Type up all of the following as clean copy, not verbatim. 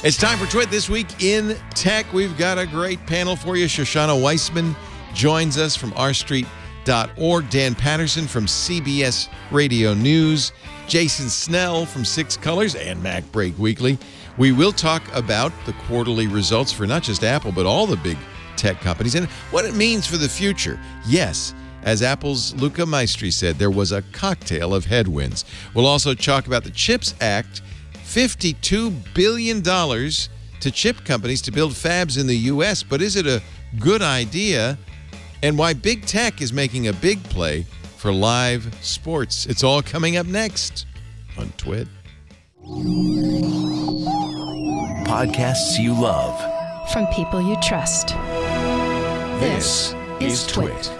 It's time for Twit This Week in Tech. We've got a great panel for you. Shoshana Weissman joins us from rstreet.org. Dan Patterson from CBS Radio News. Jason Snell from Six Colors and Mac Break Weekly. We will talk about the quarterly results for not just Apple, but all the big tech companies and what it means for the future. Yes, as Apple's Luca Maestri said, there was a cocktail of headwinds. We'll also talk about the CHIPS Act, $52 billion to chip companies to build fabs in the U.S., but is it a good idea? And why big tech is making a big play for live sports. It's all coming up next on Twit. Podcasts you love. From people you trust. This is Twit.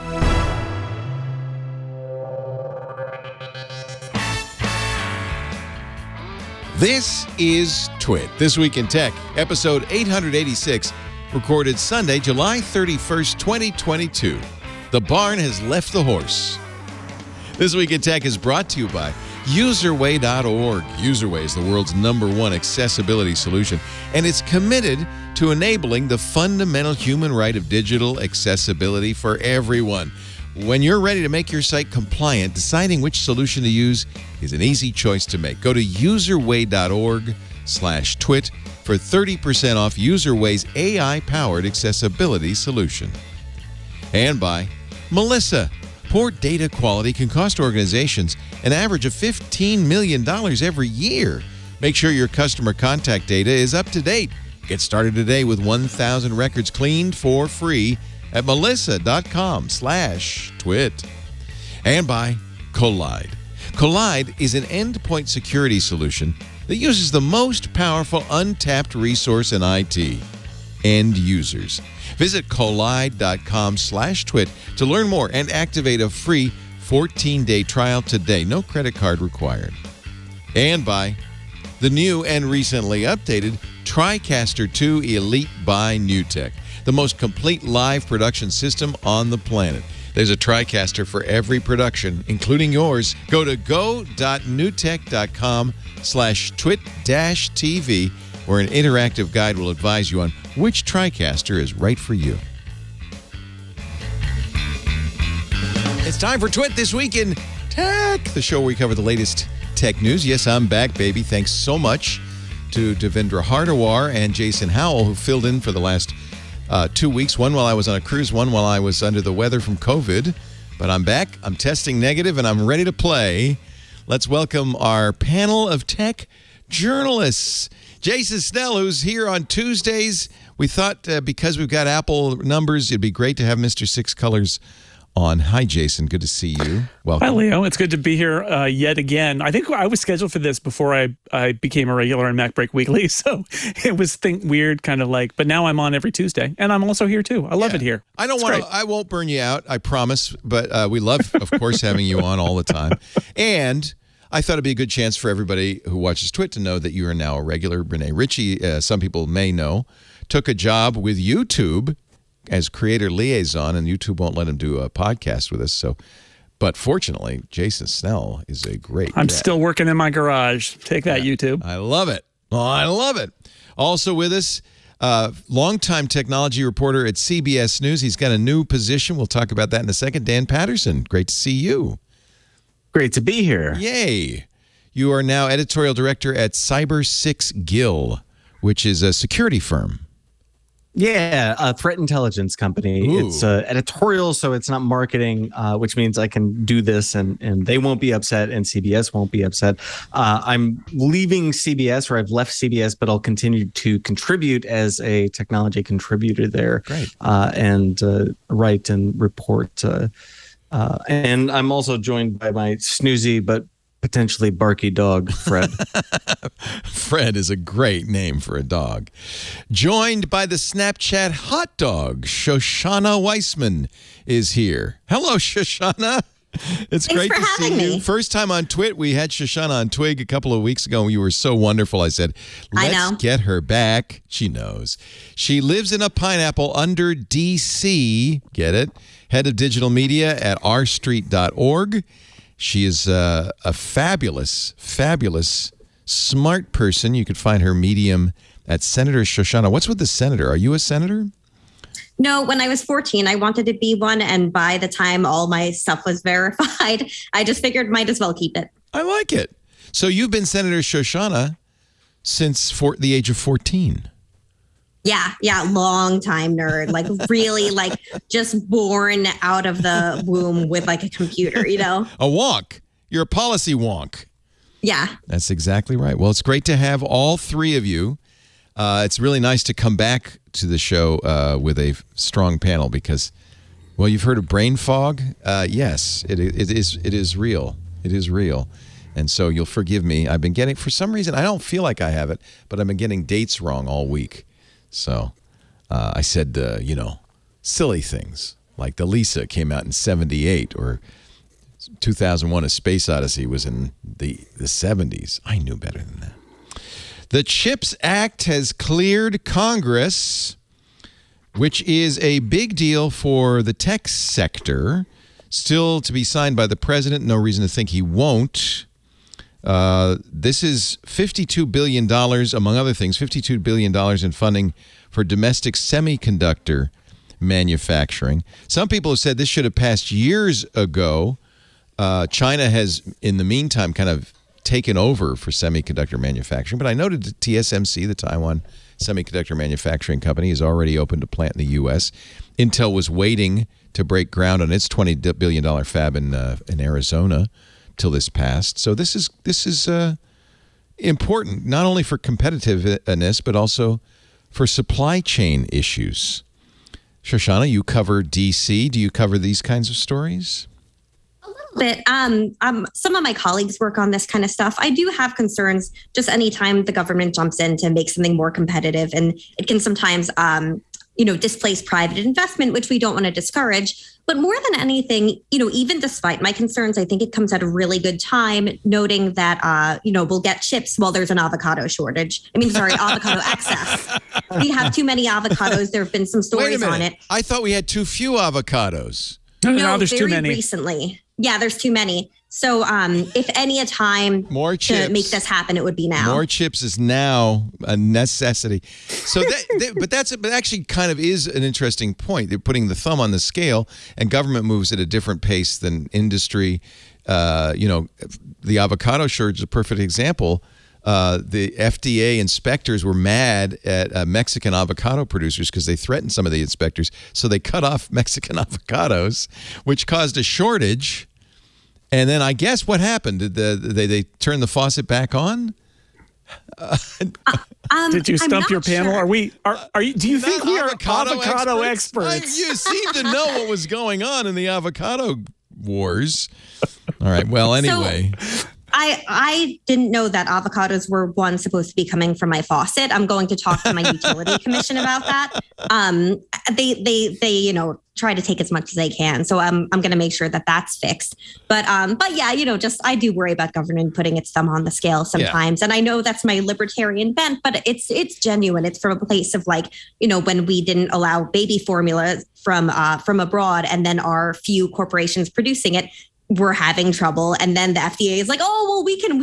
This is Twit, This Week in Tech, episode 886, recorded Sunday, July 31st, 2022. The barn has left the horse. This Week in Tech is brought to you by userway.org. Userway is the world's #1 accessibility solution, and it's committed to enabling the fundamental human right of digital accessibility for everyone. When you're ready to make your site compliant, deciding which solution to use is an easy choice to make. Go to userway.org/twit for 30% off Userway's AI-powered accessibility solution. And by Melissa. Poor data quality can cost organizations an average of $15 million every year. Make sure your customer contact data is up to date. Get started today with 1,000 records cleaned for free at melissa.com/twit. And by Collide. Collide is an endpoint security solution that uses the most powerful untapped resource in IT, end users. Visit collide.com/twit to learn more and activate a free 14-day trial today. No credit card required. And by the new and recently updated TriCaster 2 Elite by NewTek, the most complete live production system on the planet. There's a TriCaster for every production, including yours. Go to go.newtek.com/twit-tv, where an interactive guide will advise you on which TriCaster is right for you. It's time for Twit This Week in Tech, the show where we cover the latest tech news. Yes, I'm back, baby. Thanks so much to Devendra Hardawar and Jason Howell, who filled in for the last 2 weeks, one while I was on a cruise, one while I was under the weather from COVID. But I'm back, I'm testing negative, and I'm ready to play. Let's welcome our panel of tech journalists. Jason Snell, who's here on Tuesdays. We thought because we've got Apple numbers, it'd be great to have Mr. Six Colors on. Hi, Jason. Good to see you. Welcome. Hi, Leo. It's good to be here yet again. I think I was scheduled for this before I became a regular on Mac Break Weekly, so it was weird, kind of like. But now I'm on every Tuesday, and I'm also here too. I love it here. I won't burn you out. I promise. But we love, of course, having you on all the time. And I thought it'd be a good chance for everybody who watches Twit to know that you are now a regular. Renee Ritchie, some people may know, took a job with YouTube as creator liaison, and YouTube won't let him do a podcast with us. But fortunately, Jason Snell is a great guy. Still working in my garage. Take that, YouTube. I love it. Oh, I love it. Also with us, longtime technology reporter at CBS News. He's got a new position. We'll talk about that in a second. Dan Patterson, great to see you. Great to be here. Yay. You are now editorial director at Cyber6Gill, which is a security firm. Yeah, a threat intelligence company. Ooh. It's editorial, so it's not marketing, which means I can do this and they won't be upset and CBS won't be upset. I'm leaving CBS, or I've left CBS, but I'll continue to contribute as a technology contributor there. Great. And write and report. And I'm also joined by my snoozy but potentially barky dog, Fred. Fred is a great name for a dog. Joined by the Snapchat hot dog, Shoshana Weissman is here. Hello, Shoshana. It's great to see you. First time on Twit. We had Shoshana on Twig a couple of weeks ago, and you were so wonderful. I said, let's get her back. She knows. She lives in a pineapple under D.C. Get it? Head of digital media at rstreet.org. She is a fabulous, fabulous, smart person. You could find her Medium at Senator Shoshana. What's with the senator? Are you a senator? No, when I was 14, I wanted to be one. And by the time all my stuff was verified, I just figured might as well keep it. I like it. So you've been Senator Shoshana since the age of 14. Yeah, long time nerd, like really like just born out of the womb with like a computer, you know? A wonk. You're a policy wonk. Yeah. That's exactly right. Well, it's great to have all three of you. It's really nice to come back to the show with a strong panel because, well, you've heard of brain fog? Yes, it is real. It is real. And so you'll forgive me. I've been getting, for some reason, I don't feel like I have it, but I've been getting dates wrong all week. So I said, silly things like the Lisa came out in 78 or 2001 A Space Odyssey was in the 70s. I knew better than that. The CHIPS Act has cleared Congress, which is a big deal for the tech sector. Still to be signed by the president. No reason to think he won't. This is $52 billion, among other things, $52 billion in funding for domestic semiconductor manufacturing. Some people have said this should have passed years ago. China has, in the meantime, kind of taken over for semiconductor manufacturing. But I noted that TSMC, the Taiwan Semiconductor Manufacturing Company, has already opened a plant in the U.S. Intel was waiting to break ground on its $20 billion fab in Arizona till this passed. So this is important, not only for competitiveness, but also for supply chain issues. Shoshana, you cover D.C. Do you cover these kinds of stories? A little bit. Some of my colleagues work on this kind of stuff. I do have concerns just anytime the government jumps in to make something more competitive, and it can sometimes displace private investment, which we don't want to discourage. But more than anything, even despite my concerns, I think it comes at a really good time, noting that, we'll get chips while there's an avocado shortage. Avocado excess. We have too many avocados. There have been some stories on it. I thought we had too few avocados. No, there's too many. Recently. Yeah, there's too many. So if any time to make this happen, it would be now. More chips is now a necessity. So, but actually kind of is an interesting point. They're putting the thumb on the scale, and government moves at a different pace than industry. The avocado shortage is a perfect example. The FDA inspectors were mad at Mexican avocado producers because they threatened some of the inspectors. So they cut off Mexican avocados, which caused a shortage. And then I guess what happened? Did they turn the faucet back on? Did you stump your panel? Sure. Are you? Do you think we are avocado experts? You seem to know what was going on in the avocado wars. All right. Well, anyway. So, I didn't know that avocados were supposed to be coming from my faucet. I'm going to talk to my utility commission about that. They try to take as much as they can. So I'm going to make sure that that's fixed. But yeah, I do worry about government putting its thumb on the scale sometimes. Yeah. And I know that's my libertarian bent, but it's genuine. It's from a place of when we didn't allow baby formula from abroad, and then our few corporations producing it we're having trouble. And then the FDA is like, oh, well, we can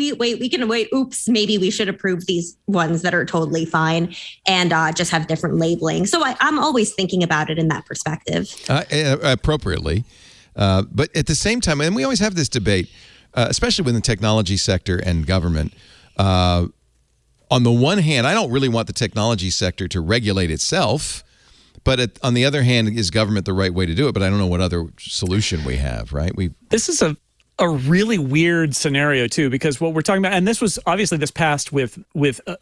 wait. Oops, maybe we should approve these ones that are totally fine and just have different labeling. So I'm always thinking about it in that perspective. Appropriately. But at the same time, and we always have this debate, especially within the technology sector and government. On the one hand, I don't really want the technology sector to regulate itself. But on the other hand, is government the right way to do it? But I don't know what other solution we have, right? This is a really weird scenario, too, because what we're talking about, and this was obviously this passed with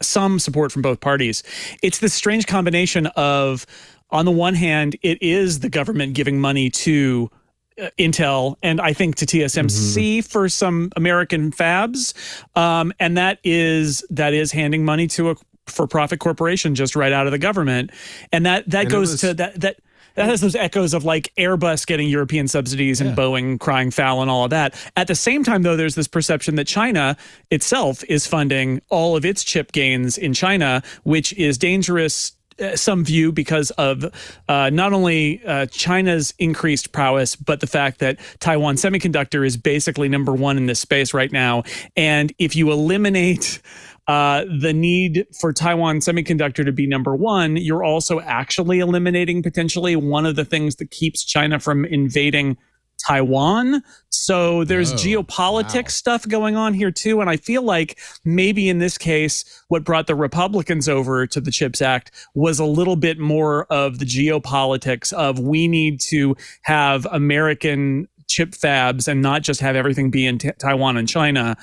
some support from both parties. It's this strange combination of, on the one hand, it is the government giving money to Intel and I think to TSMC for some American fabs. And that is handing money to a for-profit corporation just right out of the government, and that has those echoes of like Airbus getting European subsidies and Boeing crying foul and all of that. At the same time, though, there's this perception that China itself is funding all of its chip gains in China, which is dangerous. Some view because of not only China's increased prowess, but the fact that Taiwan Semiconductor is basically number one in this space right now. And if you eliminate the need for Taiwan Semiconductor to be number one, you're also actually eliminating potentially one of the things that keeps China from invading Taiwan. So there's geopolitics stuff going on here too. And I feel like maybe in this case, what brought the Republicans over to the CHIPS Act was a little bit more of the geopolitics of we need to have American chip fabs and not just have everything be in Taiwan and China,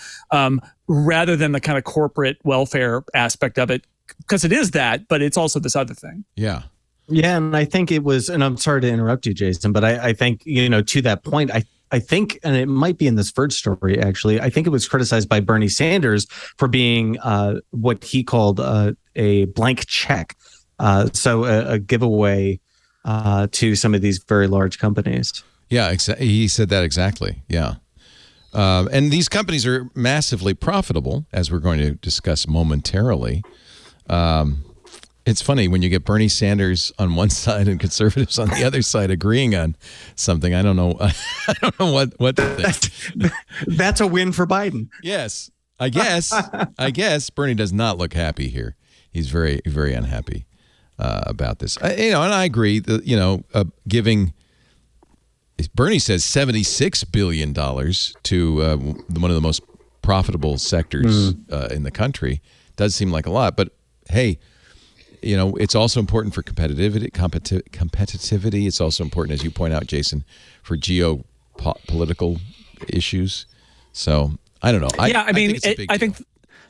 rather than the kind of corporate welfare aspect of it. Because it is that, but it's also this other thing. Yeah. Yeah, and I think it was, and I'm sorry to interrupt you, Jason, but I think, to that point, I think, and it might be in this Verge story, actually, I think it was criticized by Bernie Sanders for being what he called a blank check. So a giveaway to some of these very large companies. Yeah, he said that exactly. Yeah. And these companies are massively profitable, as we're going to discuss momentarily. It's funny when you get Bernie Sanders on one side and conservatives on the other side agreeing on something. I don't know. I don't know what to think. That's a win for Biden. Yes, I guess Bernie does not look happy here. He's very, very unhappy about this. And I agree that giving. Bernie says $76 billion to one of the most profitable sectors in the country. Does seem like a lot, but hey. It's also important for competitivity. It's also important, as you point out, Jason, for geopolitical issues. So I don't know. I think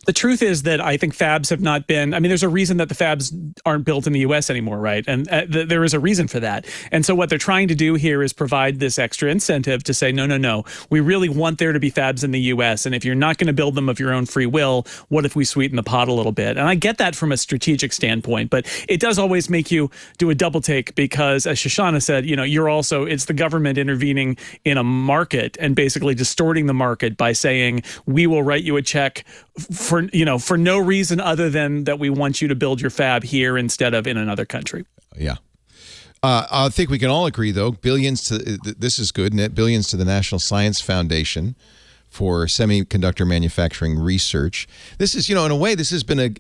the truth is that I think fabs have not been, there's a reason that the fabs aren't built in the US anymore, right? And there is a reason for that. And so what they're trying to do here is provide this extra incentive to say, no, we really want there to be fabs in the US. And if you're not going to build them of your own free will, what if we sweeten the pot a little bit? And I get that from a strategic standpoint, but it does always make you do a double take because, as Shoshana said, it's the government intervening in a market and basically distorting the market by saying, we will write you a check for no reason other than that we want you to build your fab here instead of in another country. Yeah. I think we can all agree, though, billions to this is good, billions to the National Science Foundation for semiconductor manufacturing research. This is, in a way, this has been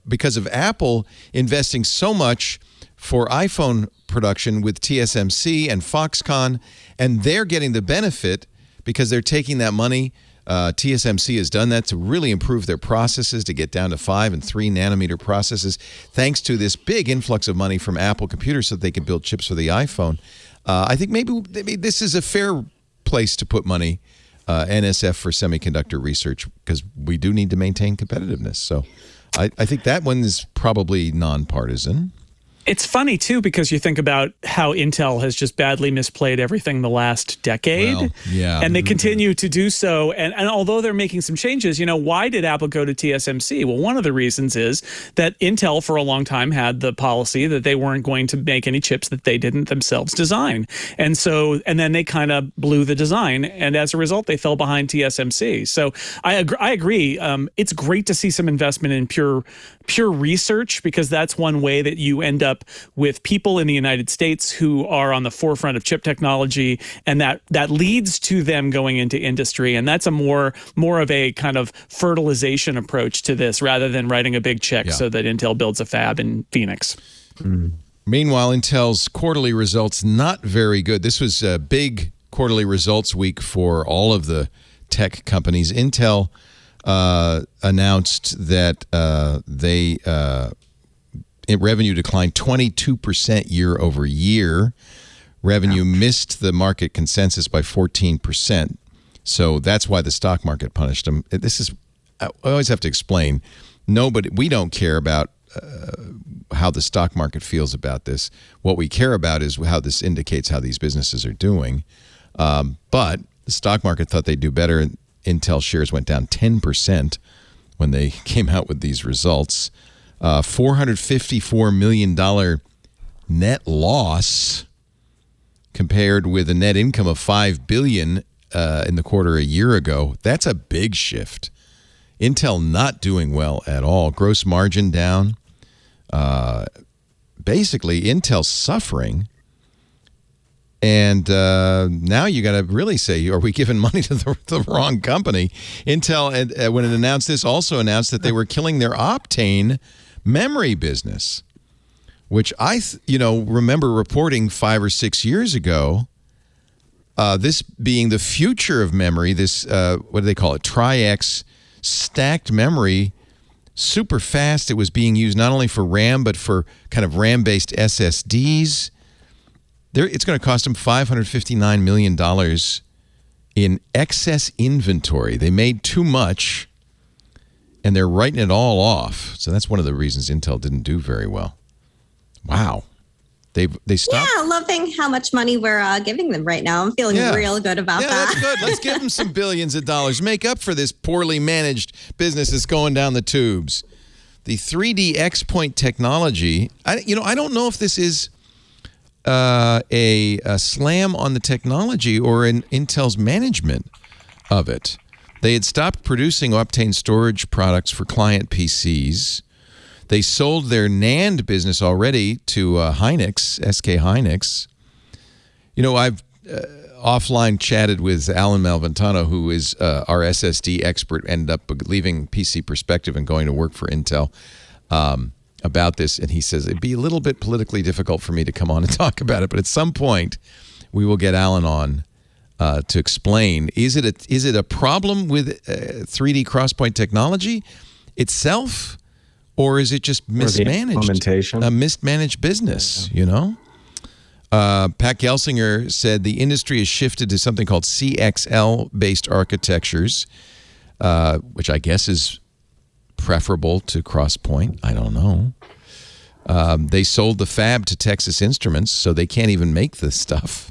because of Apple investing so much for iPhone production with TSMC and Foxconn, and they're getting the benefit because they're taking that money. TSMC has done that to really improve their processes to get down to 5 and 3 nanometer processes, thanks to this big influx of money from Apple computers so that they can build chips for the iPhone. I think maybe this is a fair place to put money, NSF for semiconductor research, because we do need to maintain competitiveness. So I think that one is probably nonpartisan. It's funny, too, because you think about how Intel has just badly misplayed everything the last decade. Well, yeah. And they continue to do so. And although they're making some changes, why did Apple go to TSMC? Well, one of the reasons is that Intel for a long time had the policy that they weren't going to make any chips that they didn't themselves design. And then they kind of blew the design. And as a result, they fell behind TSMC. So I agree. It's great to see some investment in pure research, because that's one way that you end up with people in the United States who are on the forefront of chip technology, and that leads to them going into industry. And that's a more of a kind of fertilization approach to this, rather than writing a big check so that Intel builds a fab in Phoenix. Meanwhile, Intel's quarterly results not very good. This was a big quarterly results week for all of the tech companies. Intel announced that revenue declined 22% year over year. Revenue missed the market consensus by 14%. So that's why the stock market punished them. I always have to explain. We don't care about how the stock market feels about this. What we care about is how this indicates how these businesses are doing. But the stock market thought they'd do better. Intel shares went down 10% when they came out with these results. $454 million net loss compared with a net income of $5 billion in the quarter a year ago. That's a big shift. Intel not doing well at all. Gross margin down. Basically, Intel's suffering And now you got to really say, are we giving money to the wrong company? Intel, when it announced this, also announced that they were killing their Optane memory business, which I remember reporting 5 or 6 years ago. This being the future of memory, this, what do they call it? Tri-X stacked memory, super fast. It was being used not only for RAM, but for kind of RAM-based SSDs. It's going to cost them $559 million in excess inventory. They made too much, and they're writing it all off. So that's one of the reasons Intel didn't do very well. Wow. They stopped. Yeah, loving how much money we're giving them right now. I'm feeling real good about that. Yeah, that's good. Let's give them some billions of dollars. Make up for this poorly managed business that's going down the tubes. The 3D X-Point technology, I don't know if this is a slam on the technology or in Intel's management of it. They had stopped producing Optane storage products for client PCs. They sold their NAND business already to Hynix, SK Hynix. I've offline chatted with Alan Malventano, who is our SSD expert, ended up leaving PC Perspective and going to work for Intel about this. And he says, it'd be a little bit politically difficult for me to come on and talk about it, but at some point we will get Alan on to explain. Is it a problem with 3D XPoint technology itself? Or is it just mismanaged? A mismanaged business, Pat Gelsinger said the industry has shifted to something called CXL-based architectures, which I guess is preferable to XPoint. I don't know. They sold the fab to Texas Instruments, so they can't even make this stuff.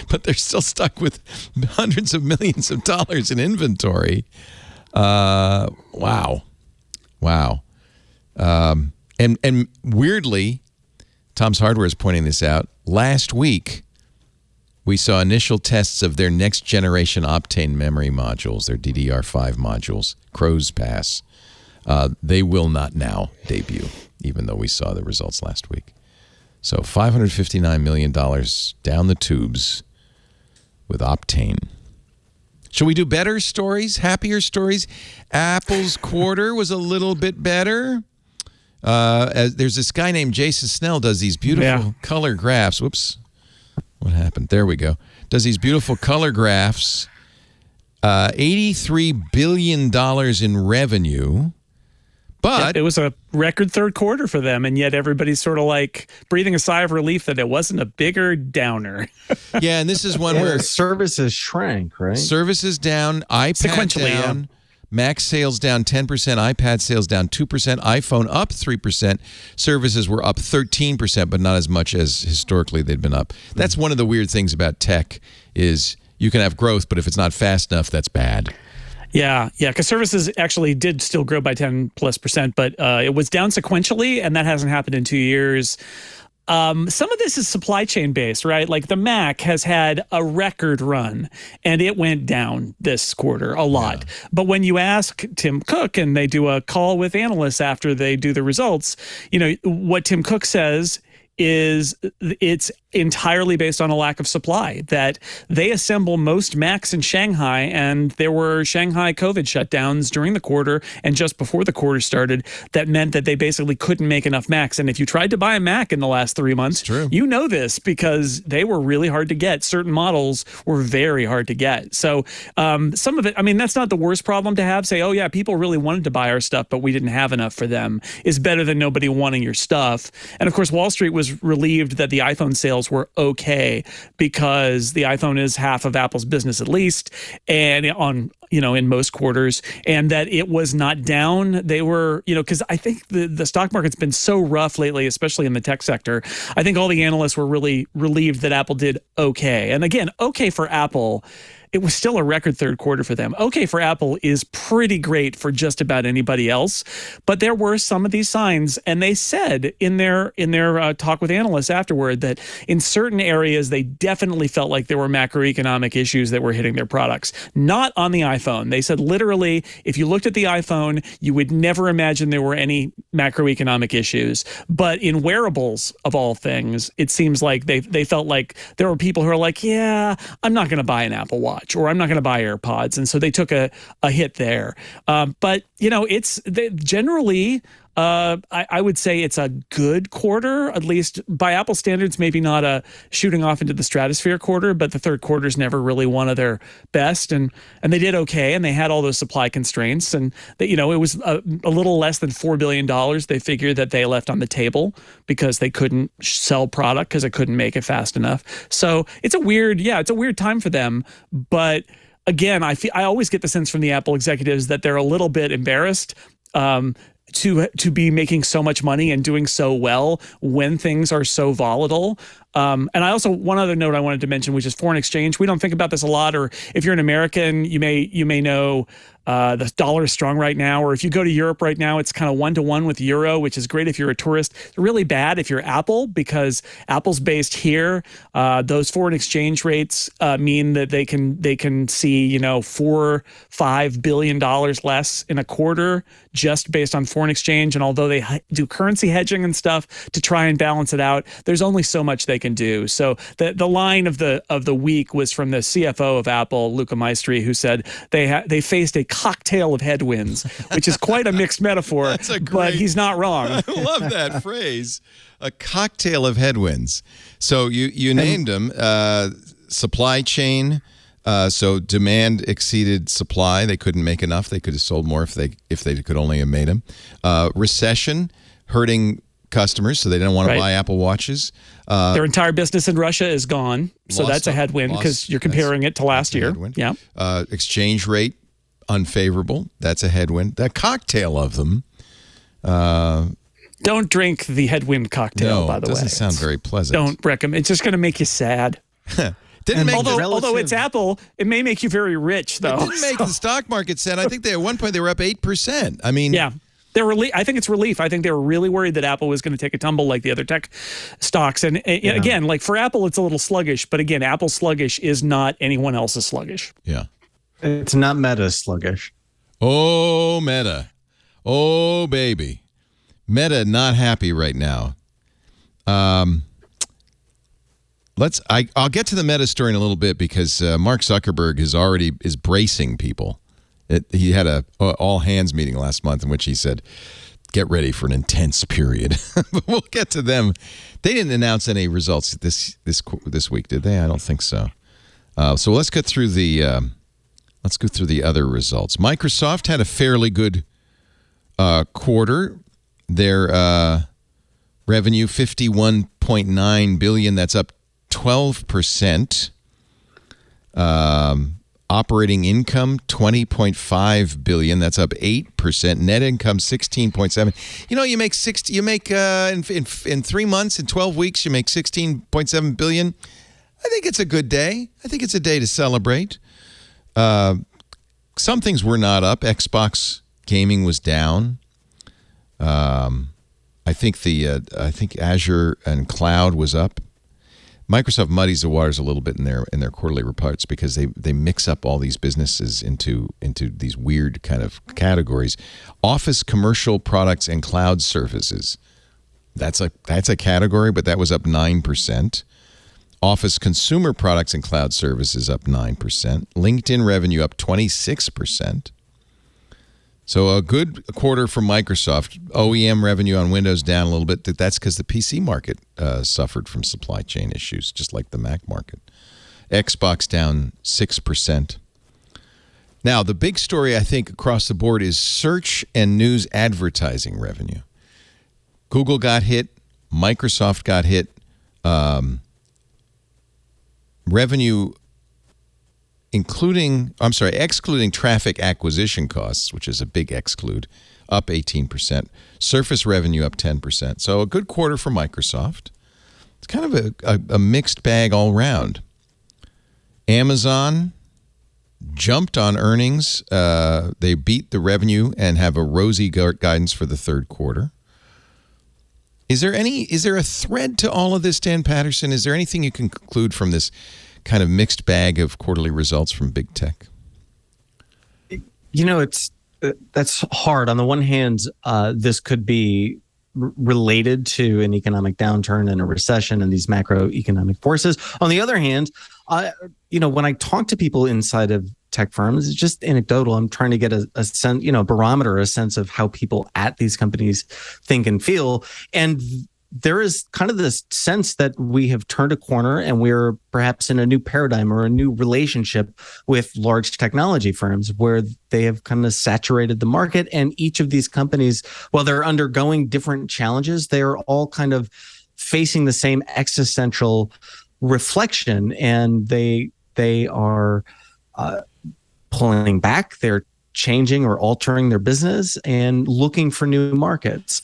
But they're still stuck with hundreds of millions of dollars in inventory. Wow. And weirdly, Tom's Hardware is pointing this out. Last week, we saw initial tests of their next generation Optane memory modules, their DDR5 modules, Crow's Pass. They will not now debut, even though we saw the results last week. So $559 million down the tubes with Optane. Shall we do better stories, happier stories? Apple's quarter was a little bit better. There's this guy named Jason Snell does these beautiful color graphs. Whoops. What happened? There we go. Does these beautiful color graphs. $83 billion in revenue. But it was a record third quarter for them, and yet everybody's sort of like breathing a sigh of relief that it wasn't a bigger downer. Yeah, and this is one where services shrank, right? Services down, iPad down, Mac sales down 10%, iPad sales down 2%, iPhone up 3%. Services were up 13%, but not as much as historically they'd been up. That's one of the weird things about tech is you can have growth, but if it's not fast enough, that's bad. Yeah, because services actually did still grow by 10+%, but it was down sequentially, and that hasn't happened in 2 years. Some of this is supply chain based, right? Like the Mac has had a record run, and it went down this quarter a lot. Yeah. But when you ask Tim Cook, and they do a call with analysts after they do the results, what Tim Cook says is it's entirely based on a lack of supply, that they assemble most Macs in Shanghai, and there were Shanghai COVID shutdowns during the quarter and just before the quarter started. That meant that they basically couldn't make enough Macs. And if you tried to buy a Mac in the last 3 months, you know this because they were really hard to get. Certain models were very hard to get. So some of it, that's not the worst problem to have. Say, oh yeah, people really wanted to buy our stuff, but we didn't have enough for them, is better than nobody wanting your stuff. And of course, Wall Street was relieved that the iPhone sales were okay because the iPhone is half of Apple's business at least, and in most quarters, and that it was not down. They were, because I think the stock market's been so rough lately, especially in the tech sector. I think all the analysts were really relieved that Apple did okay. And again, okay for Apple it was still a record third quarter for them. Okay, for Apple is pretty great for just about anybody else, but there were some of these signs, and they said in their talk with analysts afterward that in certain areas they definitely felt like there were macroeconomic issues that were hitting their products. Not on the iPhone. They said literally, if you looked at the iPhone, you would never imagine there were any macroeconomic issues. But in wearables, of all things, it seems like they felt like there were people who are like, yeah, I'm not going to buy an Apple Watch, or I'm not going to buy AirPods. And so they took a hit there. But, it's generally... I would say it's a good quarter, at least by Apple standards, maybe not a shooting off into the stratosphere quarter, but the third quarter is never really one of their best. And they did okay, and they had all those supply constraints. And, it was a little less than $4 billion they figured that they left on the table because they couldn't sell product because they couldn't make it fast enough. So it's a weird time for them. But again, I always get the sense from the Apple executives that they're a little bit embarrassed to be making so much money and doing so well when things are so volatile. And I also, one other note I wanted to mention, which is foreign exchange. We don't think about this a lot, or if you're an American, you may know the dollar is strong right now, or if you go to Europe right now, it's kind of 1-to-1 with the euro, which is great if you're a tourist. It's really bad if you're Apple, because Apple's based here. Those foreign exchange rates mean that they can see $4-5 billion less in a quarter just based on foreign exchange. And although they do currency hedging and stuff to try and balance it out, there's only so much they can do. So the line of the week was from the CFO of Apple, Luca Maestri, who said they faced a cocktail of headwinds, which is quite a mixed metaphor, but he's not wrong. I love that phrase, a cocktail of headwinds. So you named them, supply chain. So demand exceeded supply. They couldn't make enough. They could have sold more if they could only have made them. Recession, hurting customers, so they didn't want to buy Apple Watches. Their entire business in Russia is gone, so that's a headwind because you're comparing it to last year. Yeah. Exchange rate unfavorable. That's a headwind. That cocktail of them. Don't drink the headwind cocktail, by the way. It doesn't sound very pleasant. Don't recommend. It's just going to make you sad. Although it's Apple, it may make you very rich, though. It didn't make the stock market sad. I think at one point they were up 8%. I mean, yeah. I think it's relief. I think they were really worried that Apple was going to take a tumble like the other tech stocks. And again, like for Apple, it's a little sluggish. But again, Apple's sluggish is not anyone else's sluggish. Yeah. It's not Meta sluggish. Oh, Meta. Oh, baby. Meta not happy right now. I'll get to the Meta story in a little bit because Mark Zuckerberg is bracing people. He had a all hands meeting last month in which he said, "Get ready for an intense period." But we'll get to them. They didn't announce any results this week, did they? I don't think so. So let's go through the other results. Microsoft had a fairly good quarter. Their revenue $51.9 billion. That's up 12%. Operating income $20.5 billion. That's up 8%. Net income $16.7. You make 60. You make in 3 months, in 12 weeks, you make $16.7 billion. I think it's a good day. I think it's a day to celebrate. Some things were not up. Xbox gaming was down. I think Azure and cloud was up. Microsoft muddies the waters a little bit in their quarterly reports because they mix up all these businesses into these weird kind of categories. Office commercial products and cloud services. That's a category, but that was up 9%. Office consumer products and cloud services up 9%. LinkedIn revenue up 26%. So a good quarter for Microsoft. OEM revenue on Windows down a little bit. That's because the PC market suffered from supply chain issues, just like the Mac market. Xbox down 6%. Now, the big story, I think, across the board is search and news advertising revenue. Google got hit. Microsoft got hit. Revenue excluding traffic acquisition costs, which is a big exclude, up 18%. Surface revenue up 10%. So a good quarter for Microsoft. It's kind of a mixed bag all around. Amazon jumped on earnings. They beat the revenue and have a rosy guidance for the third quarter. Is there a thread to all of this, Dan Patterson? Is there anything you can conclude from this kind of mixed bag of quarterly results from big tech? That's hard. On the one hand, this could be related to an economic downturn and a recession and these macroeconomic forces. On the other hand, when I talk to people inside of tech firms, it's just anecdotal. I'm trying to get a sense, barometer, a sense of how people at these companies think and feel. And there is kind of this sense that we have turned a corner and we're perhaps in a new paradigm or a new relationship with large technology firms where they have kind of saturated the market. And each of these companies, while they're undergoing different challenges, they are all kind of facing the same existential reflection, and they are pulling back. They're changing or altering their business and looking for new markets.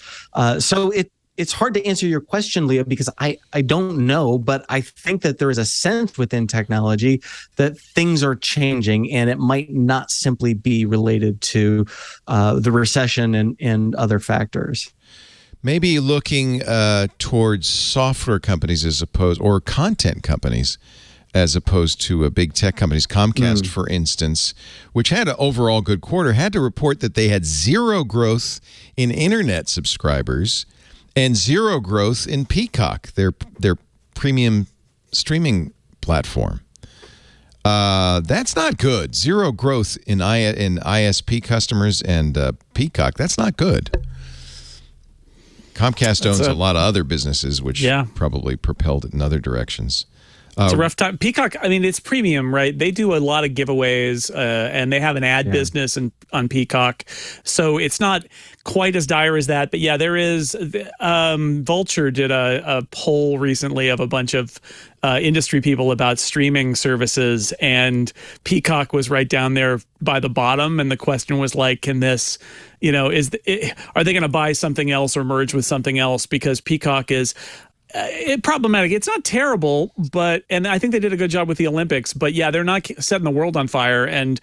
So it's hard to answer your question, Leah, because I don't know, but I think that there is a sense within technology that things are changing, and it might not simply be related to the recession and other factors. Maybe looking towards software companies or content companies as opposed to big tech companies. Comcast, for instance, which had an overall good quarter, had to report that they had zero growth in internet subscribers and zero growth in Peacock, their premium streaming platform. That's not good. Zero growth in ISP customers and Peacock. That's not good. Comcast owns a lot of other businesses, which probably propelled it in other directions. It's a rough time. Peacock, it's premium, right? They do a lot of giveaways, and they have an ad business on Peacock. So it's not quite as dire as that. But yeah, there is. Vulture did a poll recently of a bunch of industry people about streaming services, and Peacock was right down there by the bottom. And the question was like, can this, are they going to buy something else or merge with something else? Because Peacock is problematic. It's not terrible, and I think they did a good job with the Olympics, but yeah, they're not setting the world on fire, and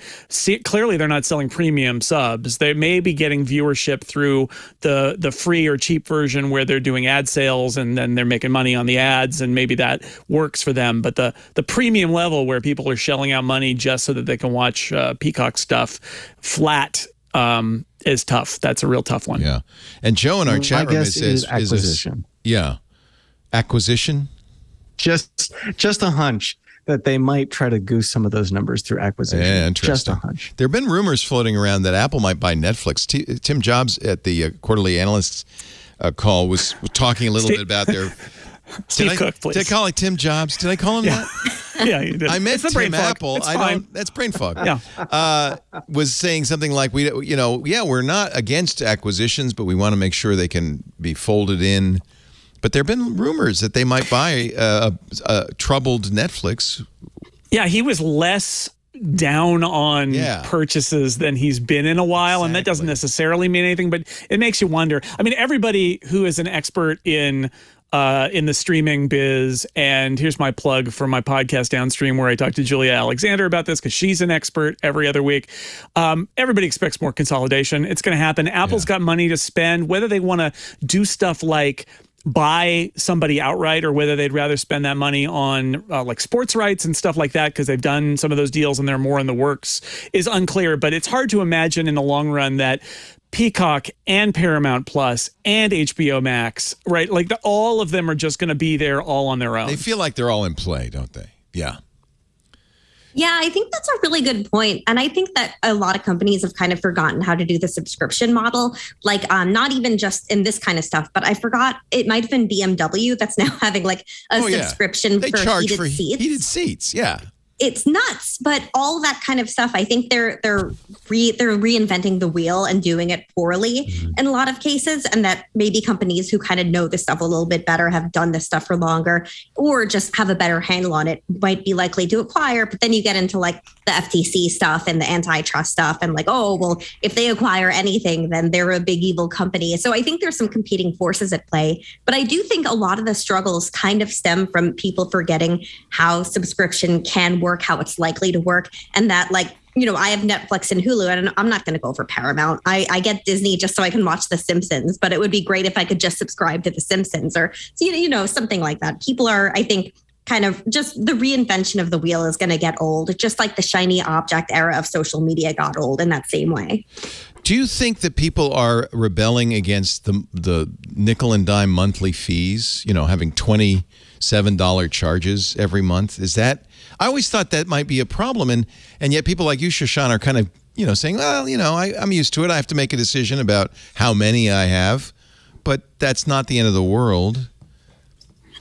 clearly they're not selling premium subs. They may be getting viewership through the free or cheap version where they're doing ad sales and then they're making money on the ads, and maybe that works for them. But the premium level where people are shelling out money just so that they can watch Peacock stuff flat is tough. That's a real tough one. Yeah. And Joe in our chat room says acquisition. Acquisition? Just a hunch that they might try to goose some of those numbers through acquisition. Yeah, interesting. Just a hunch. There have been rumors floating around that Apple might buy Netflix. Tim Jobs at the quarterly analysts call was talking a little bit about their... Steve Cook, please. Did I call it Tim Jobs? Did I call him that? Yeah, you did. I meant Tim Apple. It's fine. That's brain fog. Yeah. Was saying something like, we're not against acquisitions, but we want to make sure they can be folded in. But there have been rumors that they might buy a troubled Netflix. Yeah, he was less down on purchases than he's been in a while, and that doesn't necessarily mean anything, but it makes you wonder. Everybody who is an expert in the streaming biz, and here's my plug for my podcast Downstream, where I talk to Julia Alexander about this because she's an expert every other week. Everybody expects more consolidation. It's going to happen. Apple's got money to spend, whether they want to do stuff like buy somebody outright or whether they'd rather spend that money on like sports rights and stuff like that, because they've done some of those deals and they're more in the works, is unclear. But it's hard to imagine in the long run that Peacock and Paramount Plus and HBO Max, right? Like all of them are just going to be there all on their own. They feel like they're all in play, don't they? Yeah. Yeah, I think that's a really good point. And I think that a lot of companies have kind of forgotten how to do the subscription model, like not even just in this kind of stuff, but I forgot it might have been BMW that's now having like a subscription they for charge heated for seats. Heated seats, yeah. It's nuts, but all that kind of stuff, I think they're reinventing the wheel and doing it poorly in a lot of cases, and that maybe companies who kind of know this stuff a little bit better, have done this stuff for longer, or just have a better handle on it, might be likely to acquire. But then you get into like the FTC stuff and the antitrust stuff, and like, oh, well, if they acquire anything, then they're a big evil company. So I think there's some competing forces at play. But I do think a lot of the struggles kind of stem from people forgetting how subscription can work, how it's likely to work, and that like I have Netflix and Hulu, and I'm not going to go for Paramount. I get Disney just so I can watch The Simpsons, but it would be great if I could just subscribe to The Simpsons or, something like that. People are, I think, kind of just the reinvention of the wheel is going to get old, just like the shiny object era of social media got old in that same way. Do you think that people are rebelling against the nickel and dime monthly fees, having $27 charges every month? I always thought that might be a problem. And yet people like you, Shoshana, are kind of, saying, well, I'm used to it. I have to make a decision about how many I have. But that's not the end of the world.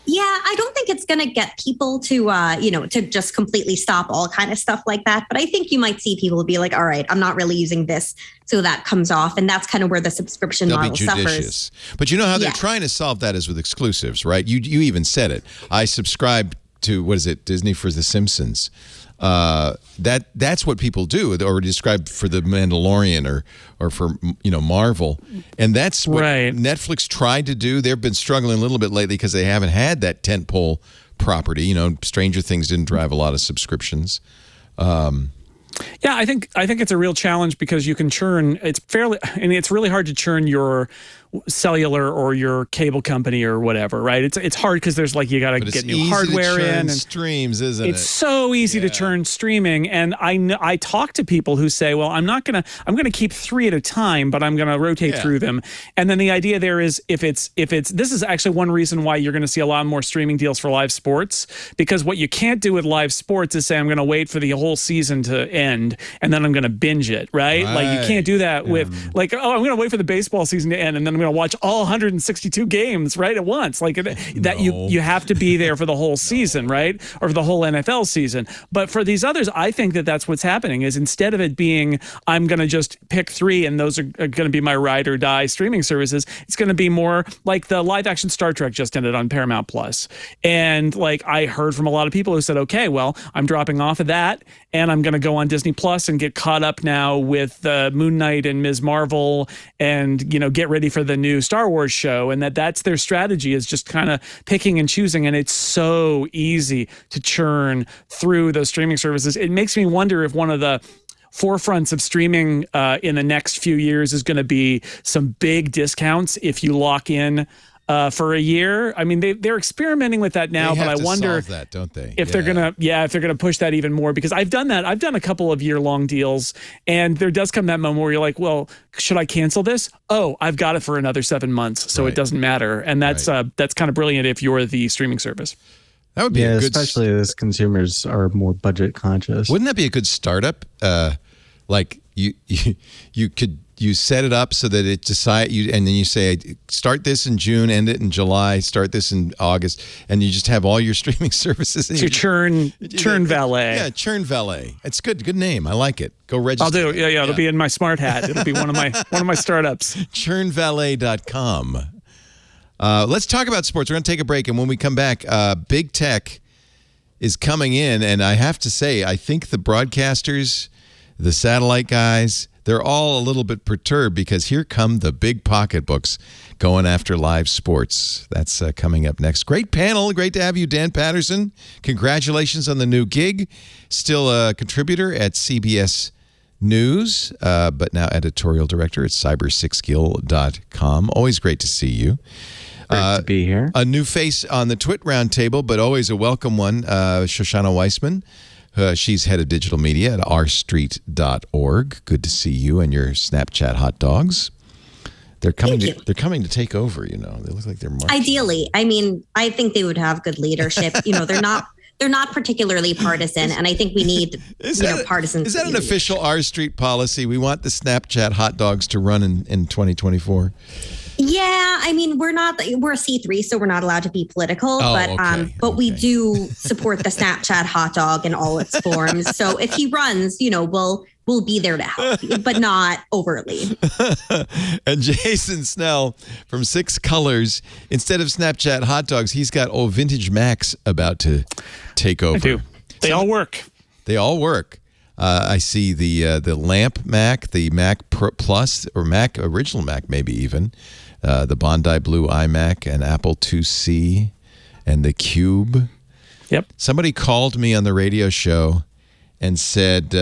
Yeah, I don't think it's going to get people to, to just completely stop all kind of stuff like that. But I think you might see people be like, all right, I'm not really using this. So that comes off. And that's kind of where the subscription model suffers. But you know how they're trying to solve that is with exclusives, right? You even said it. I subscribe to, Disney for The Simpsons. That's what people do, or describe for The Mandalorian or for Marvel, and that's what Netflix tried to do. They've been struggling a little bit lately because they haven't had that tentpole property. Stranger Things didn't drive a lot of subscriptions. Yeah, I think it's a real challenge because you can churn. It's really hard to churn your cellular or your cable company or whatever, right? It's hard because there's you got to get new hardware in and streams, isn't it? It's so easy to churn streaming, and I talk to people who say, well, I'm gonna keep 3 at a time, but I'm gonna rotate through them. And then the idea there is if it's this is actually one reason why you're gonna see a lot more streaming deals for live sports, because what you can't do with live sports is say I'm gonna wait for the whole season to end and then I'm gonna binge it, right? Like you can't do that with I'm gonna wait for the baseball season to end and then I'm going to watch all 162 games right at once. You have to be there for the whole season, right? Or for the whole NFL season. But for these others, I think that's what's happening is instead of it being, I'm going to just pick 3 and those are going to be my ride or die streaming services, it's going to be more like the live action Star Trek just ended on Paramount Plus. And I heard from a lot of people who said, okay, well, I'm dropping off of that and I'm going to go on Disney Plus and get caught up now with Moon Knight and Ms. Marvel and, get ready for the new Star Wars show, and that's their strategy is just kind of picking and choosing, and it's so easy to churn through those streaming services. It makes me wonder if one of the forefronts of streaming in the next few years is going to be some big discounts if you lock in for a year. I mean, they're experimenting with that now, but I wonder that, don't they? If they're gonna push that even more, because I've done that. I've done a couple of year-long deals, and there does come that moment where you're like, well, should I cancel this? Oh, I've got it for another 7 months, so it doesn't matter. And that's kind of brilliant if you're the streaming service. That would be a good, especially as consumers are more budget conscious. Wouldn't that be a good startup? You set it up so that it and then you say, start this in June, end it in July, start this in August, and you just have all your streaming services. To churn valet. Yeah, churn valet. It's good. Good name. I like it. Go register. I'll do it. Yeah. It'll be in my smart hat. It'll be one of my startups. Churnvalet.com. Let's talk about sports. We're going to take a break, and when we come back, big tech is coming in, and I have to say, I think the broadcasters, the satellite guys, they're all a little bit perturbed because here come the big pocketbooks going after live sports. That's coming up next. Great panel. Great to have you, Dan Patterson. Congratulations on the new gig. Still a contributor at CBS News, but now editorial director at cyber6gill.com. Always great to see you. Great to be here. A new face on the Twit Roundtable, but always a welcome one, Shoshana Weissman. She's head of digital media at rstreet.org. Good to see you and your Snapchat hot dogs. They're coming to take over, They look like they're marching. Ideally. I mean, I think they would have good leadership. They're not particularly partisan, and I think we need partisans. Is that an official R Street policy? We want the Snapchat hot dogs to run in 2024. Yeah, I mean, we're a C3, so we're not allowed to be political, but we do support the Snapchat hot dog in all its forms. So if he runs, we'll be there to help, but not overtly. And Jason Snell from Six Colors, instead of Snapchat hot dogs, he's got old vintage Macs about to take over. I do. They all work. They all work. I see the Lamp Mac, the Mac Pro Plus, or Mac original Mac, maybe even the Bondi Blue iMac, and Apple IIc, and the Cube. Yep. Somebody called me on the radio show and said,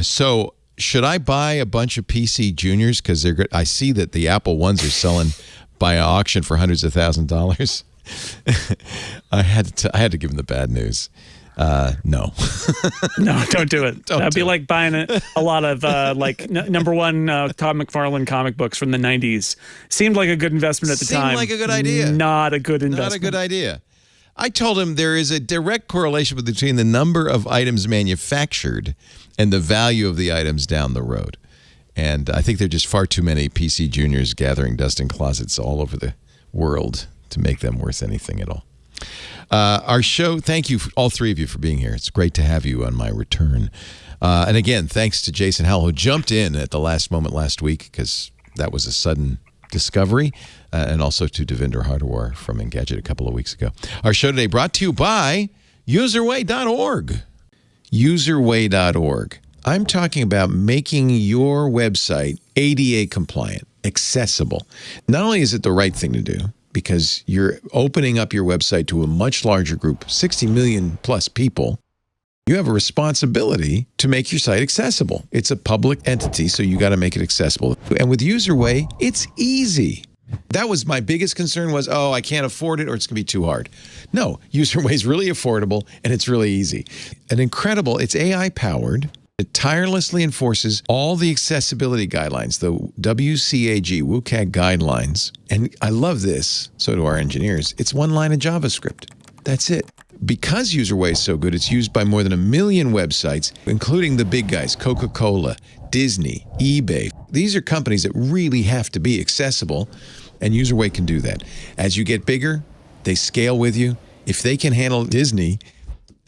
so should I buy a bunch of PC Juniors? Because they're good. I see that the Apple ones are selling by auction for hundreds of $1,000s. I had to give him the bad news. No. No, don't do it. That'd be like buying a lot of number one Todd McFarlane comic books from the 90s. Seemed like a good investment at the time. Seemed like a good idea. Not a good investment. Not a good idea. I told him there is a direct correlation between the number of items manufactured and the value of the items down the road. And I think there are just far too many PC Juniors gathering dust in closets all over the world to make them worth anything at all. Our show, thank you, all three of you, for being here. It's great to have you on my return. And again, thanks to Jason Howell, who jumped in at the last moment last week, because that was a sudden discovery, and also to Devinder Hardawar from Engadget a couple of weeks ago. Our show today brought to you by userway.org. Userway.org. I'm talking about making your website ADA compliant, accessible. Not only is it the right thing to do, because you're opening up your website to a much larger group, 60 million plus people, you have a responsibility to make your site accessible. It's a public entity, so you got to make it accessible. And with UserWay, it's easy. That was my biggest concern was, I can't afford it or it's going to be too hard. No, UserWay is really affordable and it's really easy. And incredible, it's AI-powered. It tirelessly enforces all the accessibility guidelines, the WCAG guidelines. And I love this, so do our engineers. It's one line of JavaScript. That's it. Because UserWay is so good, it's used by more than 1 million websites, including the big guys, Coca-Cola, Disney, eBay. These are companies that really have to be accessible, and UserWay can do that. As you get bigger, they scale with you. If they can handle Disney,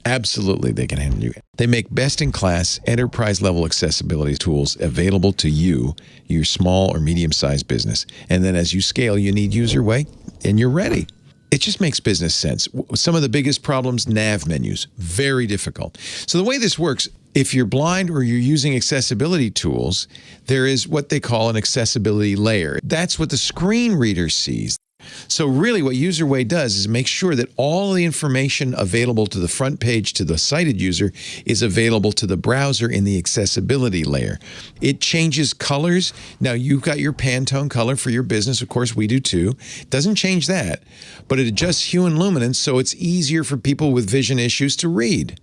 absolutely, they can handle you. They make best-in-class, enterprise-level accessibility tools available to you, your small or medium-sized business. And then as you scale, you need UserWay, and you're ready. It just makes business sense. Some of the biggest problems, nav menus, very difficult. So the way this works, if you're blind or you're using accessibility tools, there is what they call an accessibility layer. That's what the screen reader sees. So really what UserWay does is make sure that all the information available to the front page to the sighted user is available to the browser in the accessibility layer. It changes colors. Now, you've got your Pantone color for your business. Of course, we do too. It doesn't change that, but it adjusts hue and luminance so it's easier for people with vision issues to read.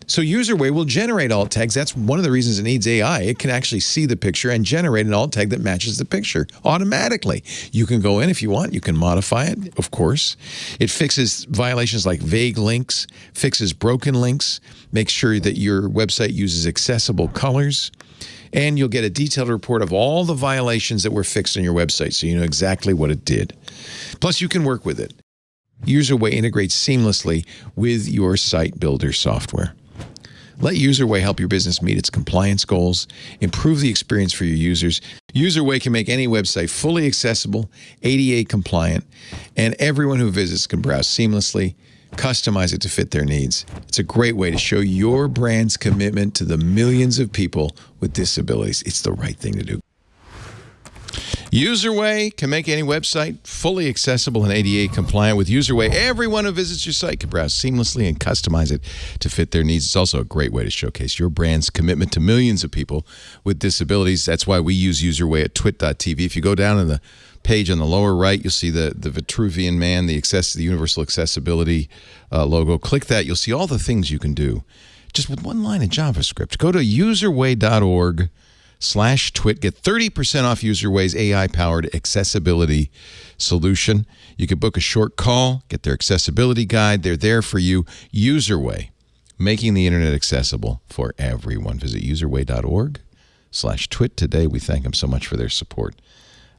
So UserWay will generate alt tags. That's one of the reasons it needs AI. It can actually see the picture and generate an alt tag that matches the picture automatically. You can go in if you want. You can modify it, of course. It fixes violations like vague links, fixes broken links, makes sure that your website uses accessible colors, and you'll get a detailed report of all the violations that were fixed on your website so you know exactly what it did. Plus, you can work with it. UserWay integrates seamlessly with your site builder software. Let UserWay help your business meet its compliance goals, improve the experience for your users. UserWay can make any website fully accessible, ADA compliant, and everyone who visits can browse seamlessly, customize it to fit their needs. It's a great way to show your brand's commitment to the millions of people with disabilities. It's the right thing to do. UserWay can make any website fully accessible and ADA compliant. With UserWay, everyone who visits your site can browse seamlessly and customize it to fit their needs. It's also a great way to showcase your brand's commitment to millions of people with disabilities. That's why we use UserWay at twit.tv. If you go down in the page on the lower right, you'll see the Vitruvian Man, the universal accessibility logo. Click that. You'll see all the things you can do just with one line of JavaScript. Go to userway.org/twit. Get 30% off UserWay's AI-powered accessibility solution. You can book a short call, get their accessibility guide. They're there for you. UserWay, making the internet accessible for everyone. Visit userway.org/twit today. We thank them so much for their support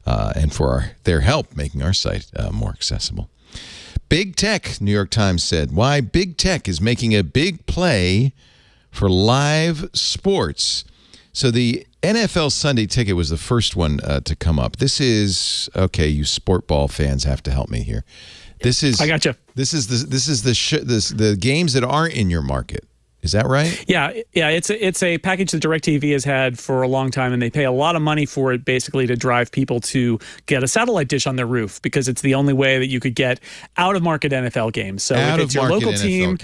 and for their help making our site more accessible. Big Tech, New York Times said, why Big Tech is making a big play for live sports. So the NFL Sunday Ticket was the first one to come up. This is, okay, you sport ball fans have to help me here. This is, I gotcha. This is the games that aren't in your market. Is that right? Yeah. It's a package that DirecTV has had for a long time, and they pay a lot of money for it, basically to drive people to get a satellite dish on their roof, because it's the only way that you could get out of market NFL games. So if it's your local team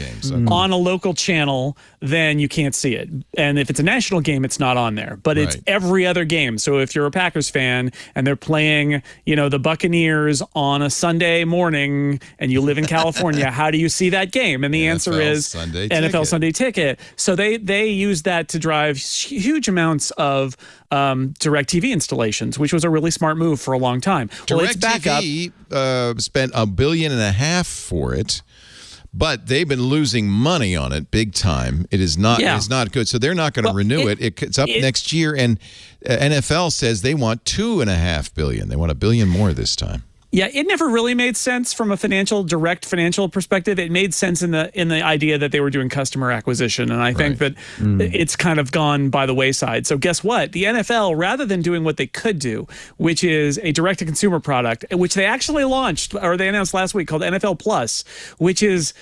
on a local channel, then you can't see it. And if it's a national game, it's not on there. But it's every other game. So if you're a Packers fan and they're playing, the Buccaneers on a Sunday morning and you live in California, how do you see that game? And the answer is NFL Sunday Ticket. So they use that to drive huge amounts of DirecTV installations, which was a really smart move for a long time. DirecTV spent $1.5 billion for it, but they've been losing money on it big time. It is not. It is not good. So they're not going to renew it. It's up next year, and NFL says they want $2.5 billion. They want $1 billion more this time. Yeah, it never really made sense from a direct financial perspective. It made sense in the idea that they were doing customer acquisition, and I think that it's kind of gone by the wayside. So guess what? The NFL, rather than doing what they could do, which is a direct-to-consumer product, which they actually launched, or they announced last week, called NFL Plus, which is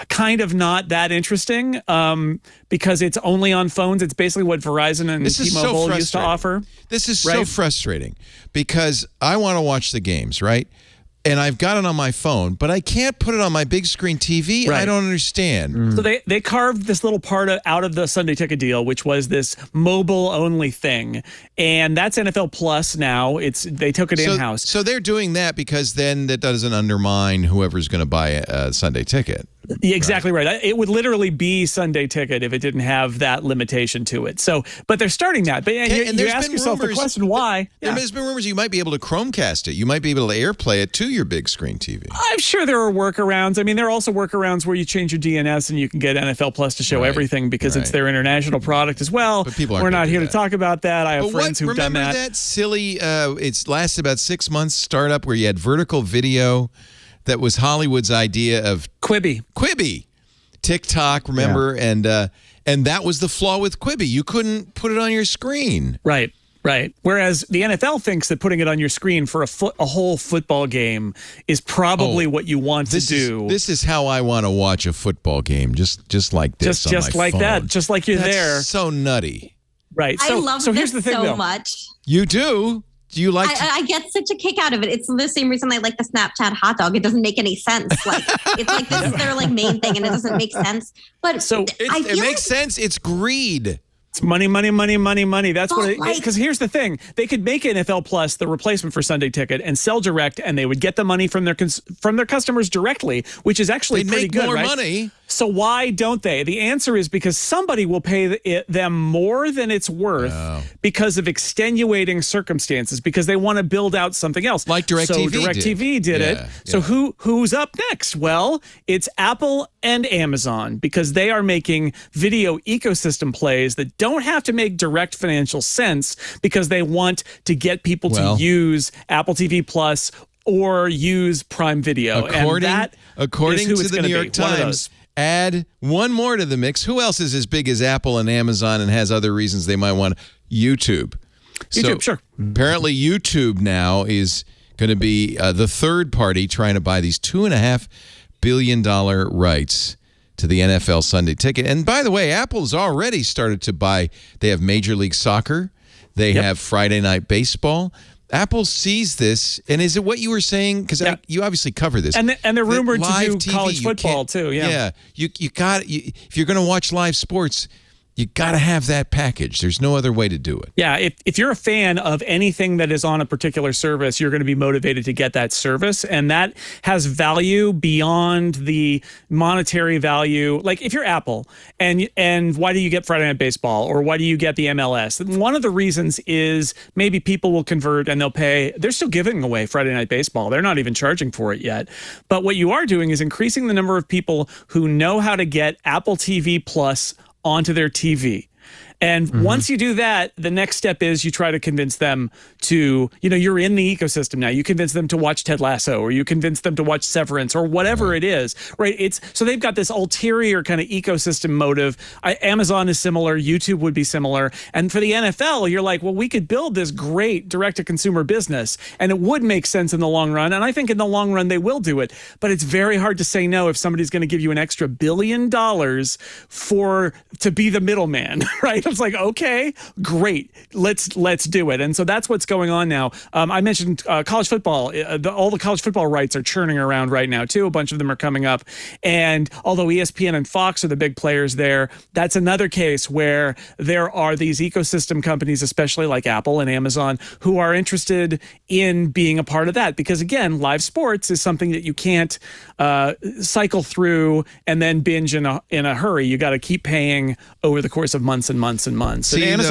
kind of not that interesting because it's only on phones. It's basically what Verizon and T-Mobile used to offer. This is so frustrating because I want to watch the games, right? And I've got it on my phone, but I can't put it on my big screen TV. Right. I don't understand. So they carved this little part out of the Sunday Ticket deal, which was this mobile-only thing. And that's NFL Plus now. They took it in-house. So they're doing that because then that doesn't undermine whoever's going to buy a Sunday Ticket. Yeah, exactly right. It would literally be Sunday Ticket if it didn't have that limitation to it. So, but they're starting that. But you ask yourself the question, why? There's been rumors you might be able to Chromecast it. You might be able to AirPlay it to your big screen TV. I'm sure there are workarounds. I mean, there are also workarounds where you change your DNS and you can get NFL Plus to show everything because it's their international product as well. But people We're not here to talk about that. I have friends who've done that. Remember that silly, it's lasted about 6 months startup where you had vertical video that was Hollywood's idea of Quibi. TikTok, remember? Yeah. And that was the flaw with Quibi. You couldn't put it on your screen. Right. Whereas the NFL thinks that putting it on your screen for a whole football game is probably what you want to do. This is how I want to watch a football game, just like this. Just like phone. that. Just like you're there. That's so nutty. Right. I love here's the thing, so much. You do? Do you like? I get such a kick out of it. It's the same reason I like the Snapchat hot dog. It doesn't make any sense. Like it's like this is their main thing, and it doesn't make sense. But it makes sense. It's greed. It's money. That's what because here's the thing. They could make NFL Plus the replacement for Sunday Ticket and sell direct, and they would get the money from their customers directly, which is actually pretty good, more right? money. So why don't they? The answer is because somebody will pay them more than it's worth because of extenuating circumstances, because they want to build out something else. Like DirecTV So DirecTV did it. So who's up next? Well, it's Apple and Amazon, because they are making video ecosystem plays that don't have to make direct financial sense because they want to get people to use Apple TV Plus or use Prime Video. According to the New York Times, add one more to the mix. Who else is as big as Apple and Amazon and has other reasons they might want? YouTube. Sure. Apparently YouTube now is going to be the third party trying to buy these $2.5 billion rights to the NFL Sunday Ticket. And by the way, Apple's already started to buy. They have Major League Soccer. They have Friday Night Baseball. Apple sees this, and is it what you were saying? Because you obviously cover this, and they're rumored to do TV, college football too. You got if you're going to watch live sports, you got to have that package. There's no other way to do it. Yeah, if you're a fan of anything that is on a particular service, you're going to be motivated to get that service, and that has value beyond the monetary value. Like if you're Apple, and why do you get Friday Night Baseball, or why do you get the MLS? One of the reasons is maybe people will convert and they'll pay. They're still giving away Friday Night Baseball. They're not even charging for it yet. But what you are doing is increasing the number of people who know how to get Apple TV Plus onto their TV. And once you do that, the next step is you try to convince them to, you're in the ecosystem now. You convince them to watch Ted Lasso, or you convince them to watch Severance, or whatever it is, right? So they've got this ulterior kind of ecosystem motive. Amazon is similar. YouTube would be similar. And for the NFL, you're like, well, we could build this great direct-to-consumer business, and it would make sense in the long run. And I think in the long run, they will do it. But it's very hard to say no if somebody's going to give you an extra $1 billion to be the middleman, right? It's like, okay, great, let's do it. And so that's what's going on now. I mentioned college football. All the college football rights are churning around right now too. A bunch of them are coming up. And although ESPN and Fox are the big players there, that's another case where there are these ecosystem companies, especially like Apple and Amazon, who are interested in being a part of that. Because again, live sports is something that you can't cycle through and then binge in a hurry. You got to keep paying over the course of months and months and months. See, and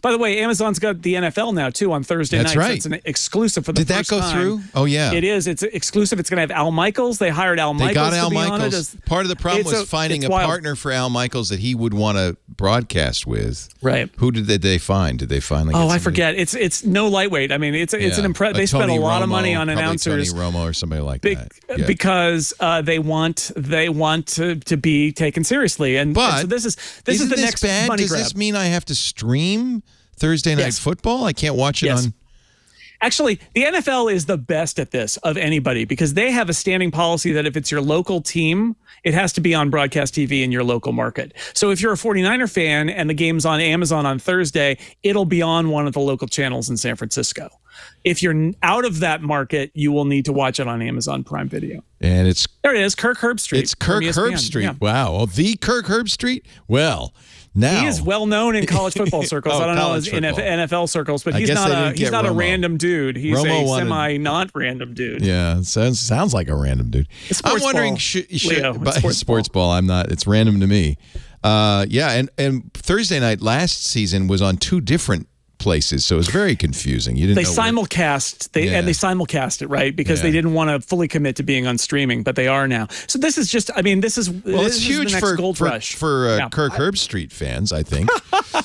by the way, Amazon's got the NFL now too on Thursday nights. Right. So it's an exclusive for the first time. Did that go through? Oh yeah, it is. It's exclusive. It's going to have Al Michaels. They hired Al Michaels. They got Al to be Michaels. On it. Part of the problem was finding a partner for Al Michaels that he would want to broadcast with. Right. Who did they find? Did they finally? I forget. It's no lightweight. I mean, it's an impressive. They spent a lot of money on announcers. Tony Romo or somebody like that. Yeah. Because they want to be taken seriously. And so this is the next bad? money Does grab. this mean I have to stream Thursday night football? I can't watch it on. Actually, the NFL is the best at this of anybody because they have a standing policy that if it's your local team, it has to be on broadcast TV in your local market. So if you're a 49er fan and the game's on Amazon on Thursday, it'll be on one of the local channels in San Francisco. If you're out of that market, you will need to watch it on Amazon Prime Video. And there it is, Kirk Herbstreit. It's Kirk Herbstreit. Yeah. Wow. Oh, the Kirk Herbstreit? Well, now he is well known in college football circles. I don't know in NFL circles, but he's not a random dude. He's Romo a semi-not random dude. Yeah, sounds like a random dude. I'm wondering, sports ball. I'm not. It's random to me. And Thursday night last season was on two different places, so it was very confusing. They simulcast it, right? Because they didn't want to fully commit to being on streaming, but they are now. So this is just, it's huge for gold rush for Kirk Herbstreit fans, I think.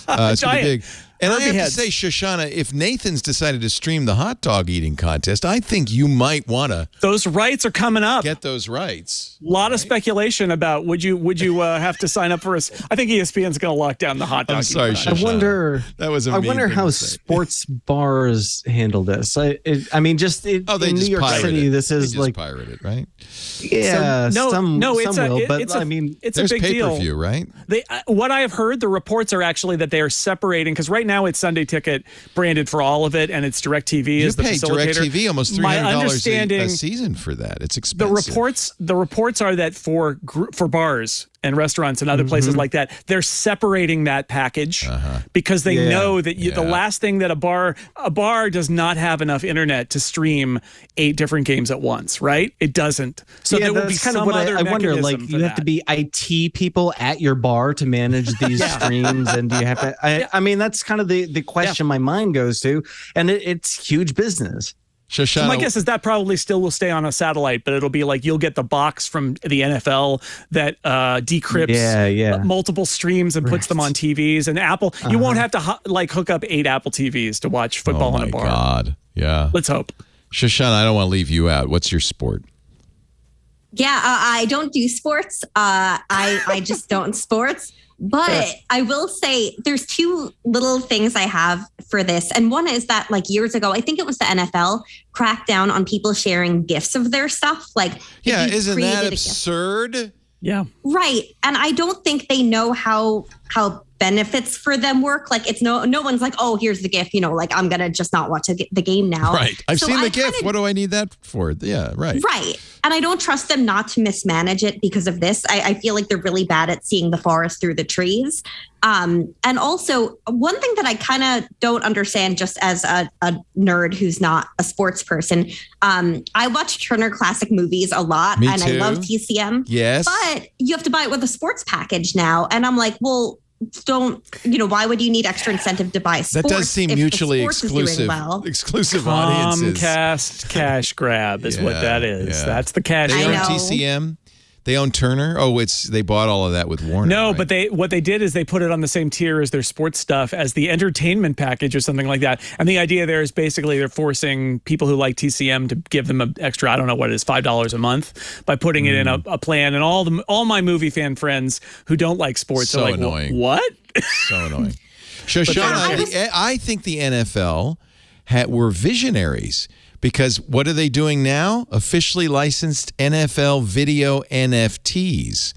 It's pretty big. And I have to say, Shoshana, if Nathan's decided to stream the hot dog eating contest, I think you might want to. Those rights are coming up. Get those rights. A lot of speculation about would you have to sign up for us? I think ESPN's going to lock down the hot dog. I'm sorry, Shoshana. I wonder how sports bars handle this. In New York City, this is like pirated, right? Yeah, it's there's a big deal. Pay-per-view, right? What I have heard, the reports are actually that they are separating because right now it's Sunday Ticket branded for all of it, and it's DirecTV as the facilitator. You pay DirecTV almost $300 a season for that. It's expensive. The reports are that for bars and restaurants and other places like that, they're separating that package because they know that the last thing that a bar does not have enough internet to stream 8 different games at once, right? It doesn't. So there will be kind of other mechanism. I wonder, like, you have to be IT people at your bar to manage these streams, and do you have to? That's kind of the question my mind goes to, and it's huge business. Shoshana, so my guess is that probably still will stay on a satellite, but it'll be like you'll get the box from the NFL that decrypts multiple streams and puts them on TVs. And Apple, you won't have to hook up 8 Apple TVs to watch football in a bar. Oh my God, yeah. Let's hope. Shoshana, I don't want to leave you out. What's your sport? Yeah, I don't do sports. I just don't sports. But I will say there's 2 little things I have for this. And one is that like years ago, I think it was the NFL cracked down on people sharing GIFs of their stuff. Like, isn't that absurd? Yeah. Right. And I don't think they know how benefits for them work. Like it's no one's like, oh, here's the GIF, I'm going to just not watch the game now. Right. I've seen the GIF. What do I need that for? Yeah, right. Right. And I don't trust them not to mismanage it because of this. I feel like they're really bad at seeing the forest through the trees. And also one thing that I kind of don't understand just as a nerd who's not a sports person, I watch Turner Classic Movies a lot. Me and too. I love TCM. Yes. But you have to buy it with a sports package now. And I'm like, well, why would you need extra incentive to buy sports? That does seem mutually exclusive. Exclusive audiences. Comcast cash grab is what that is. Yeah. That's the cash grab. grab. TCM. They own Turner. Oh, they bought all of that with Warner. No, right? but what they did is they put it on the same tier as their sports stuff as the entertainment package or something like that. And the idea there is basically they're forcing people who like TCM to give them an extra, I don't know what it is, $5 a month by putting it in a plan. And all my movie fan friends who don't like sports so are like, annoying. What? So annoying. Shoshana, I think the NFL were visionaries. Because what are they doing now? Officially licensed NFL video NFTs.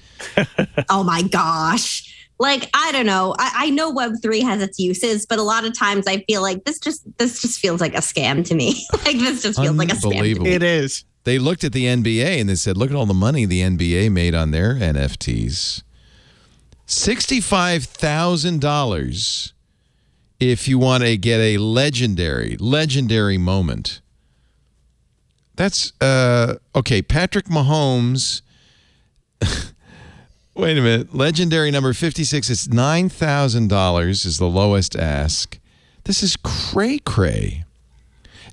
Oh my gosh. Like, I don't know. I know Web3 has its uses, but a lot of times I feel like this just feels like a scam to me. Like, this just feels like a scam to me. It is. They looked at the NBA and they said, look at all the money the NBA made on their NFTs. $65,000 if you want to get a legendary moment. That's, okay, Patrick Mahomes. Wait a minute. Legendary number 56 is $9,000 is the lowest ask. This is cray-cray.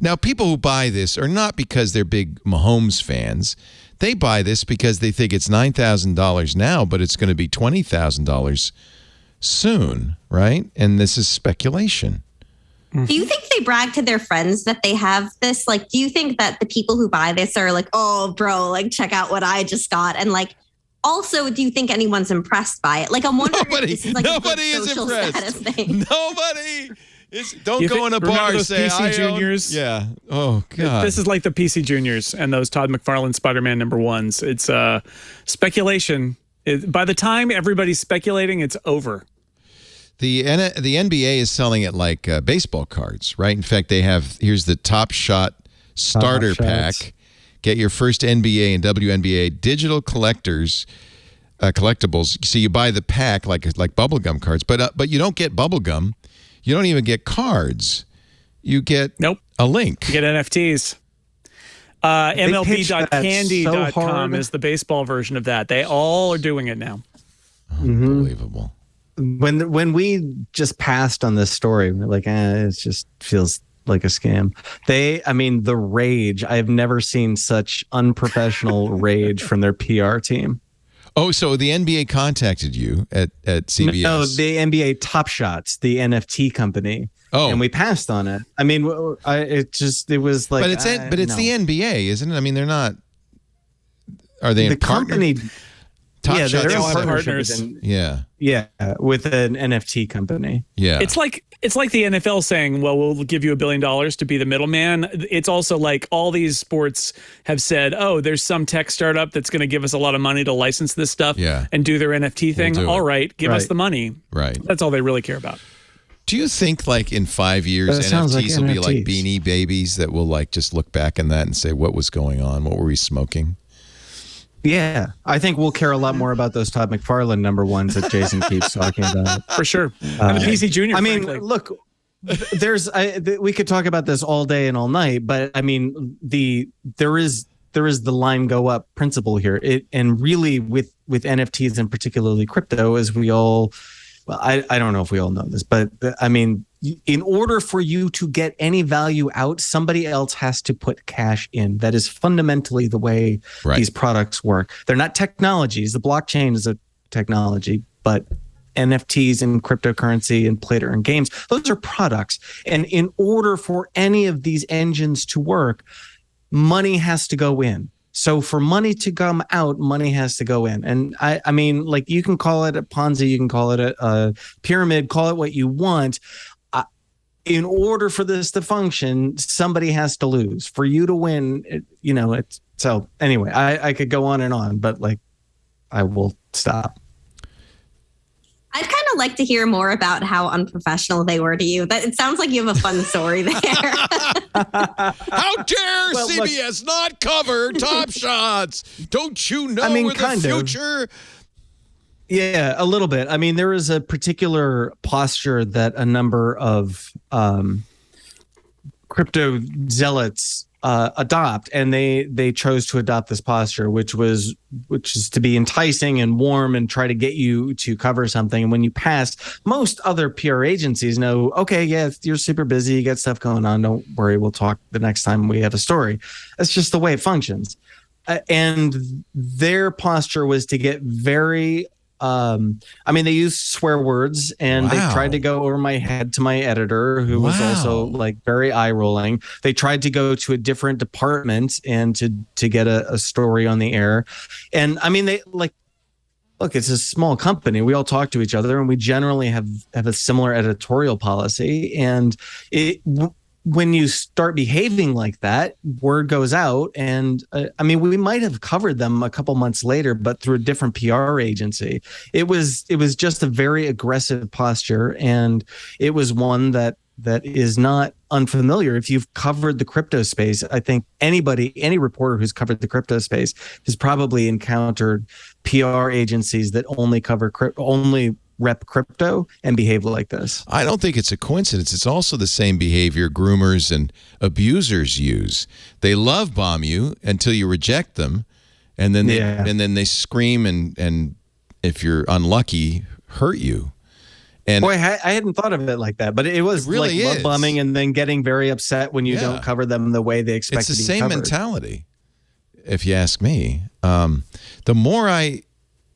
Now, people who buy this are not because they're big Mahomes fans. They buy this because they think it's $9,000 now, but it's going to be $20,000 soon, right? And this is speculation. Do you think they brag to their friends that they have this? Like, do you think that the people who buy this are like, oh, bro, like, check out what I just got? And like, also, do you think anyone's impressed by it? Like, I'm wondering if this is like nobody a is social impressed. status thing. Nobody is. Don't go in a bar and say, PC Juniors? Yeah. Oh, God. This is like the PC Juniors and those Todd McFarlane Spider-Man #1s. It's speculation. By the time everybody's speculating, it's over. The NBA is selling it like baseball cards, right? In fact, they have, here's the Top Shot starter pack. Get your first NBA and WNBA digital collectibles. So you buy the pack like bubblegum cards, but you don't get bubblegum. You don't even get cards. You get a link. You get NFTs. MLB.candy.com is the baseball version of that. They all are doing it now. Unbelievable. When we just passed on this story, we're like, it just feels like a scam. The rage. I've never seen such unprofessional rage from their PR team. Oh, so the NBA contacted you at CBS? No, the NBA Top Shots, the NFT company. Oh, and we passed on it. I mean, it was like, but it's the NBA, isn't it? I mean, they're not. Are they the company? Top yeah, Shots they're all partners. Yeah, with an NFT company. Yeah, it's like the NFL saying, "Well, we'll give you $1 billion to be the middleman." It's also like all these sports have said, "Oh, there's some tech startup that's going to give us a lot of money to license this stuff and do their NFT thing." All right, give us the money. Right, that's all they really care about. Do you think like in 5 years NFTs will be like Beanie Babies that will like just look back in that and say, "What was going on? What were we smoking?" Yeah, I think we'll care a lot more about those Todd McFarlane #1s that Jason keeps talking about. For sure. And the PC Junior. I mean, look, we could talk about this all day and all night, but I mean, there is the line go up principle here. And really with NFTs and particularly crypto, as we all, well, I don't know if we all know this, but I mean, in order for you to get any value out, somebody else has to put cash in. That is fundamentally the way these products work. They're not technologies. The blockchain is a technology, but NFTs and cryptocurrency and play to earn games, those are products. And in order for any of these engines to work, money has to go in. So for money to come out, money has to go in. And I mean, like, you can call it a Ponzi, you can call it a pyramid, call it what you want. In order for this to function, somebody has to lose. For you to win, it's so anyway, I could go on, but like, I will stop. I'd kind of like to hear more about how unprofessional they were to you. That it sounds like you have a fun story there. How dare CBS not cover Top Shots? Don't you know we're the future? Yeah, a little bit. I mean, there is a particular posture that a number of crypto zealots adopt, and they chose to adopt this posture, which is to be enticing and warm and try to get you to cover something. And when you pass, most other PR agencies know, okay, yeah, you're super busy, you got stuff going on, don't worry, we'll talk the next time we have a story. That's just the way it functions. and their posture was to get very they used swear words, and they tried to go over my head to my editor, who was also like very eye rolling. They tried to go to a different department and to get a story on the air. And I mean, they like, look, it's a small company. We all talk to each other, and we generally have a similar editorial policy. And when you start behaving like that, word goes out. And we might have covered them a couple months later, but through a different PR agency. It was just a very aggressive posture, and it was one that is not unfamiliar. If you've covered the crypto space, I think any reporter who's covered the crypto space has probably encountered PR agencies that only rep crypto and behave like this. I don't think it's a coincidence. It's also the same behavior groomers and abusers use. They love bomb you until you reject them, and then they scream and if you're unlucky, hurt you. And boy, I hadn't thought of it like that, but it was really like love bombing and then getting very upset when you don't cover them the way they expect to be covered. It's the same mentality, if you ask me. The more I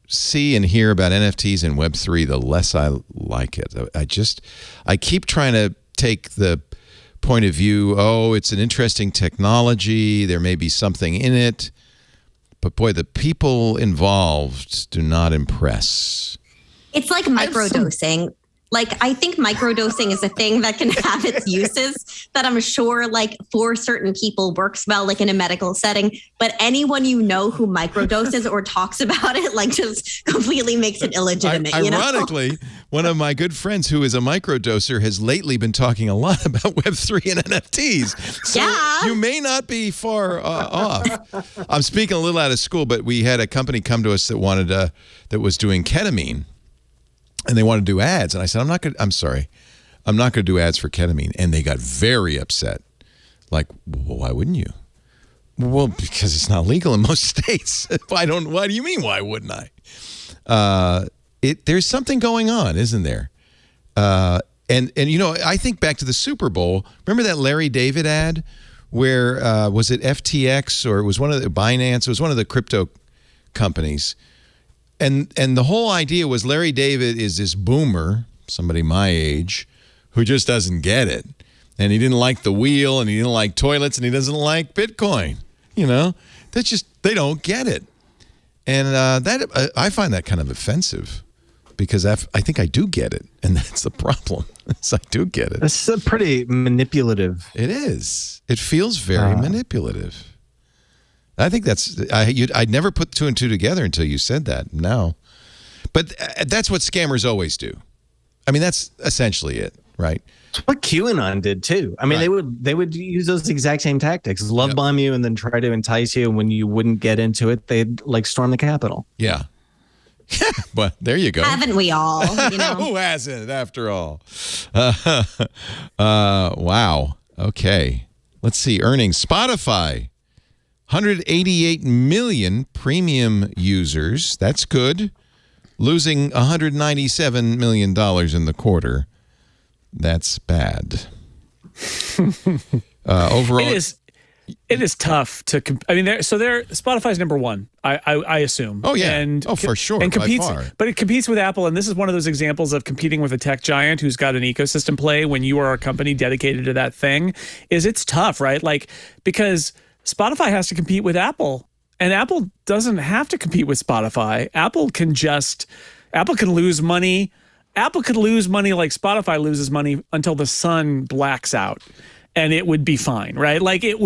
see and hear about NFTs and Web3, the less I like it. I keep trying to take the point of view, it's an interesting technology, there may be something in it, but boy, the people involved do not impress. It's like microdosing. Like, I think microdosing is a thing that can have its uses that I'm sure, like, for certain people works well, like in a medical setting. But anyone who microdoses or talks about it, like, just completely makes it illegitimate. Ironically, one of my good friends who is a microdoser has lately been talking a lot about Web3 and NFTs. So you may not be far off. I'm speaking a little out of school, but we had a company come to us that was doing ketamine. And they wanted to do ads. And I said, I'm not going to do ads for ketamine. And they got very upset. Like, well, why wouldn't you? Well, because it's not legal in most states. Why do you mean, why wouldn't I? There's something going on, isn't there? And I think back to the Super Bowl. Remember that Larry David ad where, was it FTX or it was one of the Binance? It was one of the crypto companies. And the whole idea was Larry David is this boomer, somebody my age, who just doesn't get it. And he didn't like the wheel, and he didn't like toilets, and he doesn't like Bitcoin. They don't get it. And I find that kind of offensive because I think I do get it. And that's the problem. I do get it. It's pretty manipulative. It is. It feels very manipulative. I think I'd never put two and two together until you said that now. But that's what scammers always do. I mean, that's essentially it, right? That's what QAnon did too. I mean, they would use those exact same tactics, love bomb you and then try to entice you. And when you wouldn't get into it, they'd like storm the Capitol. Yeah. But there you go. Haven't we all? Who hasn't, after all? Wow. Okay. Let's see. Earnings. Spotify. 188 million premium users. That's good. Losing $197 million in the quarter. That's bad. Overall, it is tough to. Spotify's number one. I assume. Oh yeah. And for sure. And competes, by far. but it competes with Apple, and this is one of those examples of competing with a tech giant who's got an ecosystem play. When you are a company dedicated to that thing, it's tough, right? Like, because Spotify has to compete with Apple, and Apple doesn't have to compete with Spotify. Apple can lose money. Apple could lose money like Spotify loses money until the sun blacks out, and it would be fine, right? Like it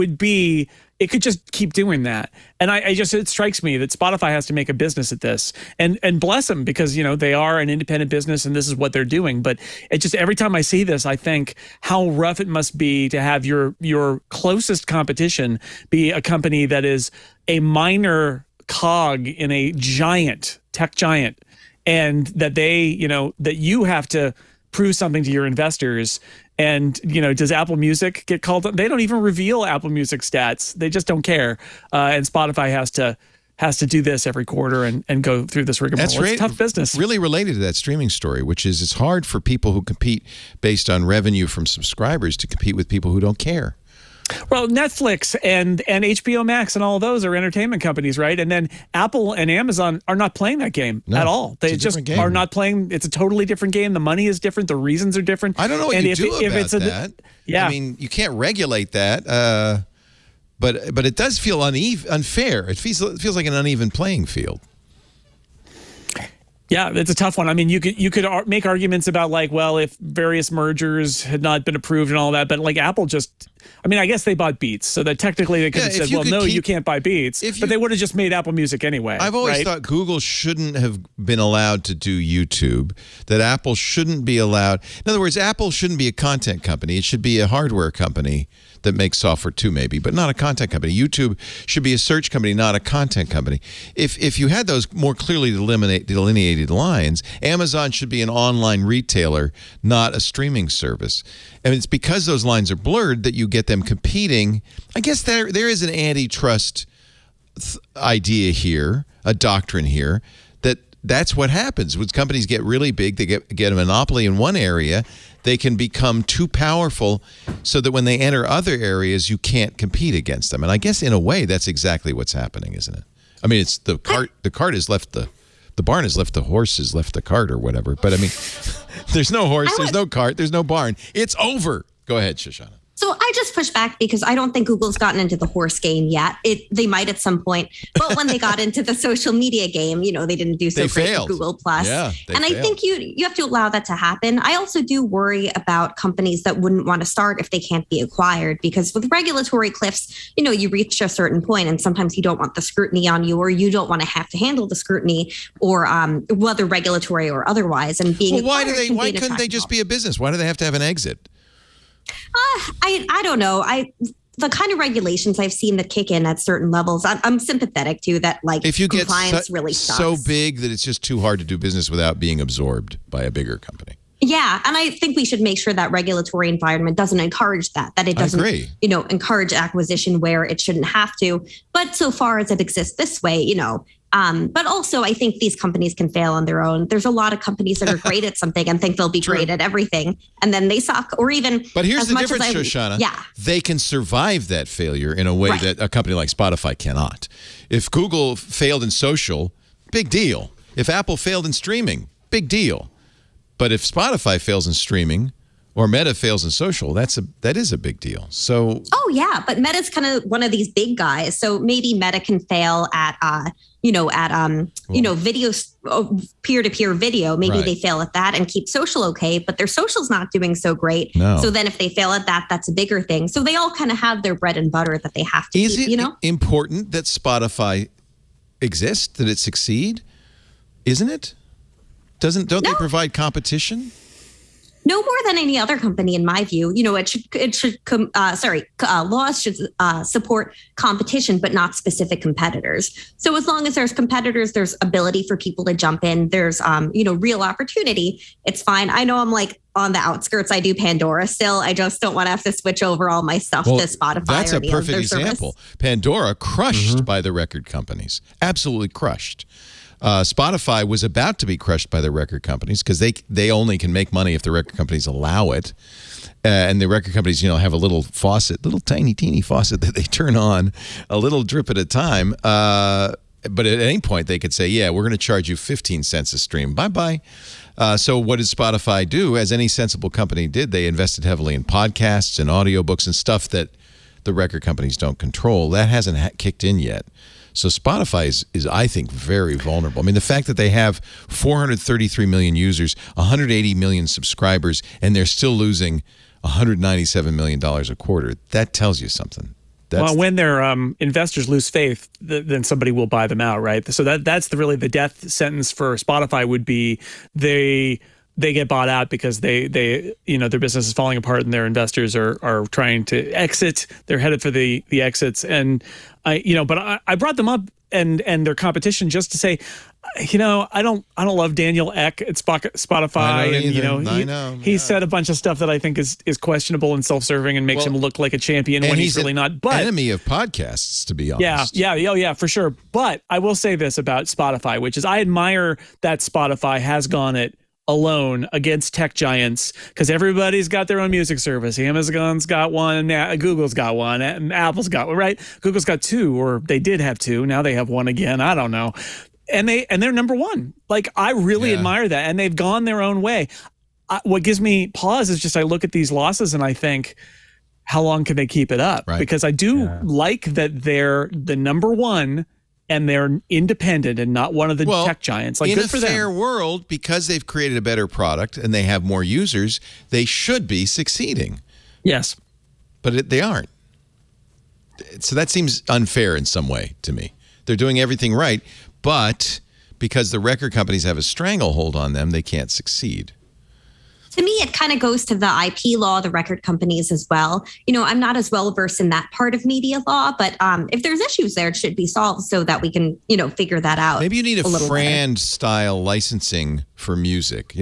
could just keep doing that. And it strikes me that Spotify has to make a business at this, and bless them, because, they are an independent business and this is what they're doing. But it just, every time I see this, I think how rough it must be to have your closest competition be a company that is a minor cog in a tech giant, and that that you have to prove something to your investors. And, does Apple Music get called up? They don't even reveal Apple Music stats. They just don't care. And Spotify has to do this every quarter and go through this rigmarole. It's a tough business. Really related to that streaming story, which is it's hard for people who compete based on revenue from subscribers to compete with people who don't care, Well, Netflix and HBO Max and all of those are entertainment companies, right? And then Apple and Amazon are not playing that game at all. They just are not playing. It's a totally different game. The money is different. The reasons are different. I don't know what you do about that. Yeah. I mean, you can't regulate that, but it does feel unfair. It feels like an uneven playing field. Yeah, it's a tough one. I mean, you could make arguments about like, well, if various mergers had not been approved and all that, but like Apple just, I mean, I guess they bought Beats, so that technically they could have said, well, no, you can't buy Beats, but they would have just made Apple Music anyway. I've always thought Google shouldn't have been allowed to do YouTube, that Apple shouldn't be allowed. In other words, Apple shouldn't be a content company. It should be a hardware company that makes software too, maybe, but not a content company. YouTube should be a search company, not a content company. If you had those more clearly delineated lines, Amazon should be an online retailer, not a streaming service. And it's because those lines are blurred that you get them competing. I guess there is an antitrust idea here, a doctrine here, that's what happens. When companies get really big, they get a monopoly in one area, they can become too powerful so that when they enter other areas, you can't compete against them. And I guess in a way, that's exactly what's happening, isn't it? I mean, it's the cart has left the barn has left the horse has left the cart or whatever. But I mean, there's no horse, there's no cart, there's no barn. It's over. Go ahead, Shoshana. So I just push back because I don't think Google's gotten into the horse game yet. They might at some point, but when they got into the social media game, they didn't do so great with Google Plus. Yeah, and I think you have to allow that to happen. I also do worry about companies that wouldn't want to start if they can't be acquired, because with regulatory cliffs, you reach a certain point and sometimes you don't want the scrutiny on you, or you don't want to have to handle the scrutiny, or whether regulatory or otherwise. And being why couldn't they just be a business? Why do they have to have an exit? I don't know. The kind of regulations I've seen that kick in at certain levels, I'm sympathetic to that. Like, if you compliance get really sucks. So big that it's just too hard to do business without being absorbed by a bigger company. Yeah, and I think we should make sure that regulatory environment doesn't encourage that it doesn't, encourage acquisition where it shouldn't have to. But so far as it exists this way, but also I think these companies can fail on their own. There's a lot of companies that are great at something and think they'll be great at everything, and then they suck, or even. But here's the difference, Shoshana. Yeah, they can survive that failure in a way that a company like Spotify cannot. If Google failed in social, big deal. If Apple failed in streaming, big deal. But if Spotify fails in streaming, or Meta fails in social, that is a big deal. So. Oh yeah, but Meta's kind of one of these big guys. So maybe Meta can fail at video, peer-to-peer video. Maybe they fail at that and keep social okay, but their social's not doing so great. No. So then if they fail at that, that's a bigger thing. So they all kind of have their bread and butter that they have to keep, Is it important that Spotify exists, that it succeed? Isn't it? Don't they provide competition? No more than any other company, in my view. Laws should support competition, but not specific competitors. So as long as there's competitors, there's ability for people to jump in. There's, real opportunity. It's fine. I know I'm like on the outskirts. I do Pandora still. I just don't want to have to switch over all my stuff to Spotify. That's or a perfect example. Service. Pandora crushed by the record companies. Absolutely crushed. Spotify was about to be crushed by the record companies because they only can make money if the record companies allow it. And the record companies, have a little tiny, teeny faucet that they turn on, a little drip at a time. But at any point, they could say, yeah, we're going to charge you 15 cents a stream. Bye-bye. So what did Spotify do? As any sensible company did, they invested heavily in podcasts and audiobooks and stuff that the record companies don't control. That hasn't kicked in yet. So Spotify is, I think, very vulnerable. I mean, the fact that they have 433 million users, 180 million subscribers, and they're still losing $197 million a quarter, that tells you something. When their investors lose faith, then somebody will buy them out, right? So that's really the death sentence for Spotify would be they get bought out because they their business is falling apart and their investors are trying to exit. They're headed for the exits. And I brought them up and their competition just to say, I don't love Daniel Ek at Spotify. He said a bunch of stuff that I think is questionable and self-serving and makes him look like a champion when he's really not. But enemy of podcasts, to be honest. Yeah, for sure. But I will say this about Spotify, which is I admire that Spotify has gone it alone against tech giants, because everybody's got their own music service. Amazon's got one, Google's got one, and Apple's got one, right? Google's got two, or they did have two. Now they have one again. I don't know. And they're number one. Like, I really admire that. And they've gone their own way. What gives me pause is just I look at these losses and I think, how long can they keep it up? Right. Because I do like that they're the number one and they're independent and not one of the tech giants. Like, good for them. In a fair world, because they've created a better product and they have more users, they should be succeeding. Yes. But they aren't. So that seems unfair in some way to me. They're doing everything right, but because the record companies have a stranglehold on them, they can't succeed. To me, it kind of goes to the IP law, the record companies as well. I'm not as well versed in that part of media law, but if there's issues there, it should be solved so that we can, figure that out. Maybe you need a FRAND style licensing for music.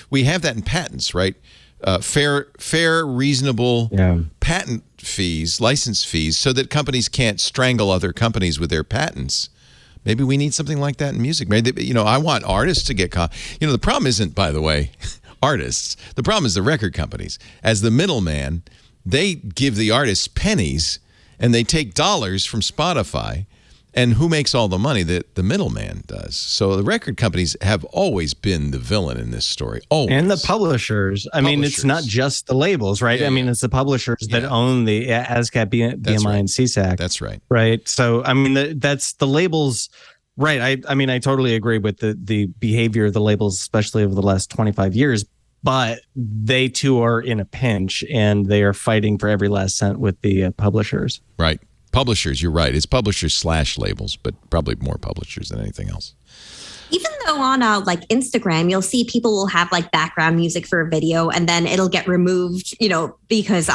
We have that in patents, right? Fair, reasonable patent fees, license fees, so that companies can't strangle other companies with their patents. Maybe we need something like that in music. Maybe, I want artists to get caught. The problem isn't, by the way, artists. The problem is the record companies. As the middleman, they give the artists pennies and they take dollars from Spotify. And who makes all the money? The middleman does. So the record companies have always been the villain in this story. Always. And the publishers. I mean, it's not just the labels, right? I mean, it's the publishers that own the ASCAP, BMI, and CSAC. That's right. Right. So, I mean, that's the labels. Right. I mean, I totally agree with the behavior of the labels, especially over the last 25 years. But they too are in a pinch, and they are fighting for every last cent with the publishers. Right. Publishers, you're right. It's publishers / labels, but probably more publishers than anything else. Even though on like Instagram, you'll see people will have like background music for a video and then it'll get removed, because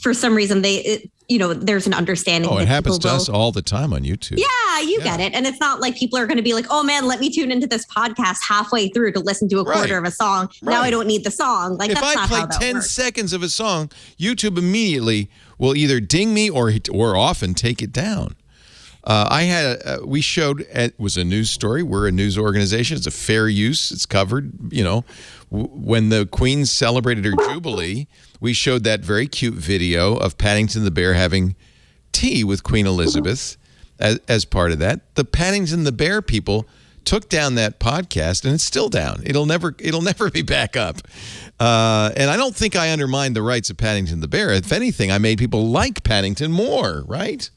for some reason there's an understanding. Oh, it happens to us all the time on YouTube. Yeah, you get it. And it's not like people are going to be like, oh man, let me tune into this podcast halfway through to listen to a quarter of a song. Right. Now I don't need the song. Like, if I play 10 seconds of a song, YouTube immediately will either ding me or often take it down. We showed, it was a news story. We're a news organization. It's a fair use. It's covered. When the Queen celebrated her Jubilee, we showed that very cute video of Paddington the Bear having tea with Queen Elizabeth as part of that. The Paddington the Bear people took down that podcast, and it's still down. It'll never be back up. And I don't think I undermined the rights of Paddington the Bear. If anything, I made people like Paddington more, right?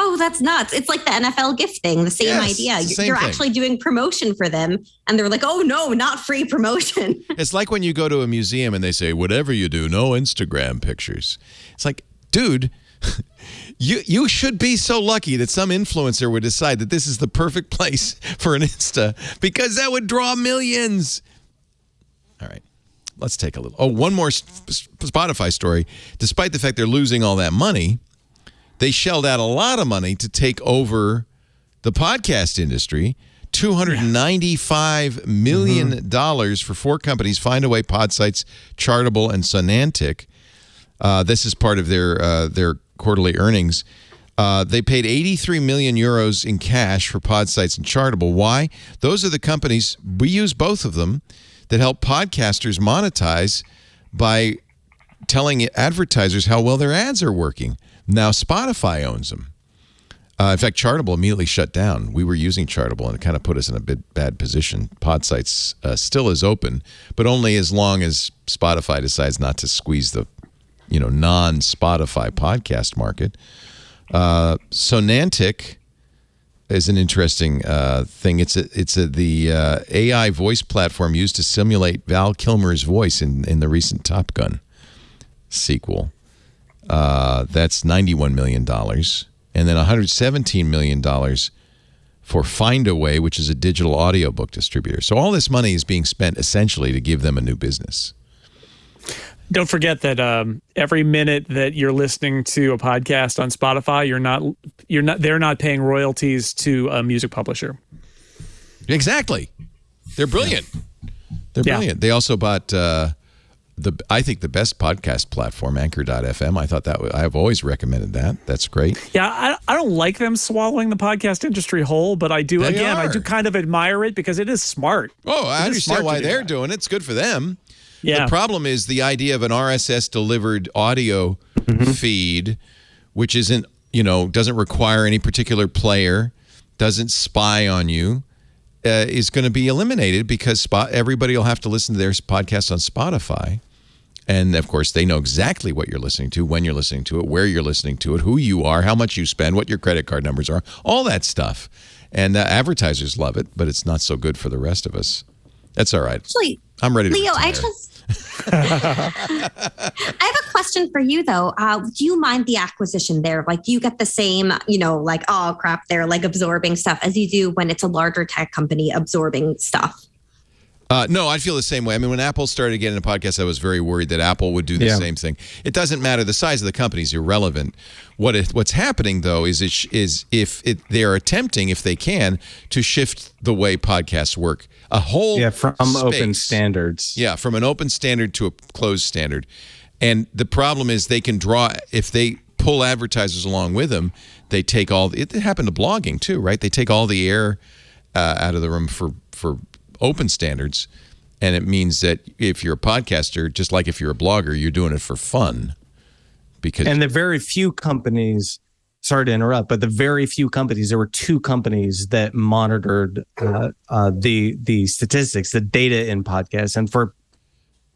Oh, that's nuts. It's like the NFL gift thing, the same idea. You're actually doing promotion for them. And they're like, oh, no, not free promotion. It's like when you go to a museum and they say, whatever you do, no Instagram pictures. It's like, dude, you should be so lucky that some influencer would decide that this is the perfect place for an Insta, because that would draw millions. All right. Let's take a little. Oh, one more Spotify story. Despite the fact they're losing all that money, they shelled out a lot of money to take over the podcast industry. $295 million for 4 companies: Findaway, Podsights, Chartable, and Sonantic. This is part of their quarterly earnings. They paid 83 million euros in cash for Podsights and Chartable. Why? Those are the companies, we use both of them, that help podcasters monetize by telling advertisers how well their ads are working. Now Spotify owns them. In fact, Chartable immediately shut down. We were using Chartable, and it kind of put us in a bit bad position. Podsights still is open, but only as long as Spotify decides not to squeeze the non-Spotify podcast market. Sonantic is an interesting thing. It's the AI voice platform used to simulate Val Kilmer's voice in the recent Top Gun sequel. That's $91 million. And then $117 million for Findaway, which is a digital audiobook distributor. So all this money is being spent essentially to give them a new business. Don't forget that every minute that you're listening to a podcast on Spotify, they're not paying royalties to a music publisher. Exactly. They're brilliant. They're brilliant. They also bought I think the best podcast platform, Anchor.fm. I thought I've always recommended that. That's great. Yeah, I don't like them swallowing the podcast industry whole, but I do. I do kind of admire it because it is smart. Oh, I understand why they're doing it. It's good for them. Yeah. The problem is the idea of an RSS delivered audio feed, which isn't, doesn't require any particular player, doesn't spy on you, is going to be eliminated because everybody will have to listen to their podcast on Spotify. And, of course, they know exactly what you're listening to, when you're listening to it, where you're listening to it, who you are, how much you spend, what your credit card numbers are, all that stuff. And advertisers love it, but it's not so good for the rest of us. That's all right. Actually, I'm ready to Leo, retire. I have a question for you, though. Do you mind the acquisition there? Like, do you get the same, like, oh, crap, they're like absorbing stuff as you do when it's a larger tech company absorbing stuff? No, I feel the same way. I mean, when Apple started getting a podcast, I was very worried that Apple would do the same thing. It doesn't matter. The size of the company is irrelevant. What's happening, though, is they're attempting, if they can, to shift the way podcasts work. From open standards. Yeah, from an open standard to a closed standard. And the problem is they can draw, if they pull advertisers along with them, they take it happened to blogging, too, right? They take all the air out of the room for open standards, and it means that if you're a podcaster, just like if you're a blogger, you're doing it for fun. And the very few companies, sorry to interrupt, but the very few companies, there were 2 companies that monitored the statistics, the data in podcasts, and for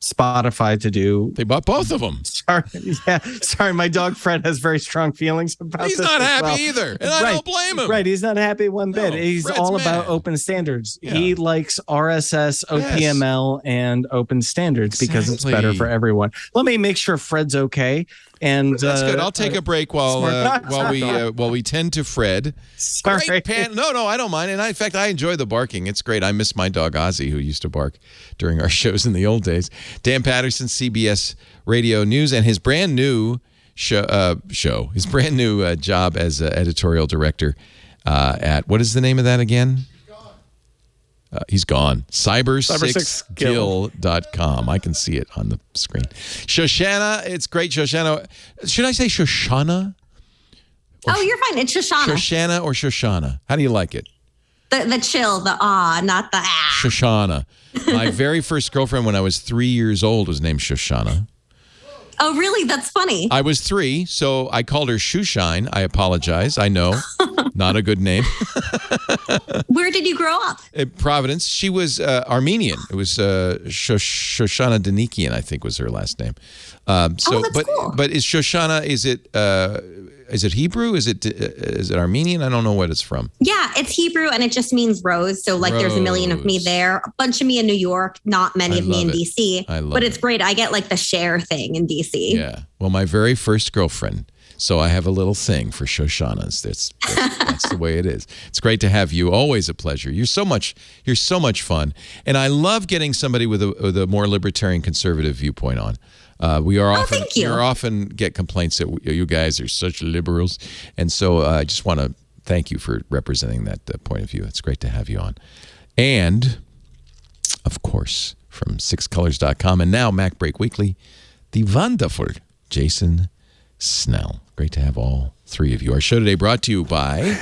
Spotify to do, they bought both of them. Sorry, my dog Fred has very strong feelings about He's this. He's not happy either, and I don't blame him. Right, he's not happy one bit. He's Fred's all mad. about open standards. Yeah. He likes RSS, OPML, and open standards because it's better for everyone. Let me make sure Fred's okay. And that's good. I'll take a break while we tend to Fred. Sorry. No, I don't mind. And in fact, I enjoy the barking. It's great. I miss my dog Ozzy, who used to bark during our shows in the old days. Dan Patterson, CBS Radio News, and his brand new his brand new job as editorial director at, what is the name of that again? He's gone. Cyber6skill.com. I can see it on the screen. Shoshana, it's great. Shoshana. Should I say Shoshana? You're fine. It's Shoshana. Shoshana or Shoshana? How do you like it? The chill, the not the ah. Shoshana. My very first girlfriend when I was 3 years old was named Shoshana. Oh, really? That's funny. I was 3, so I called her Shoeshine. I apologize. I know. Not a good name. Where did you grow up? At Providence. She was Armenian. It was Shoshana Danikian, I think was her last name. That's cool. But is Shoshana, is it Hebrew? Is it Armenian? I don't know what it's from. Yeah, it's Hebrew and it just means rose. So like there's a million of me there, a bunch of me in New York, not many of me in DC. But it's great. I get like the share thing in DC. Yeah. Well, my very first girlfriend. So I have a little thing for Shoshanas. That's the way it is. It's great to have you. Always a pleasure. You're so much fun, and I love getting somebody with a more libertarian conservative viewpoint on. We often get complaints that you guys are such liberals, and so I just want to thank you for representing that point of view. It's great to have you on, and of course from sixcolors.com and now Mac Break Weekly, the wonderful Jason Snell. Great to have all 3 of you. Our show today brought to you by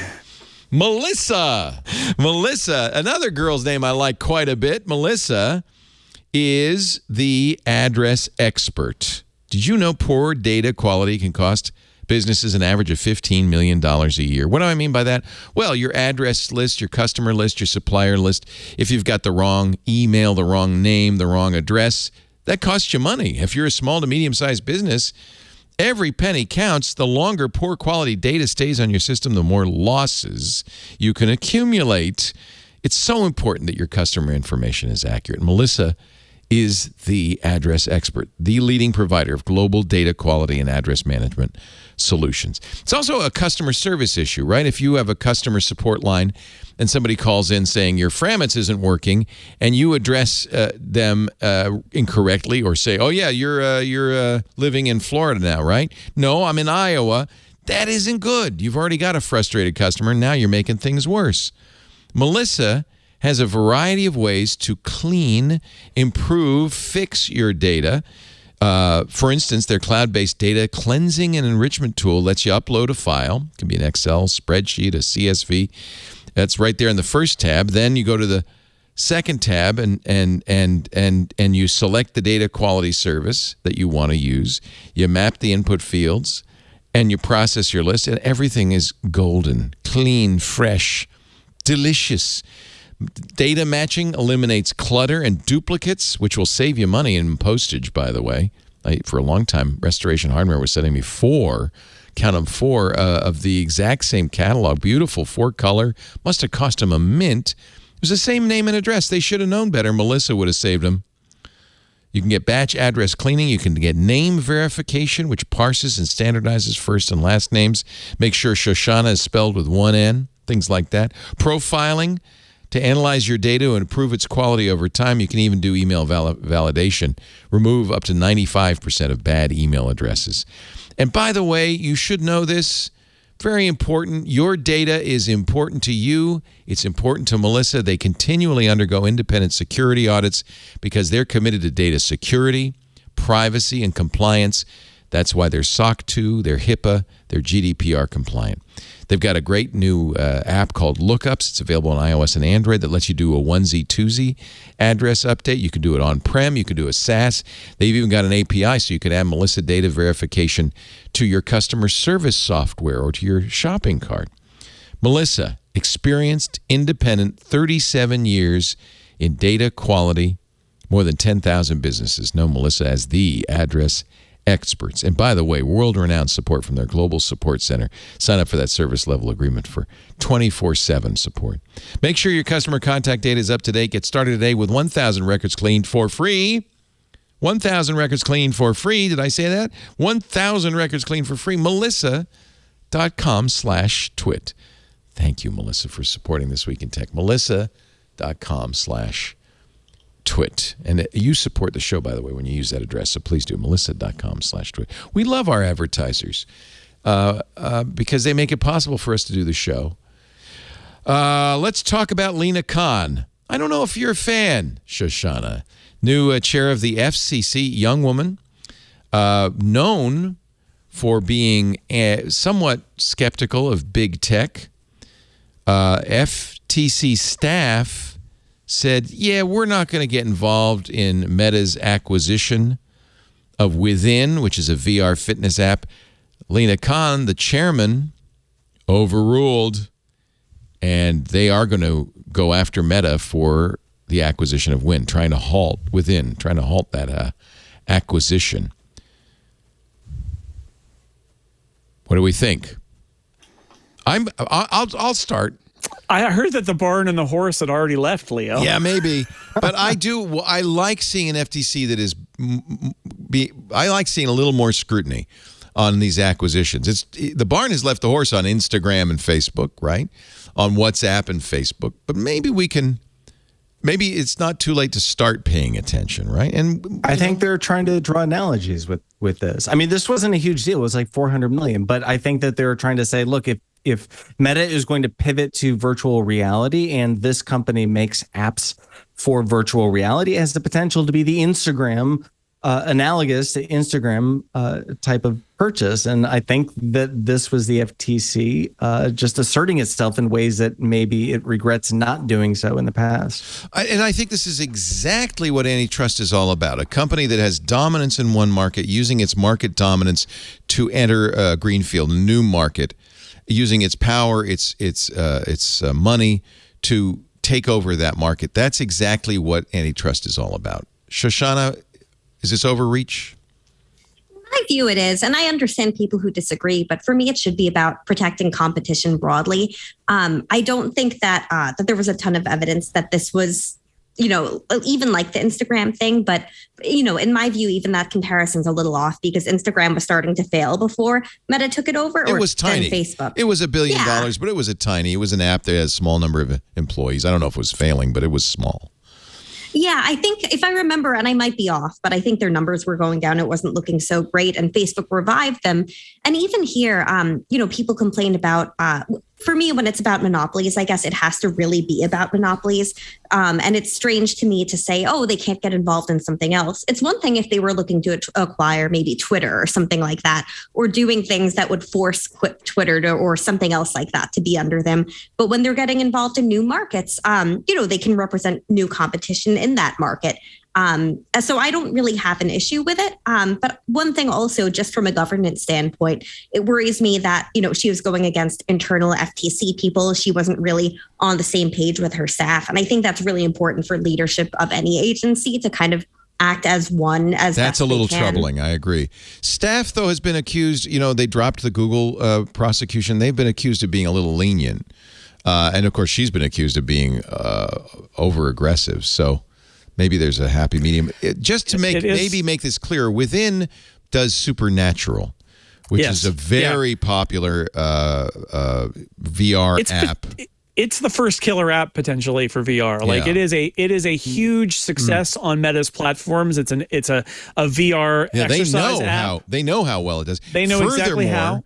Melissa. Melissa, another girl's name I like quite a bit. Melissa is the address expert. Did you know poor data quality can cost businesses an average of $15 million a year? What do I mean by that? Well, your address list, your customer list, your supplier list, if you've got the wrong email, the wrong name, the wrong address, that costs you money. If you're a small to medium-sized business, every penny counts. The longer poor quality data stays on your system, the more losses you can accumulate. It's so important that your customer information is accurate. Melissa is the address expert, the leading provider of global data quality and address management solutions. It's also a customer service issue, right? If you have a customer support line and somebody calls in saying your Framince isn't working, and you address them incorrectly or say, oh yeah, you're living in Florida now, right? No, I'm in Iowa. That isn't good. You've already got a frustrated customer. Now you're making things worse. Melissa has a variety of ways to clean, improve, fix your data For instance, their cloud-based data cleansing and enrichment tool lets you upload a file. It can be an Excel spreadsheet, a CSV. That's right there in the first tab. Then you go to the second tab and you select the data quality service that you want to use. You map the input fields and you process your list, and everything is golden, clean, fresh, delicious. Data matching eliminates clutter and duplicates, which will save you money in postage, by the way. For a long time, Restoration Hardware was sending me four of the exact same catalog. Beautiful, 4-color. Must have cost them a mint. It was the same name and address. They should have known better. Melissa would have saved them. You can get batch address cleaning. You can get name verification, which parses and standardizes first and last names. Make sure Shoshana is spelled with one N, things like that. Profiling to analyze your data and improve its quality over time. You can even do email validation. Remove up to 95% of bad email addresses. And by the way, you should know this. Very important. Your data is important to you. It's important to Melissa. They continually undergo independent security audits because they're committed to data security, privacy, and compliance. That's why they're SOC 2, they're HIPAA, they're GDPR compliant. They've got a great new app called Lookups. It's available on iOS and Android that lets you do a onesie, twosie address update. You can do it on-prem. You can do a SaaS. They've even got an API so you can add Melissa data verification to your customer service software or to your shopping cart. Melissa, experienced, independent, 37 years in data quality, more than 10,000 businesses know Melissa as the address experts. And by the way, world-renowned support from their global support center. Sign up for that service level agreement for 24/7 support. Make sure your customer contact data is up to date. Get started today with 1,000 records cleaned for free. 1,000 records cleaned for free. Did I say that? 1,000 records cleaned for free. Melissa.com/twit. Thank you, Melissa, for supporting This Week in Tech. Melissa.com/twit. And you support the show, by the way, when you use that address, so please do. Melissa.com/twit. We love our advertisers because they make it possible for us to do the show. Let's talk about Lena Kahn. I don't know if you're a fan, Shoshana. New chair of the FCC, young woman, known for being somewhat skeptical of big tech. FTC staff said, yeah, we're not going to get involved in Meta's acquisition of Within, which is a VR fitness app. Lena Kahn, the chairman, overruled, and they are going to go after Meta for the acquisition of Within, trying to halt that acquisition. What do we think? I'll start. I heard that the barn and the horse had already left, Leo. Yeah, maybe. But I like seeing an FTC that is, I like seeing a little more scrutiny on these acquisitions. The barn has left the horse on Instagram and Facebook, right? On WhatsApp and Facebook. But maybe it's not too late to start paying attention, right? And I think they're trying to draw analogies with this. I mean, this wasn't a huge deal. It was like $400 million. But I think that they're trying to say, look, if Meta is going to pivot to virtual reality and this company makes apps for virtual reality, it has the potential to be the Instagram, analogous to Instagram type of purchase. And I think that this was the FTC just asserting itself in ways that maybe it regrets not doing so in the past. And I think this is exactly what antitrust is all about. A company that has dominance in one market, using its market dominance to enter a greenfield, a new market, using its power, its money to take over that market. That's exactly what antitrust is all about. Shoshana, is this overreach? I view it is, and I understand people who disagree, but for me, it should be about protecting competition broadly. I don't think that there was a ton of evidence that this was, even like the Instagram thing. But, in my view, even that comparison's a little off because Instagram was starting to fail before Meta took it over. It was tiny. Facebook. It was $1 billion, but it was it was an app that had a small number of employees. I don't know if it was failing, but it was small. Yeah, I think if I remember, and I might be off, but I think their numbers were going down. It wasn't looking so great, and Facebook revived them. And even here, people complained about for me, when it's about monopolies, I guess it has to really be about monopolies. And it's strange to me to say, oh, they can't get involved in something else. It's one thing if they were looking to acquire maybe Twitter or something like that, or doing things that would force Twitter or something else like that to be under them. But when they're getting involved in new markets, they can represent new competition in that market. So I don't really have an issue with it. But one thing also, just from a governance standpoint, it worries me that, she was going against internal FTC people. She wasn't really on the same page with her staff. And I think that's really important for leadership of any agency to kind of act as one. That's a little troubling. I agree. Staff, though, has been accused, they dropped the Google prosecution. They've been accused of being a little lenient. And of course, she's been accused of being over aggressive. So maybe there's a happy medium. Just to make this clear, Within does Supernatural, which is a very popular VR app. It's the first killer app potentially for VR. Like it is a huge success on Meta's platforms. It's a VR exercise app. They know how well it does. They know exactly how.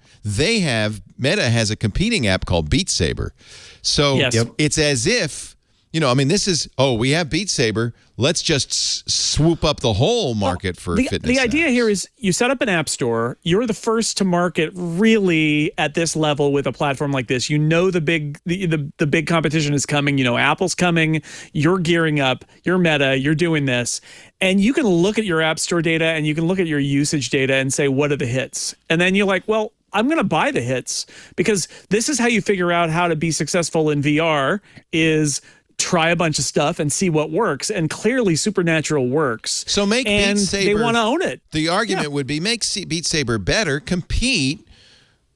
Meta has a competing app called Beat Saber. So it's as if, we have Beat Saber. Let's just swoop up the whole market for fitness. The idea here is you set up an app store. You're the first to market really at this level with a platform like this. The big competition is coming. Apple's coming. You're gearing up. You're Meta. You're doing this. And you can look at your app store data and you can look at your usage data and say, what are the hits? And then you're like, well, I'm going to buy the hits, because this is how you figure out how to be successful in VR is try a bunch of stuff and see what works. And clearly Supernatural works. So make Beat Saber. They want to own it. The argument would be make Beat Saber better, compete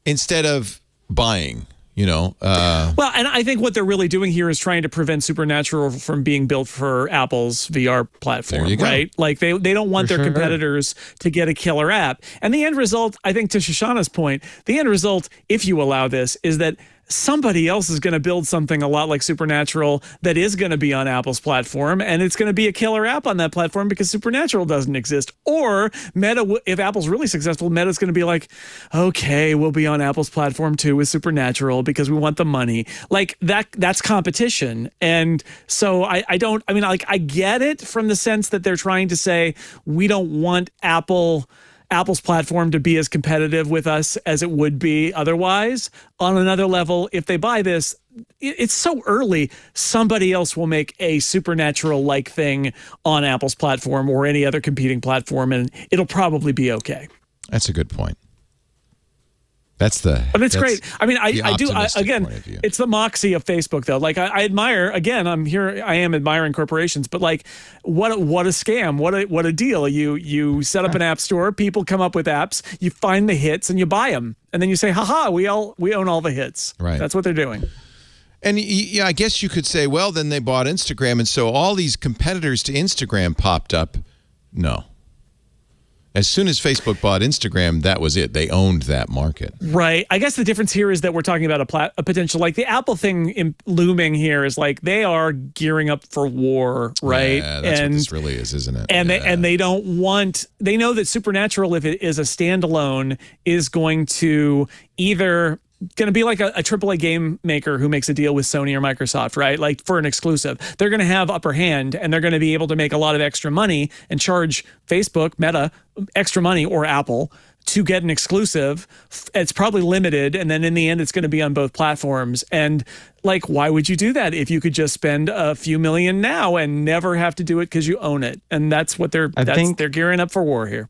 instead of buying. Well, and I think what they're really doing here is trying to prevent Supernatural from being built for Apple's VR platform, right? Like they don't want their competitors to get a killer app. And the end result, I think to Shoshana's point, the end result, if you allow this, is that somebody else is going to build something a lot like Supernatural that is going to be on Apple's platform, and it's going to be a killer app on that platform because Supernatural doesn't exist. Or Meta, if Apple's really successful, Meta's going to be like, okay, we'll be on Apple's platform too with Supernatural because we want the money. Like that's competition. And so I get it from the sense that they're trying to say, we don't want Apple's platform to be as competitive with us as it would be otherwise. On another level, if they buy this, it's so early, somebody else will make a Supernatural-like thing on Apple's platform or any other competing platform, and it'll probably be okay. That's a good point. But it's great. I do. It's the moxie of Facebook, though. Like I admire. Again, I am admiring corporations, but like, what a scam! What a deal! You set up an app store. People come up with apps. You find the hits and you buy them, and then you say, "Ha we own all the hits." Right. That's what they're doing. And I guess you could say, well, then they bought Instagram, and so all these competitors to Instagram popped up. No. As soon as Facebook bought Instagram, that was it. They owned that market. Right. I guess the difference here is that we're talking about a potential, like the Apple thing looming here is like they are gearing up for war, right? Yeah, that's what this really is, isn't it? And they don't want, they know that Supernatural, if it is a standalone, is going to either going to be like a AAA game maker who makes a deal with Sony or Microsoft, right? Like for an exclusive. They're going to have upper hand and they're going to be able to make a lot of extra money and charge Facebook, Meta, extra money, or Apple to get an exclusive. It's probably limited, and then in the end it's going to be on both platforms. And like, why would you do that if you could just spend a few million now and never have to do it because you own it? And that's what they're gearing up for war here.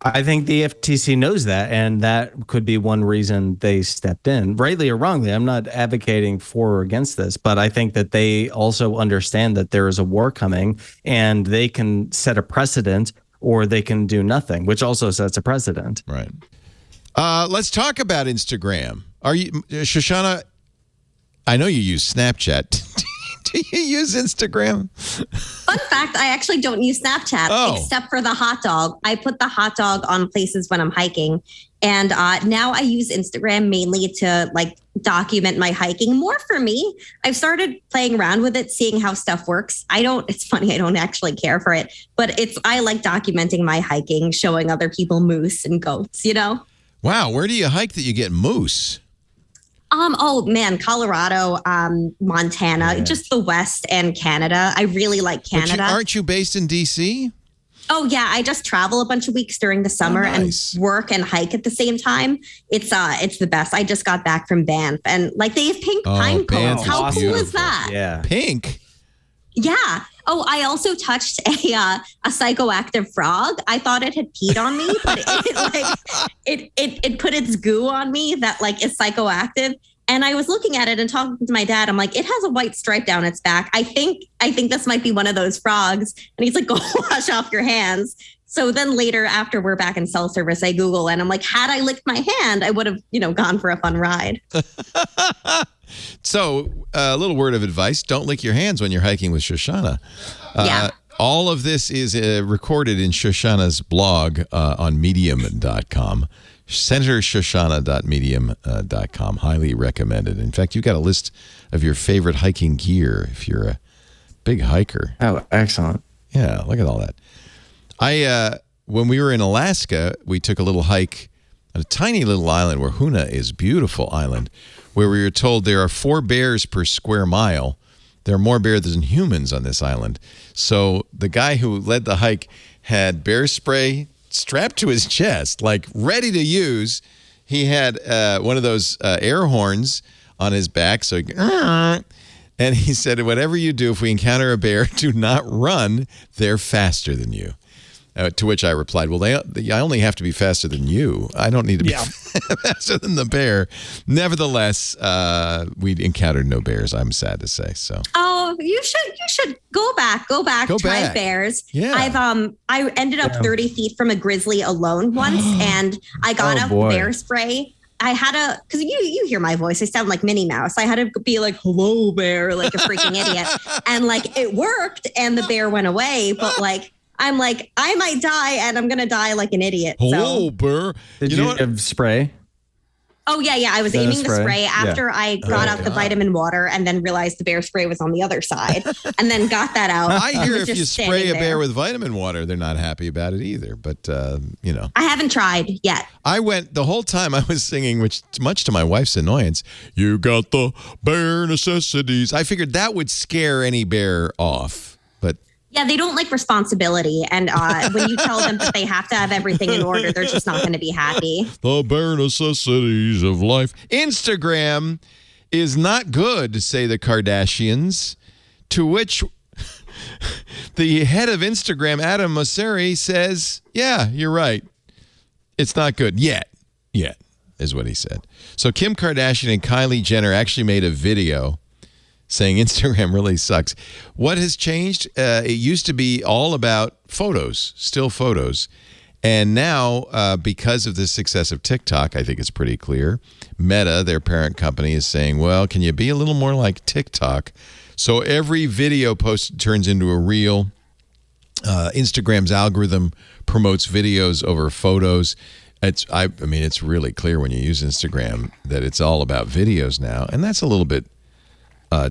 I think the FTC knows that, and that could be one reason they stepped in, rightly or wrongly. I'm not advocating for or against this, but I think that they also understand that there is a war coming, and they can set a precedent or they can do nothing, which also sets a precedent. Right. Let's talk about Instagram. Are you, Shoshana? I know you use Snapchat. Do you use Instagram? Fun fact, I actually don't use Snapchat except for the hot dog. I put the hot dog on places when I'm hiking. And now I use Instagram mainly to like document my hiking more for me. I've started playing around with it, seeing how stuff works. It's funny, I don't actually care for it, but I like documenting my hiking, showing other people moose and goats, you know? Wow, where do you hike that you get moose? Oh man, Colorado, Montana, just the West and Canada. I really like Canada. But aren't you based in DC? Oh yeah, I just travel a bunch of weeks during the summer and work and hike at the same time. It's the best. I just got back from Banff and like they have pink pine cones. How cool is that? Yeah. Pink? Yeah. Oh, I also touched a psychoactive frog. I thought it had peed on me, but it put its goo on me that like is psychoactive. And I was looking at it and talking to my dad. I'm like, it has a white stripe down its back. I think this might be one of those frogs. And he's like, go wash off your hands. So then later, after we're back in cell service, I Google and I'm like, had I licked my hand, I would have, gone for a fun ride. So a little word of advice. Don't lick your hands when you're hiking with Shoshana. Yeah. All of this is recorded in Shoshana's blog on medium.com. CenterShoshana.medium.com. Highly recommended. In fact, you've got a list of your favorite hiking gear if you're a big hiker. Oh, excellent. Yeah, look at all that. When we were in Alaska, we took a little hike on a tiny little island where Huna is, beautiful island, where we were told there are 4 bears per square mile. There are more bears than humans on this island. So the guy who led the hike had bear spray strapped to his chest, like ready to use. He had one of those air horns on his back. So, and he said, whatever you do, if we encounter a bear, do not run. They're faster than you. To which I replied, well, I only have to be faster than you. I don't need to be faster than the bear. Nevertheless, we encountered no bears, I'm sad to say. So. Oh, you should go back, try bears. Yeah. I ended up 30 feet from a grizzly alone once, and I got out bear spray. I had because you hear my voice, I sound like Minnie Mouse. I had to be like, hello, bear, like a freaking idiot. And like, it worked, and the bear went away, but like, I'm like, I might die, and I'm going to die like an idiot. Hello, bear. Did you have spray? Oh, yeah. I was aiming the spray after I got out the vitamin water and then realized the bear spray was on the other side and then got that out. I hear if you spray a bear with vitamin water, they're not happy about it either. But, I haven't tried yet. I went the whole time I was singing, which much to my wife's annoyance, you got the bare necessities. I figured that would scare any bear off. But yeah, they don't like responsibility. And when you tell them that they have to have everything in order, they're just not going to be happy. The bare necessities of life. Instagram is not good, say the Kardashians, to which the head of Instagram, Adam Mosseri, says, yeah, you're right. It's not good yet, is what he said. So Kim Kardashian and Kylie Jenner actually made a video saying Instagram really sucks. What has changed? It used to be all about photos, still photos. And now, because of the success of TikTok, I think it's pretty clear, Meta, their parent company, is saying, well, can you be a little more like TikTok? So every video post turns into a reel. Instagram's algorithm promotes videos over photos. It's really clear when you use Instagram that it's all about videos now. And that's a little bit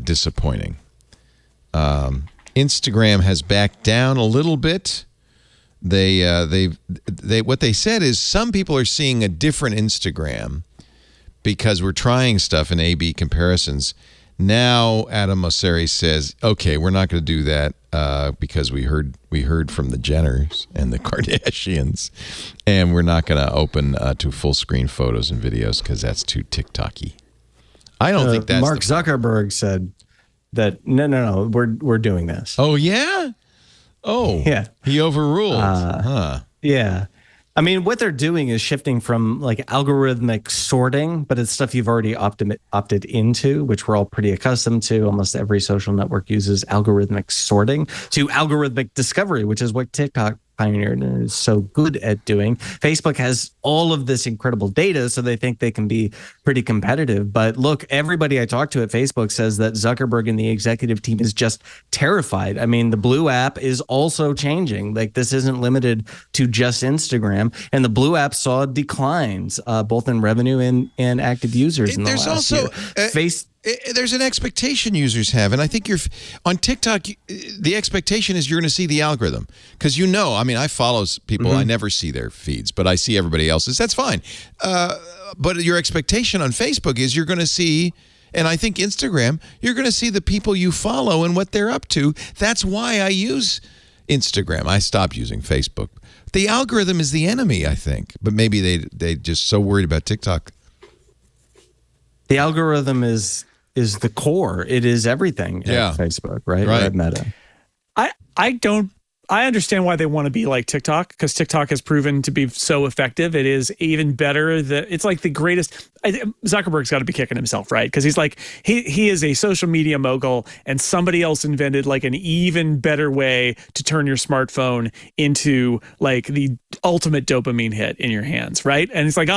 disappointing. Instagram has backed down a little bit. They what they said is some people are seeing a different Instagram because we're trying stuff in A/B comparisons. Now Adam Mosseri says, okay, we're not going to do that because we heard from the Jenners and the Kardashians, and we're not going to open to full screen photos and videos because that's too TikTok-y. I don't think that's Mark Zuckerberg said that no, we're doing this. Oh yeah? Oh yeah. He overruled. Yeah. I mean, what they're doing is shifting from like algorithmic sorting, but it's stuff you've already opted into, which we're all pretty accustomed to. Almost every social network uses algorithmic sorting, to algorithmic discovery, which is what TikTok pioneered and is so good at doing. Facebook has all of this incredible data, so they think they can be pretty competitive. But look, everybody I talk to at Facebook says that Zuckerberg and the executive team is just terrified. I mean, the Blue app is also changing. Like, this isn't limited to just Instagram. And the Blue app saw declines, both in revenue and active users in the last year. There's an expectation users have, and I think on TikTok. The expectation is you're going to see the algorithm because I mean, I follow people. I never see their feeds, but I see everybody else's. That's fine. But your expectation on Facebook is you're going to see, and I think Instagram, you're going to see the people you follow and what they're up to. That's why I use Instagram. I stopped using Facebook. The algorithm is the enemy, I think, but maybe they just so worried about TikTok. The algorithm is the core. It is everything at Facebook, right? Or at Meta. I understand why they want to be like TikTok, because TikTok has proven to be so effective. It is even better. It's like the greatest. Zuckerberg's got to be kicking himself, right? Because he's like, he is a social media mogul, and somebody else invented like an even better way to turn your smartphone into like the ultimate dopamine hit in your hands, right? And it's like,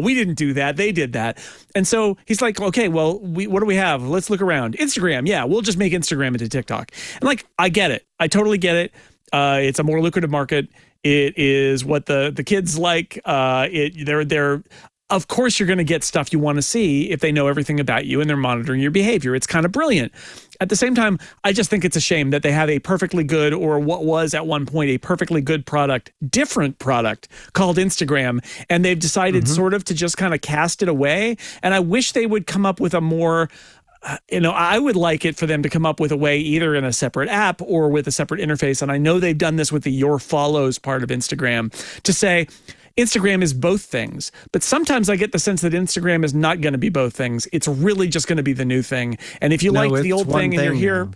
we didn't do that. They did that. And so he's like, okay, well, what do we have? Let's look around. Instagram. Yeah, we'll just make Instagram into TikTok. And like, I get it. I totally get it. It's a more lucrative market. It is what the kids like. They're of course you're going to get stuff you want to see if they know everything about you and they're monitoring your behavior. It's kind of brilliant. At the same time, I just think it's a shame that they have a perfectly good, or what was at one point a perfectly good different product called Instagram, and they've decided sort of to just kind of cast it away. And I wish they would come up with a more I would like it for them to come up with a way either in a separate app or with a separate interface. And I know they've done this with the Your Follows part of Instagram to say Instagram is both things. But sometimes I get the sense that Instagram is not going to be both things. It's really just going to be the new thing. And if you like the old thing and you're here,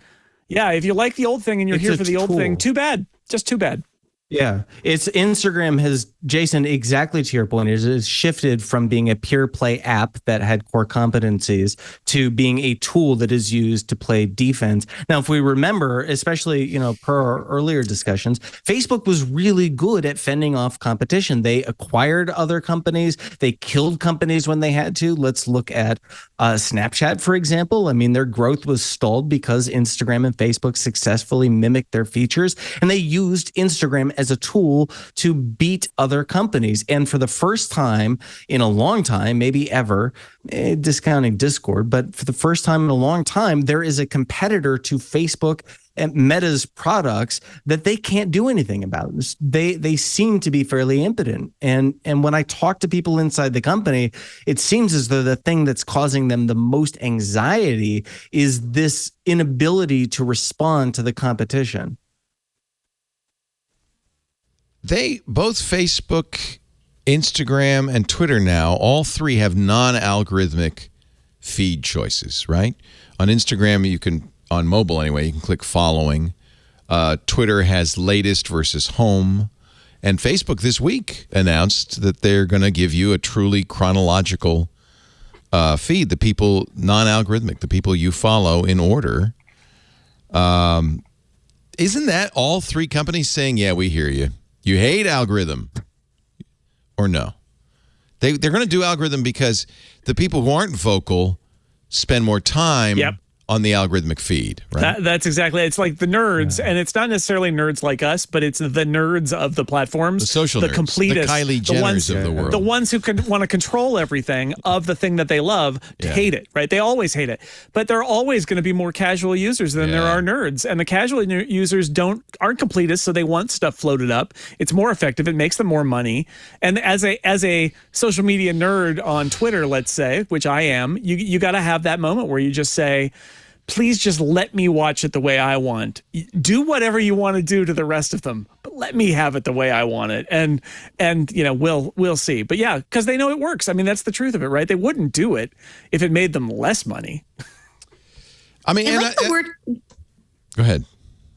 if you like the old thing and you're here for the old thing, too bad. Just too bad. Yeah, it's Instagram has, Jason, exactly to your point, is shifted from being a pure play app that had core competencies to being a tool that is used to play defense. Now, if we remember, especially, per our earlier discussions, Facebook was really good at fending off competition. They acquired other companies. They killed companies when they had to. Let's look at Snapchat, for example. I mean, their growth was stalled because Instagram and Facebook successfully mimicked their features, and they used Instagram as a tool to beat other companies. And for the first time in a long time, maybe ever, discounting Discord, but for the first time in a long time, there is a competitor to Facebook and Meta's products that they can't do anything about. They seem to be fairly impotent. And when I talk to people inside the company, it seems as though the thing that's causing them the most anxiety is this inability to respond to the competition. Both Facebook, Instagram, and Twitter now, all three have non-algorithmic feed choices, right? On Instagram, on mobile anyway, you can click following. Twitter has latest versus home. And Facebook this week announced that they're going to give you a truly chronological feed, the people, non-algorithmic, the people you follow in order. Isn't that all three companies saying, yeah, we hear you? You hate algorithm, or no? They're going to do algorithm because the people who aren't vocal spend more time on the algorithmic feed, right? That's exactly. It's like the nerds, and it's not necessarily nerds like us, but it's the nerds of the platforms, the social nerds, nerds, completists, the Kylie Jenners of the world, the ones who want to control everything of the thing that they love, hate it, right? They always hate it, but there are always going to be more casual users than there are nerds, and the casual users aren't completists, so they want stuff floated up. It's more effective. It makes them more money, and as a social media nerd on Twitter, let's say, which I am, you got to have that moment where you just say, please just let me watch it the way I want. Do whatever you want to do to the rest of them, but let me have it the way I want it. And we'll see. But yeah, because they know it works. I mean, that's the truth of it, right? They wouldn't do it if it made them less money. I mean, I like the word. Go ahead.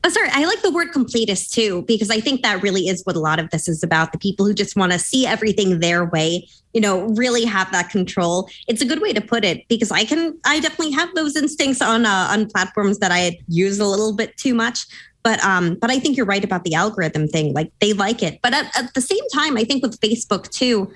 Oh, sorry. I like the word completist too, because I think that really is what a lot of this is about. The people who just want to see everything their way, really have that control. It's a good way to put it, because I definitely have those instincts on platforms that I use a little bit too much. But I think you're right about the algorithm thing. Like, they like it. But at the same time, I think with Facebook too,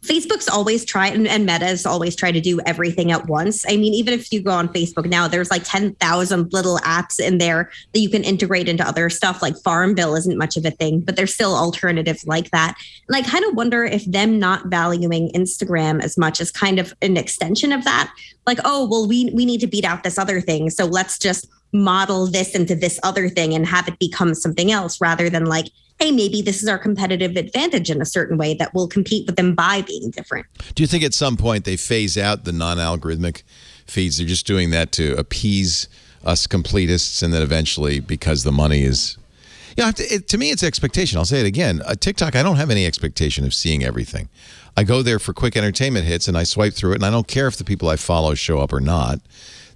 Facebook's always tried, and Meta's always tried to do everything at once. I mean, even if you go on Facebook now, there's like 10,000 little apps in there that you can integrate into other stuff. Like Farmville isn't much of a thing, but there's still alternatives like that. And I kind of wonder if them not valuing Instagram as much as kind of an extension of that. Like, oh, well, we need to beat out this other thing, so let's just model this into this other thing and have it become something else, rather than like, hey, maybe this is our competitive advantage in a certain way that will compete with them by being different. Do you think at some point they phase out the non-algorithmic feeds? They're just doing that to appease us completists, and then eventually, because the money is... Yeah, to me, it's expectation. I'll say it again. TikTok, I don't have any expectation of seeing everything. I go there for quick entertainment hits, and I swipe through it, and I don't care if the people I follow show up or not.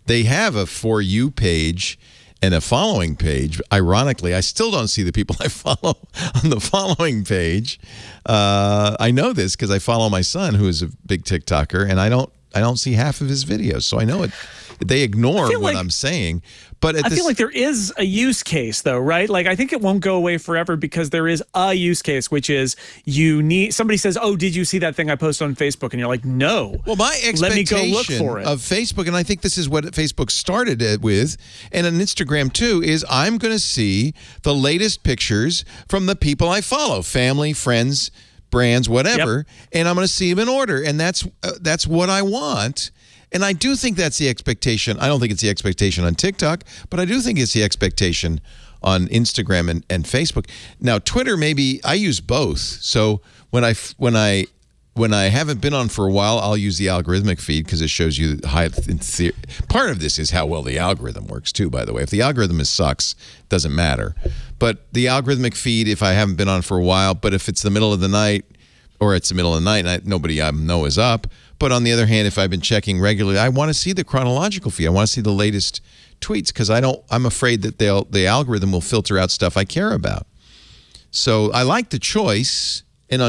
They have a For You page and a following page. Ironically, I still don't see the people I follow on the following page. I know this because I follow my son, who is a big TikToker, and I don't see half of his videos, so I know it. They ignore what I'm saying. But I feel like there is a use case, though, right? Like, I think it won't go away forever, because there is a use case, which is somebody says, oh, did you see that thing I posted on Facebook? And you're like, no. Well, my expectation let me go look for it. Of Facebook, and I think this is what Facebook started it with, and on Instagram too, is I'm going to see the latest pictures from the people I follow, family, friends, brands, whatever, and I'm going to see them in order, and that's what I want. And I do think that's the expectation. I don't think it's the expectation on TikTok, but I do think it's the expectation on Instagram and Facebook. Now, Twitter, maybe I use both. So when I haven't been on for a while, I'll use the algorithmic feed because it shows you part of this is how well the algorithm works too, by the way. If the algorithm sucks, it doesn't matter. But the algorithmic feed, if I haven't been on for a while, but if it's the middle of the night, or it's the middle of the night and nobody I know is up. But on the other hand, if I've been checking regularly, I want to see the chronological feed. I want to see the latest tweets because I'm afraid that the algorithm will filter out stuff I care about. So I like the choice. And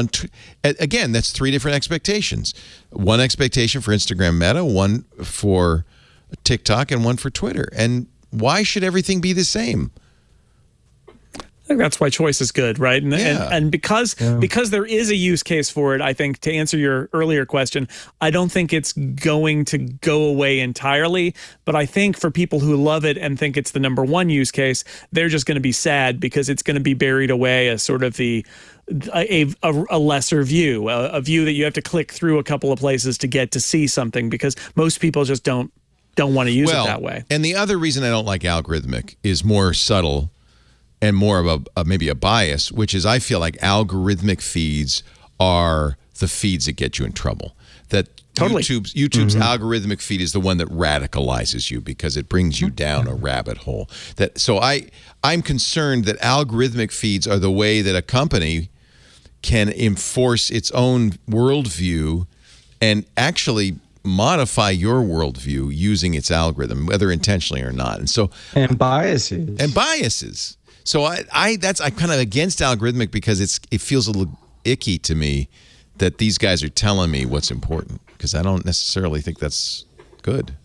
again, that's three different expectations. One expectation for Instagram Meta, one for TikTok, and one for Twitter. And why should everything be the same? I think that's why choice is good, right? And because there is a use case for it, I think, to answer your earlier question, I don't think it's going to go away entirely. But I think for people who love it and think it's the number one use case, they're just going to be sad because it's going to be buried away as sort of a lesser view, a view that you have to click through a couple of places to get to see something, because most people just don't want to use it that way. And the other reason I don't like algorithmic is more subtle and more of maybe a bias, which is I feel like algorithmic feeds are the feeds that get you in trouble. That totally. YouTube's algorithmic feed is the one that radicalizes you because it brings you down a rabbit hole. So I'm concerned that algorithmic feeds are the way that a company can enforce its own worldview and actually modify your worldview using its algorithm, whether intentionally or not. And biases. So I'm kind of against algorithmic because it feels a little icky to me that these guys are telling me what's important, because I don't necessarily think that's good.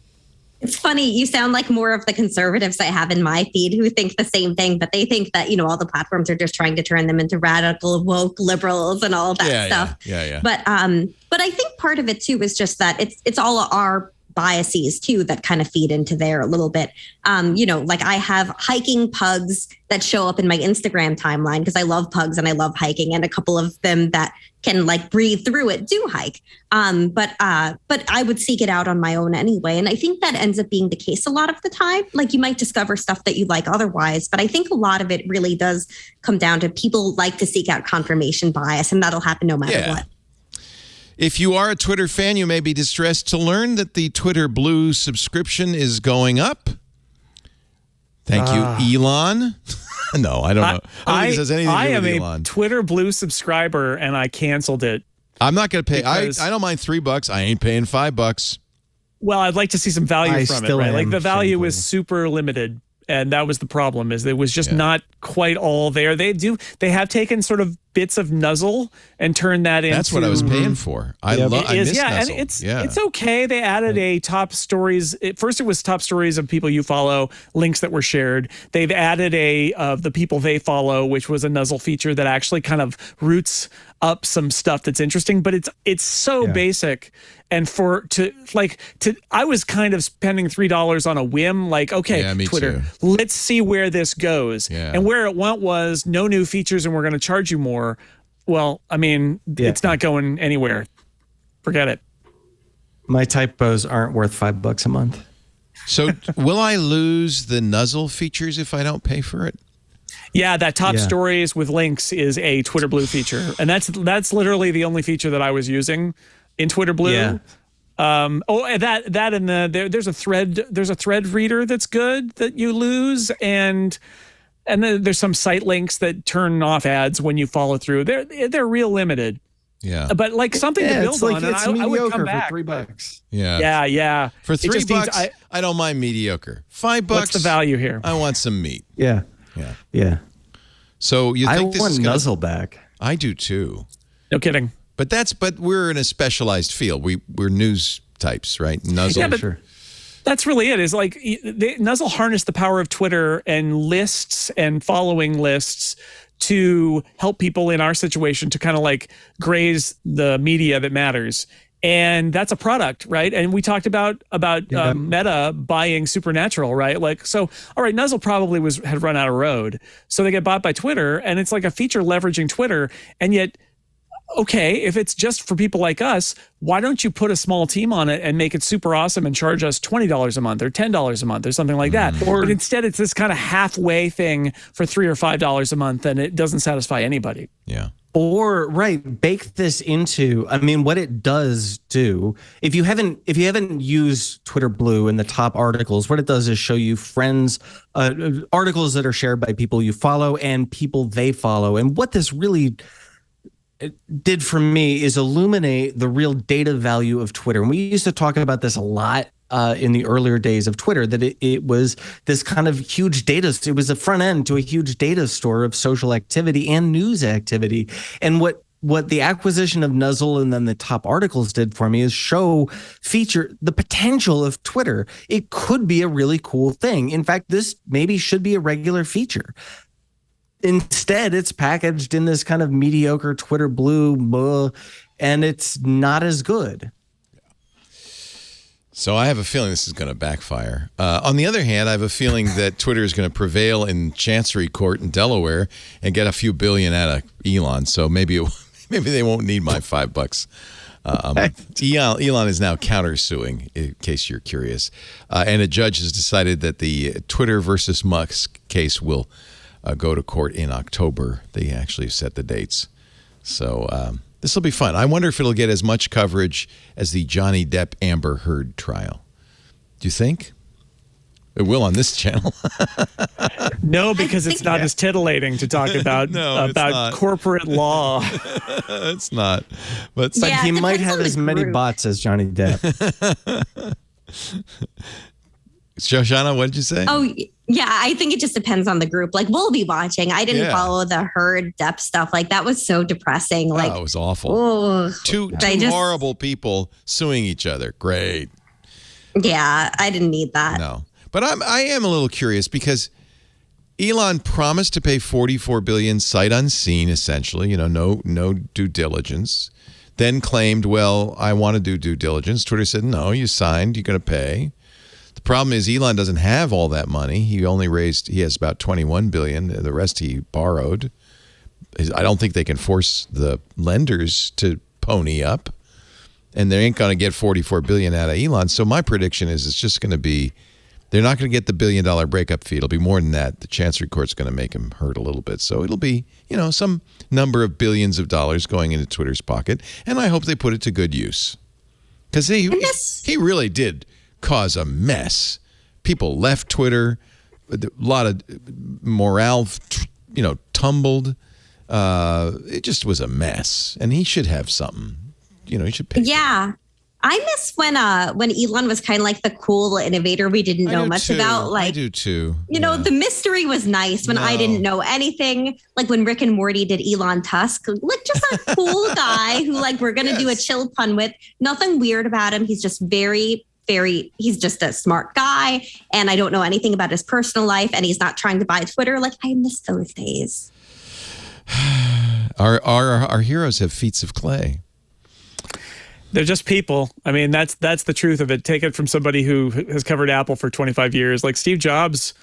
It's funny. You sound like more of the conservatives I have in my feed who think the same thing, but they think that, all the platforms are just trying to turn them into radical, woke liberals and all of that stuff. Yeah. But I think part of it too is just that it's all our biases too that kind of feed into there a little bit. Like I have hiking pugs that show up in my Instagram timeline because I love pugs and I love hiking, and a couple of them that can like breathe through it do hike. But I would seek it out on my own anyway. And I think that ends up being the case a lot of the time. Like you might discover stuff that you like otherwise, but I think a lot of it really does come down to people like to seek out confirmation bias, and that'll happen no matter what. If you are a Twitter fan, you may be distressed to learn that the Twitter Blue subscription is going up. Thank you, Elon. No, I don't know. I don't think it has anything to do with Elon. I am a Twitter Blue subscriber, and I canceled it. I'm not going to pay. I don't mind $3. I ain't paying $5. Well, I'd like to see some value from it, right? Like the value is super limited. And that was the problem, is it was just not quite all there. They have taken sort of bits of Nuzzle and turned that into. That's what I was paying for. I miss Nuzzle. And it's okay. They added a top stories. First, it was top stories of people you follow, links that were shared. They've added of the people they follow, which was a Nuzzle feature that actually kind of roots up some stuff that's interesting, but it's so basic. And I was kind of spending $3 on a whim, like, okay, Twitter, let's see where this goes. Yeah. And where it went was no new features and we're going to charge you more. Well, I mean, it's not going anywhere. Forget it. My typos aren't worth $5 a month. So will I lose the Nuzzle features if I don't pay for it? Yeah, that top stories with links is a Twitter Blue feature, and that's literally the only feature that I was using in Twitter Blue. Yeah. And there's a thread reader that's good that you lose, and then there's some site links that turn off ads when you follow through. They're real limited. Yeah, but like something to build on. It's I would come back for $3. Yeah. For $3, I don't mind mediocre. $5. What's the value here? I want some meat. Yeah. So you think I want Nuzzle back? I do too. No kidding. But we're in a specialized field. We're news types, right? Nuzzle. Yeah, but that's really it. Is like Nuzzle harnessed the power of Twitter and lists and following lists to help people in our situation to kind of like graze the media that matters. And that's a product, right? And we talked about Meta buying Supernatural, right? Like, so, all right, Nuzzle probably had run out of road. So they get bought by Twitter, and it's like a feature leveraging Twitter. And yet, okay, if it's just for people like us, why don't you put a small team on it and make it super awesome and charge us $20 a month or $10 a month or something like that? But instead, it's this kind of halfway thing for $3 or $5 a month, and it doesn't satisfy anybody. Yeah. Or bake this into, I mean, what it does do, if you haven't used Twitter Blue in the top articles, what it does is show you friends, articles that are shared by people you follow and people they follow. And what this really did for me is illuminate the real data value of Twitter. And we used to talk about this a lot in the earlier days of Twitter, that it was this kind of huge data. It was a front end to a huge data store of social activity and news activity. And what the acquisition of Nuzzle and then the top articles did for me is feature the potential of Twitter. It could be a really cool thing. In fact, this maybe should be a regular feature. Instead, it's packaged in this kind of mediocre Twitter Blue, and it's not as good. So I have a feeling this is going to backfire. On the other hand, I have a feeling that Twitter is going to prevail in Chancery Court in Delaware and get a few billion out of Elon. So maybe they won't need my $5 a month. Elon is now countersuing, in case you're curious. And a judge has decided that the Twitter versus Musk case will go to court in October. They actually set the dates. So this will be fun. I wonder if it'll get as much coverage as the Johnny Depp Amber Heard trial. Do you think? It will on this channel. No, because it's not as titillating to talk about corporate law. It's not. But he might have as many bots as Johnny Depp. Shoshana, what did you say? Oh, yeah, I think it just depends on the group. Like, we'll be watching. I didn't follow the Heard Depp stuff. Like, that was so depressing. Like, it was awful. Oh, two horrible people suing each other. Great. Yeah, I didn't need that. No. But I am a little curious because Elon promised to pay $44 billion sight unseen, essentially, no due diligence. Then claimed, well, I want to do due diligence. Twitter said, no, you signed, you're going to pay. The problem is Elon doesn't have all that money. He has about $21 billion. The rest he borrowed. I don't think they can force the lenders to pony up. And they ain't going to get $44 billion out of Elon. So my prediction is it's just going to be, they're not going to get the $1 billion breakup fee. It'll be more than that. The Chancery Court's going to make him hurt a little bit. So it'll be, some number of billions of dollars going into Twitter's pocket. And I hope they put it to good use. Because he really did cause a mess. People left Twitter. A lot of morale, tumbled. It just was a mess. And he should have something. He should pay. Yeah. I miss when Elon was kind of like the cool innovator we didn't know much about. Like, I do too. You know, the mystery was nice when I didn't know anything. Like when Rick and Morty did Elon Tusk, like just a cool guy who like we're gonna do a chill pun with. Nothing weird about him. He's just he's just a smart guy, and I don't know anything about his personal life, and he's not trying to buy Twitter. Like I miss those days. Our heroes have feet of clay. They're just people. I mean, that's the truth of it. Take it from somebody who has covered Apple for 25 years. Like Steve Jobs,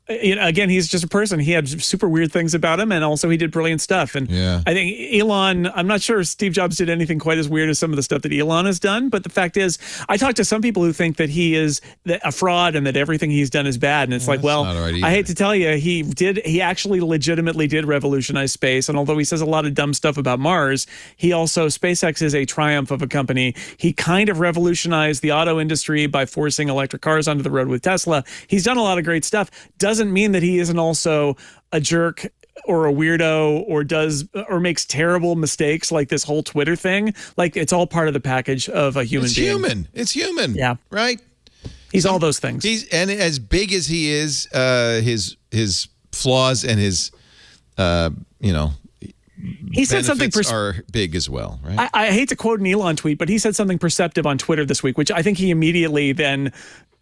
you know, again, he's just a person. He had super weird things about him, and also he did brilliant stuff. And I think Elon, I'm not sure Steve Jobs did anything quite as weird as some of the stuff that Elon has done. But the fact is, I talked to some people who think that he is a fraud and that everything he's done is bad. And it's like, well, I hate to tell you, he actually legitimately did revolutionize space. And although he says a lot of dumb stuff about Mars, SpaceX is a triumph of a company. He kind of revolutionized the auto industry by forcing electric cars onto the road with Tesla. He's done a lot of great stuff. Doesn't mean that he isn't also a jerk or a weirdo or makes terrible mistakes like this whole Twitter thing. Like it's all part of the package of a human being. It's human. Yeah. Right? He's all those things. And as big as he is, his flaws and his he said something are big as well, right? I hate to quote an Elon tweet, but he said something perceptive on Twitter this week, which I think he immediately then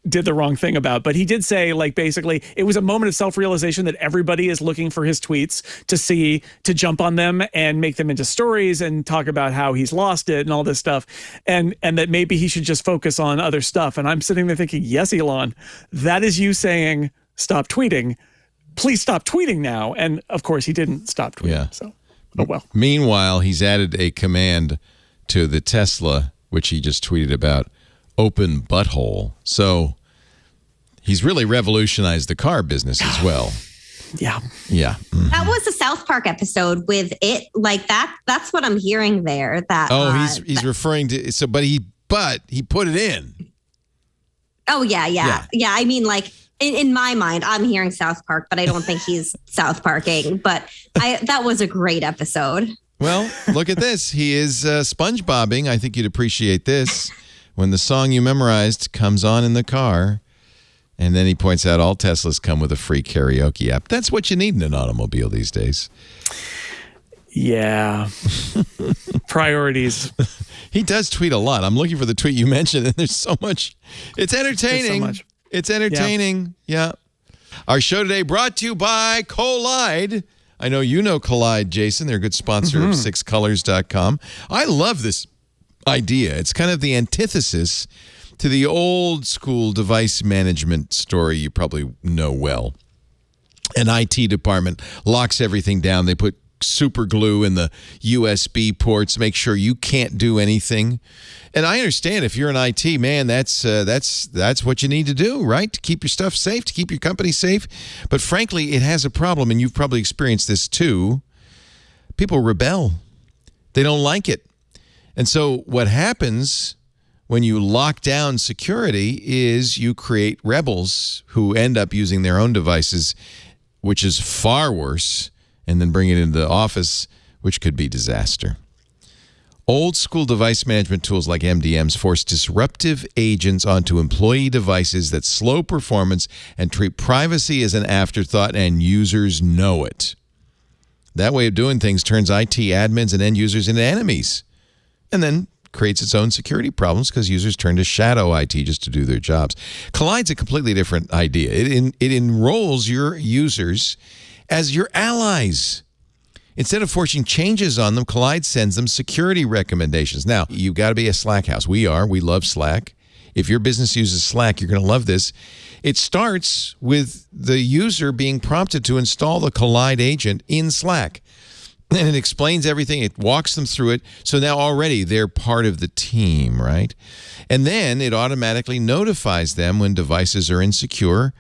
did the wrong thing about. But he did say, like, basically, it was a moment of self-realization that everybody is looking for his tweets to jump on them and make them into stories and talk about how he's lost it and all this stuff. And that maybe he should just focus on other stuff. And I'm sitting there thinking, yes, Elon, that is you saying, stop tweeting. Please stop tweeting now. And of course, he didn't stop tweeting. Yeah. So, oh well. Meanwhile, he's added a command to the Tesla, which he just tweeted about, open butthole. So he's really revolutionized the car business as well. Yeah. Yeah. Mm-hmm. That was a South Park episode with it like that. That's what I'm hearing there. He's referring to but he put it in. Oh yeah. I mean, like in my mind, I'm hearing South Park, but I don't think he's South Parking. But that was a great episode. Well, look at this. He is SpongeBobbing. I think you'd appreciate this. When the song you memorized comes on in the car, and then he points out all Teslas come with a free karaoke app. That's what you need in an automobile these days. Yeah. Priorities. He does tweet a lot. I'm looking for the tweet you mentioned, and there's so much. It's entertaining. There's so much. It's entertaining. Yeah. Our show today brought to you by Collide. I know you know Collide, Jason. They're a good sponsor of sixcolors.com. I love this idea. It's kind of the antithesis to the old school device management story you probably know well. An IT department locks everything down. They put super glue in the USB ports, make sure you can't do anything. And I understand if you're an IT man, that's what you need to do, right? To keep your stuff safe, to keep your company safe. But frankly, it has a problem, and you've probably experienced this too. People rebel. They don't like it. And so what happens when you lock down security is you create rebels who end up using their own devices, which is far worse, and then bring it into the office, which could be disaster. Old school device management tools like MDMs force disruptive agents onto employee devices that slow performance and treat privacy as an afterthought, and users know it. That way of doing things turns IT admins and end users into enemies, and then creates its own security problems because users turn to shadow IT just to do their jobs. Collide's a completely different idea. It enrolls your users as your allies. Instead of forcing changes on them, Collide sends them security recommendations. Now, you've got to be a Slack house. We love Slack. If your business uses Slack, you're going to love this. It starts with the user being prompted to install the Collide agent in Slack. And it explains everything. It walks them through it. So now already they're part of the team, right? And then it automatically notifies them when devices are insecure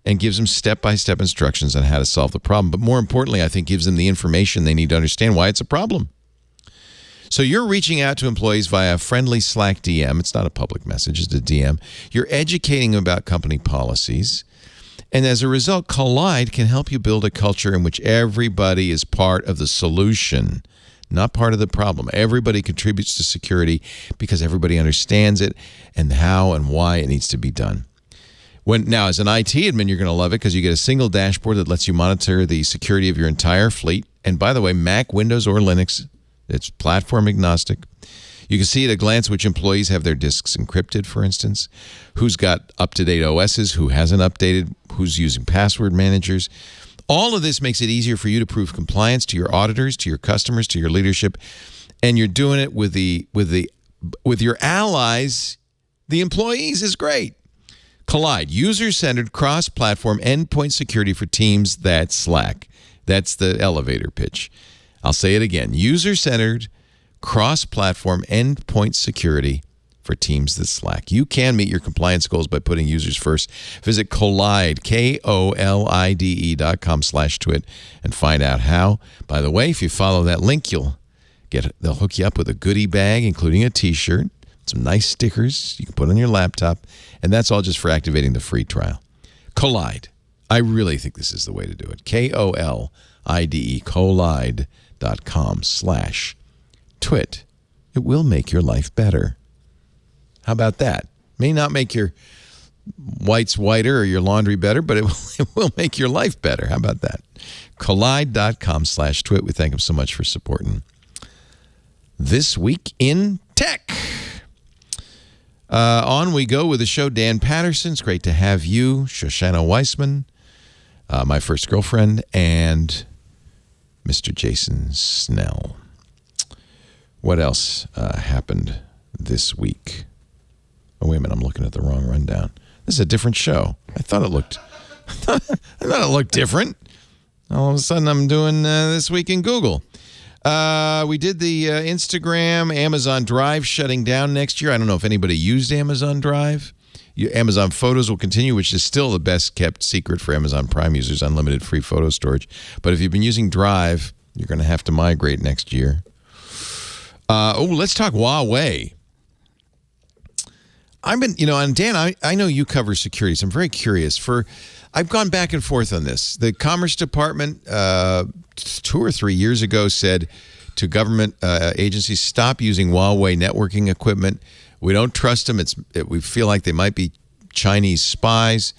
and gives them step-by-step instructions on how to solve the problem. But more importantly, I think gives them the information they need to understand why it's a problem. So you're reaching out to employees via a friendly Slack DM. It's not a public message, it's a DM. You're educating them about company policies. And as a result, Collide can help you build a culture in which everybody is part of the solution, not part of the problem. Everybody contributes to security because everybody understands it and how and why it needs to be done. Now, as an IT admin, you're going to love it because you get a single dashboard that lets you monitor the security of your entire fleet. And by the way, Mac, Windows, or Linux, it's platform agnostic. You can see at a glance which employees have their disks encrypted, for instance, who's got up-to-date OSs, who hasn't updated, who's using password managers. All of this makes it easier for you to prove compliance to your auditors, to your customers, to your leadership, and you're doing it with your allies. The employees is great. Collide, user-centered, cross-platform endpoint security for teams that Slack. That's the elevator pitch. I'll say it again. User-centered, cross-platform endpoint security for teams that Slack. You can meet your compliance goals by putting users first. Visit Collide, KOLIDE.com/twit and find out how. By the way, if you follow that link, they'll hook you up with a goodie bag, including a t-shirt, some nice stickers you can put on your laptop, and that's all just for activating the free trial. Collide. I really think this is the way to do it. KOLIDE, Collide.com/twit. It will make your life better. How about that? May not make your whites whiter or your laundry better, but it will make your life better. How about that? Collide.com/twit. We thank them so much for supporting This Week in Tech. On we go with the show. Dan Patterson, it's great to have you. Shoshana Weissman, my first girlfriend, and Mr. Jason Snell. What else happened this week? Oh, wait a minute. I'm looking at the wrong rundown. This is a different show. I thought it looked different. All of a sudden, I'm doing This Week in Google. We did the Instagram, Amazon Drive shutting down next year. I don't know if anybody used Amazon Drive. Amazon Photos will continue, which is still the best kept secret for Amazon Prime users, unlimited free photo storage. But if you've been using Drive, you're going to have to migrate next year. Let's talk Huawei. And Dan, I know you cover security, so I'm very curious. I've gone back and forth on this. The Commerce Department 2 or 3 years ago said to government agencies, stop using Huawei networking equipment. We don't trust them. We feel like they might be Chinese spies.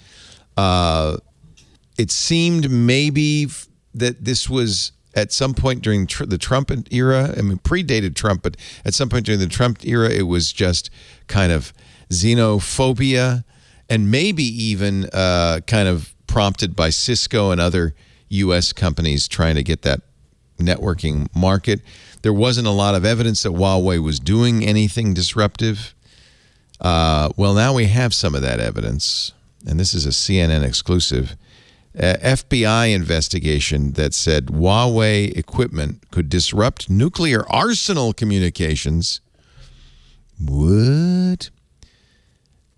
It seemed maybe that this was at some point during the Trump era. I mean, predated Trump, but at some point during the Trump era, it was just kind of xenophobia and maybe even kind of prompted by Cisco and other U.S. companies trying to get that networking market. There wasn't a lot of evidence that Huawei was doing anything disruptive. Well, now we have some of that evidence, and this is a CNN exclusive. FBI investigation that said Huawei equipment could disrupt nuclear arsenal communications. What?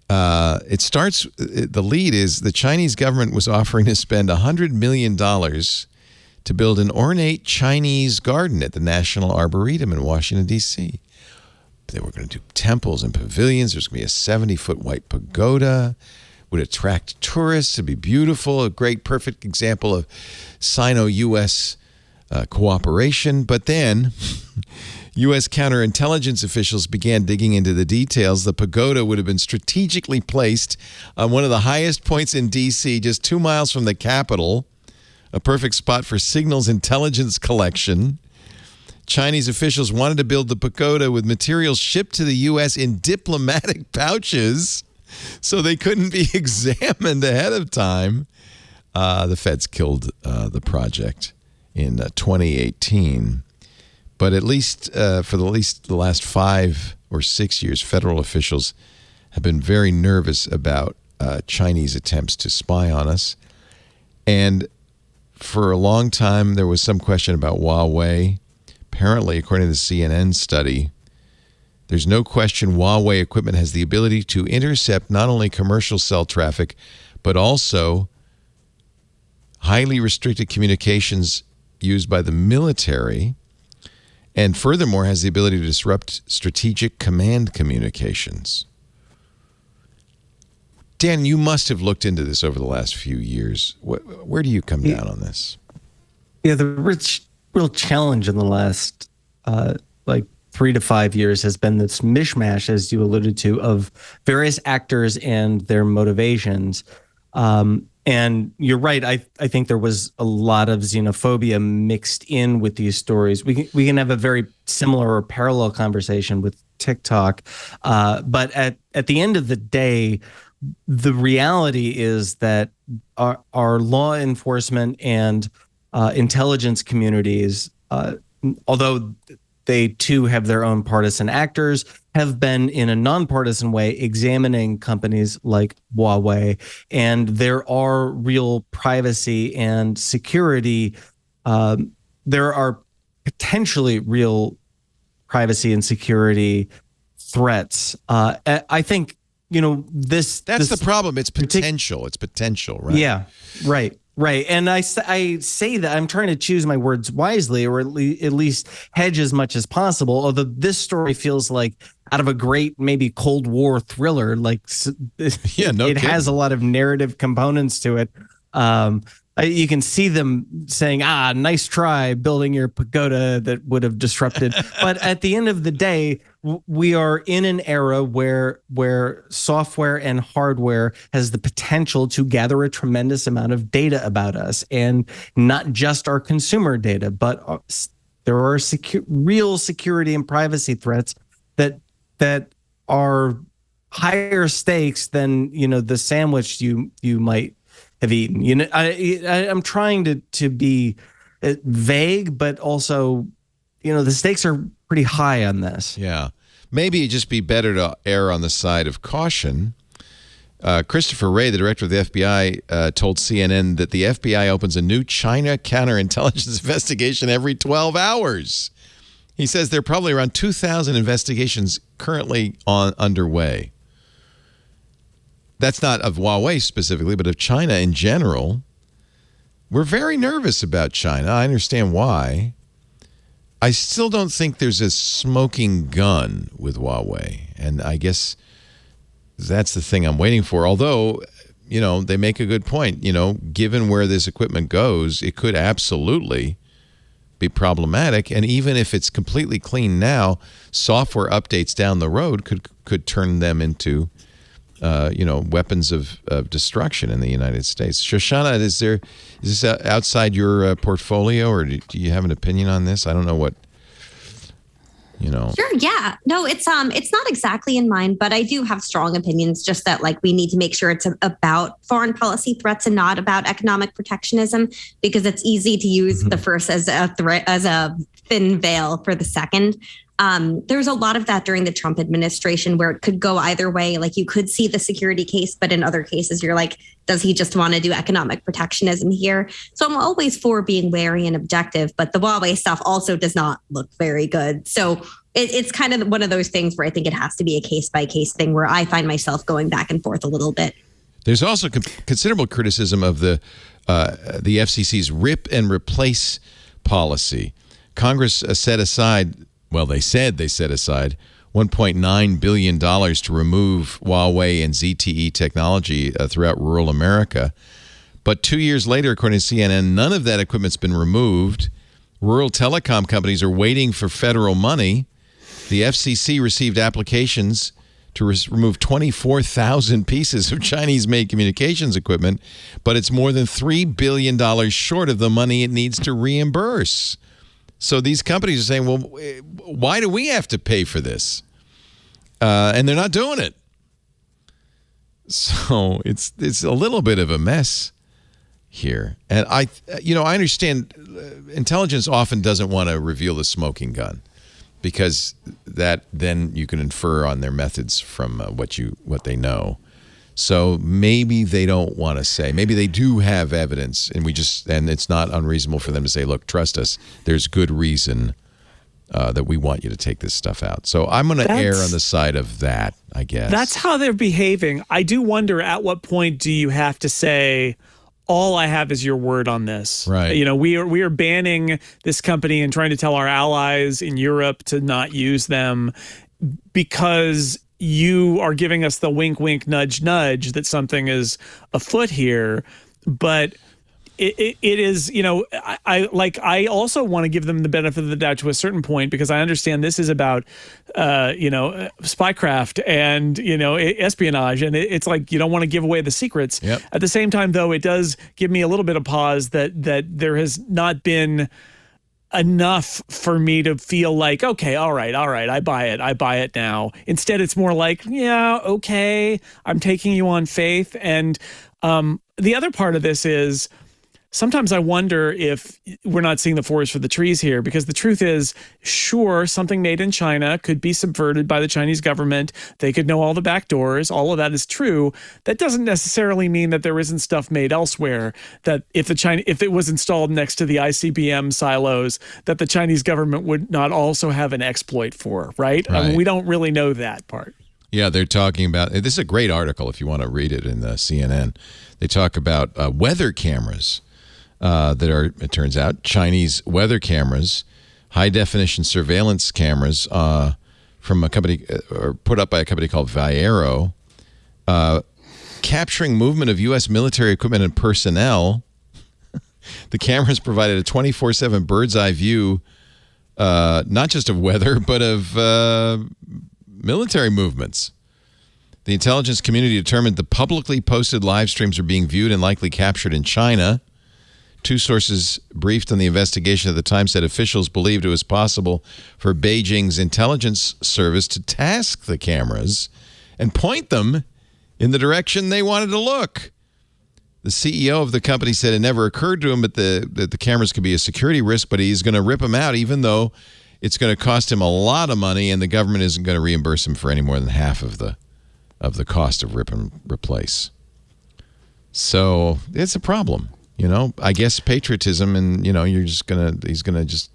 The lead is the Chinese government was offering to spend $100 million to build an ornate Chinese garden at the National Arboretum in Washington, D.C. They were going to do temples and pavilions. There's going to be a 70-foot white pagoda. Would attract tourists. It'd be beautiful. A great, perfect example of Sino-U.S. Cooperation. But then U.S. counterintelligence officials began digging into the details. The pagoda would have been strategically placed on one of the highest points in D.C., just 2 miles from the Capitol, a perfect spot for signals intelligence collection. Chinese officials wanted to build the pagoda with materials shipped to the U.S. in diplomatic pouches so they couldn't be examined ahead of time. The feds killed the project in 2018. But at least for the last 5 or 6 years, federal officials have been very nervous about Chinese attempts to spy on us. And for a long time, there was some question about Huawei. Apparently, according to the CNN study, there's no question Huawei equipment has the ability to intercept not only commercial cell traffic, but also highly restricted communications used by the military, and furthermore has the ability to disrupt strategic command communications. Dan, you must have looked into this over the last few years. Where do you come down on this? Yeah, the real challenge in the last like 3 to 5 years has been this mishmash, as you alluded to, of various actors and their motivations. And you're right. I think there was a lot of xenophobia mixed in with these stories. We can have a very similar or parallel conversation with TikTok. But at the end of the day, the reality is that our law enforcement and intelligence communities, although they too have their own partisan actors, have been in a nonpartisan way examining companies like Huawei, and there are real privacy and security. There are potentially real privacy and security threats. I think that's the problem. It's potential. It's potential, right? Yeah, right. Right. And I say that I'm trying to choose my words wisely, or at least hedge as much as possible. Although this story feels like out of a great, maybe Cold War thriller, like it has a lot of narrative components to it. You can see them saying, nice try building your pagoda that would have disrupted. But at the end of the day, we are in an era where software and hardware has the potential to gather a tremendous amount of data about us, and not just our consumer data, but there are real security and privacy threats that are higher stakes than the sandwich you might have eaten. I'm trying to be vague, but also, the stakes are pretty high on this. Yeah. Maybe it'd just be better to err on the side of caution. Christopher Wray, the director of the FBI, told CNN that the FBI opens a new China counterintelligence investigation every 12 hours. He says there are probably around 2,000 investigations currently underway. That's not of Huawei specifically, but of China in general. We're very nervous about China. I understand why. I still don't think there's a smoking gun with Huawei. And I guess that's the thing I'm waiting for. Although, they make a good point. Given where this equipment goes, it could absolutely be problematic. And even if it's completely clean now, software updates down the road could turn them into weapons of destruction in the United States. Shoshana, is this outside your portfolio, or do you have an opinion on this? I don't know what, Sure. Yeah. No, it's not exactly in mine, but I do have strong opinions, just that we need to make sure it's about foreign policy threats and not about economic protectionism, because it's easy to use the first as a threat, as a thin veil for the second. There's a lot of that during the Trump administration where it could go either way. You could see the security case, but in other cases, you're like, does he just want to do economic protectionism here? So I'm always for being wary and objective, but the Huawei stuff also does not look very good. So it's kind of one of those things where I think it has to be a case by case thing, where I find myself going back and forth a little bit. There's also considerable criticism of the FCC's rip and replace policy. Congress set aside. Well, they set aside $1.9 billion to remove Huawei and ZTE technology throughout rural America. But 2 years later, according to CNN, none of that equipment's been removed. Rural telecom companies are waiting for federal money. The FCC received applications to remove 24,000 pieces of Chinese-made communications equipment, but it's more than $3 billion short of the money it needs to reimburse. So these companies are saying, well, why do we have to pay for this? And they're not doing it. So it's a little bit of a mess here. And I understand intelligence often doesn't want to reveal the smoking gun, because that then you can infer on their methods from what they know. So maybe they don't want to say. Maybe they do have evidence, and it's not unreasonable for them to say, "Look, trust us. There's good reason that we want you to take this stuff out." So I'm going to err on the side of that, I guess. That's how they're behaving. I do wonder, at what point do you have to say, all I have is your word on this? Right. We are banning this company and trying to tell our allies in Europe to not use them because you are giving us the wink, wink, nudge, nudge that something is afoot here. But it is, I also want to give them the benefit of the doubt to a certain point, because I understand this is about, spycraft and, espionage. And it's like, you don't want to give away the secrets. Yep. At the same time, though, it does give me a little bit of pause that there has not been enough for me to feel like, okay, all right, I buy it now. Instead, it's more like, yeah, okay, I'm taking you on faith. And the other part of this is, sometimes I wonder if we're not seeing the forest for the trees here, because the truth is, sure, something made in China could be subverted by the Chinese government. They could know all the back doors. All of that is true. That doesn't necessarily mean that there isn't stuff made elsewhere, that if it was installed next to the ICBM silos, that the Chinese government would not also have an exploit for, right? I mean, we don't really know that part. Yeah, they're talking about, this is a great article if you want to read it in the CNN. They talk about weather cameras. That are, it turns out, Chinese weather cameras, high-definition surveillance cameras from a company, or put up by a company called Viero, capturing movement of U.S. military equipment and personnel. The cameras provided a 24/7 bird's-eye view, not just of weather, but of military movements. The intelligence community determined the publicly posted live streams are being viewed and likely captured in China. Two sources briefed on the investigation at the time said officials believed it was possible for Beijing's intelligence service to task the cameras and point them in the direction they wanted to look. The CEO of the company said it never occurred to him that the cameras could be a security risk, but he's going to rip them out, even though it's going to cost him a lot of money, and the government isn't going to reimburse him for any more than half of the cost of rip and replace. So it's a problem. I guess patriotism, and he's gonna just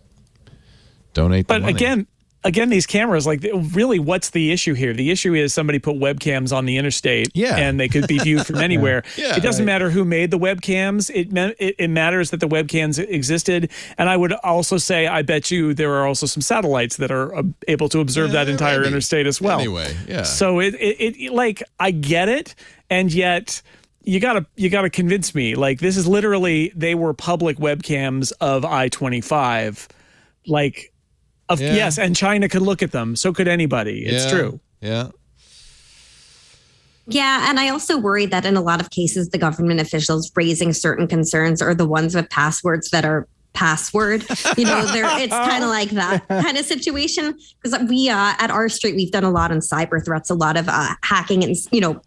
donate the money. But again, these cameras, like, really, what's the issue here? The issue is somebody put webcams on the interstate, and they could be viewed from anywhere. It doesn't matter who made the webcams. It matters that the webcams existed. And I would also say, I bet you there are also some satellites that are able to observe that entire interstate as well. Anyway, yeah. So it like, I get it, and yet, You gotta convince me. Like, this is literally, they were public webcams of I-25. Like, yes, and China could look at them. So could anybody. It's true. Yeah. Yeah, and I also worry that in a lot of cases, the government officials raising certain concerns are the ones with passwords that are password. It's kind of like that kind of situation, because we at our street, we've done a lot on cyber threats, a lot of hacking and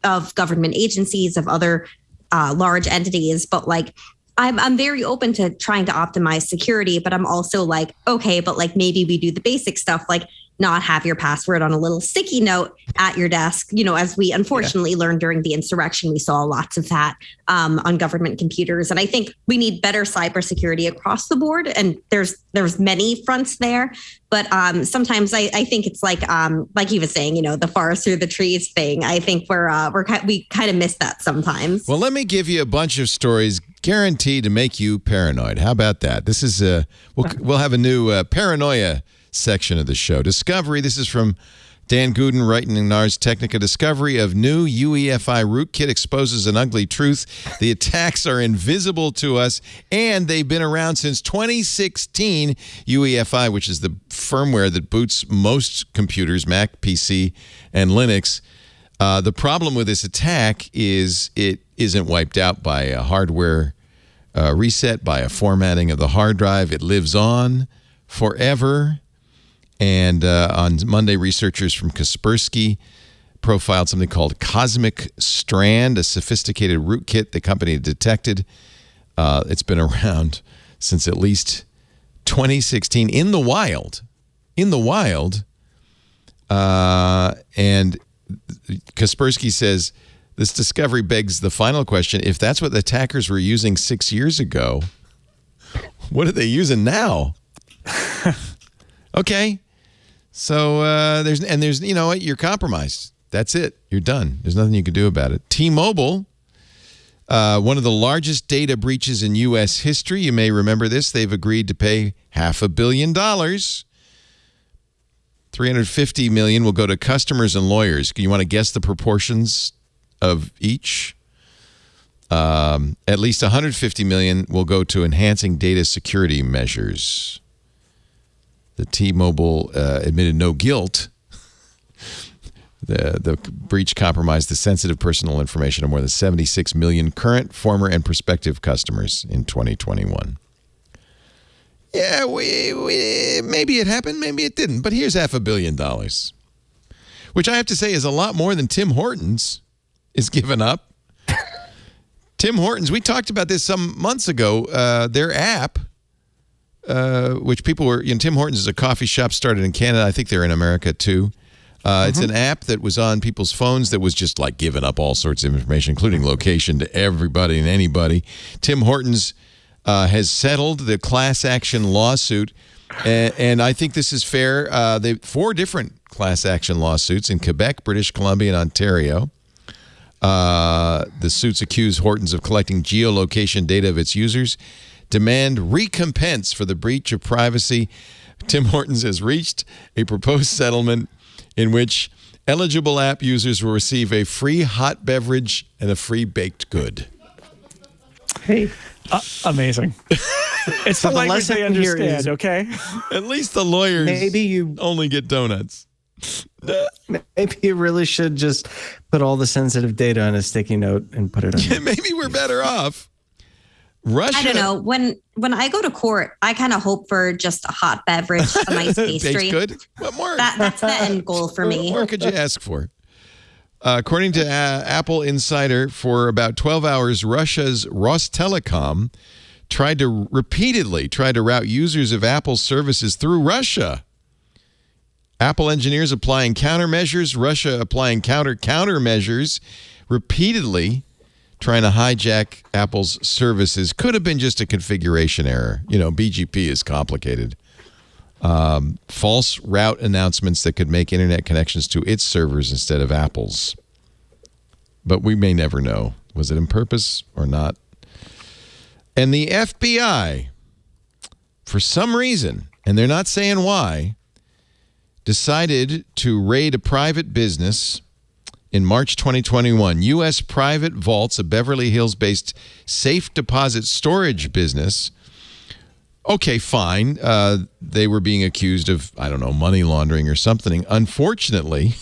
of government agencies, of other large entities. But like, I'm very open to trying to optimize security, but I'm also like, okay, but like, maybe we do the basic stuff, like not have your password on a little sticky note at your desk. As we unfortunately learned during the insurrection, we saw lots of that on government computers. And I think we need better cybersecurity across the board. And there's many fronts there. But sometimes I think it's like he was saying, the forest through the trees thing. I think we kind of miss that sometimes. Well, let me give you a bunch of stories guaranteed to make you paranoid. How about that? This is we'll have a new paranoia section of the show. Discovery. This is from Dan Gooden writing in Ars Technica. Discovery of new UEFI rootkit exposes an ugly truth. The attacks are invisible to us, and they've been around since 2016. UEFI, which is the firmware that boots most computers, Mac, PC, and Linux. The problem with this attack is it isn't wiped out by a hardware reset, by a formatting of the hard drive. It lives on forever. And on Monday, researchers from Kaspersky profiled something called Cosmic Strand, a sophisticated rootkit the company detected. It's been around since at least 2016 in the wild. And Kaspersky says this discovery begs the final question: if that's what the attackers were using 6 years ago, what are they using now? Okay. So there's you know what, you're compromised. That's it. You're done. There's nothing you can do about it. T-Mobile, one of the largest data breaches in U.S. history. You may remember this. They've agreed to pay $500 million. $350 million will go to customers and lawyers. You want to guess the proportions of each? At least $150 million will go to enhancing data security measures. The T-Mobile admitted no guilt. The breach compromised the sensitive personal information of more than 76 million current, former, and prospective customers in 2021. Yeah, we maybe it happened, maybe it didn't. But here's $500 million, which I have to say is a lot more than Tim Hortons is giving up. Tim Hortons, we talked about this some months ago. Their app, which people were, Tim Hortons is a coffee shop started in Canada. I think they're in America too. It's an app that was on people's phones that was just like giving up all sorts of information, including location, to everybody and anybody. Tim Hortons has settled the class action lawsuit, and I think this is fair. They 4 different class action lawsuits in Quebec, British Columbia, and Ontario. The suits accuse Hortons of collecting geolocation data of its users, demand recompense for the breach of privacy. Tim Hortons has reached a proposed settlement in which eligible app users will receive a free hot beverage and a free baked good. Hey, amazing. It's the language they understand, okay? At least the lawyers only get donuts. Maybe you really should just put all the sensitive data on a sticky note and put it on. Maybe we're better off. Russia. I don't know. When I go to court, I kind of hope for just a hot beverage, a nice pastry. Good. What more? That's the end goal for me. What more could you ask for? According to Apple Insider, for about 12 hours, Russia's Rostelecom repeatedly tried to route users of Apple's services through Russia. Apple engineers applying countermeasures, Russia applying countermeasures, repeatedly trying to hijack Apple's services. Could have been just a configuration error. BGP is complicated. False route announcements that could make internet connections to its servers instead of Apple's. But we may never know. Was it on purpose or not? And the FBI, for some reason, and they're not saying why, decided to raid a private business in March 2021. U.S. Private Vaults, a Beverly Hills-based safe deposit storage business. Okay, fine. They were being accused of, money laundering or something. Unfortunately,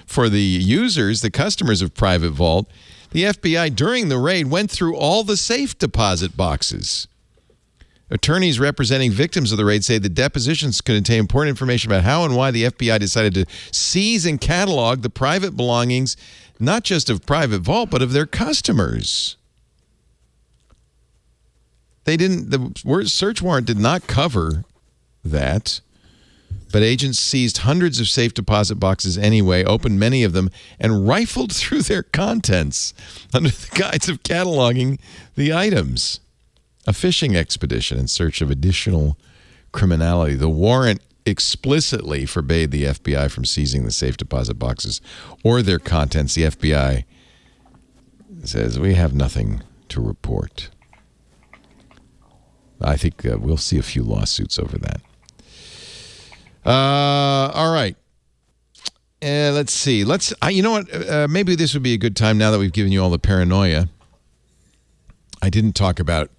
for the users, the customers of Private Vault, the FBI during the raid went through all the safe deposit boxes. Attorneys representing victims of the raid say the depositions contain important information about how and why the FBI decided to seize and catalog the private belongings, not just of Private Vault, but of their customers. The search warrant did not cover that, but agents seized hundreds of safe deposit boxes anyway, opened many of them, and rifled through their contents under the guise of cataloging the items. A fishing expedition in search of additional criminality. The warrant explicitly forbade the FBI from seizing the safe deposit boxes or their contents. The FBI says, we have nothing to report. I think we'll see a few lawsuits over that. All right. Let's see. You know what? Maybe this would be a good time now that we've given you all the paranoia. I didn't talk about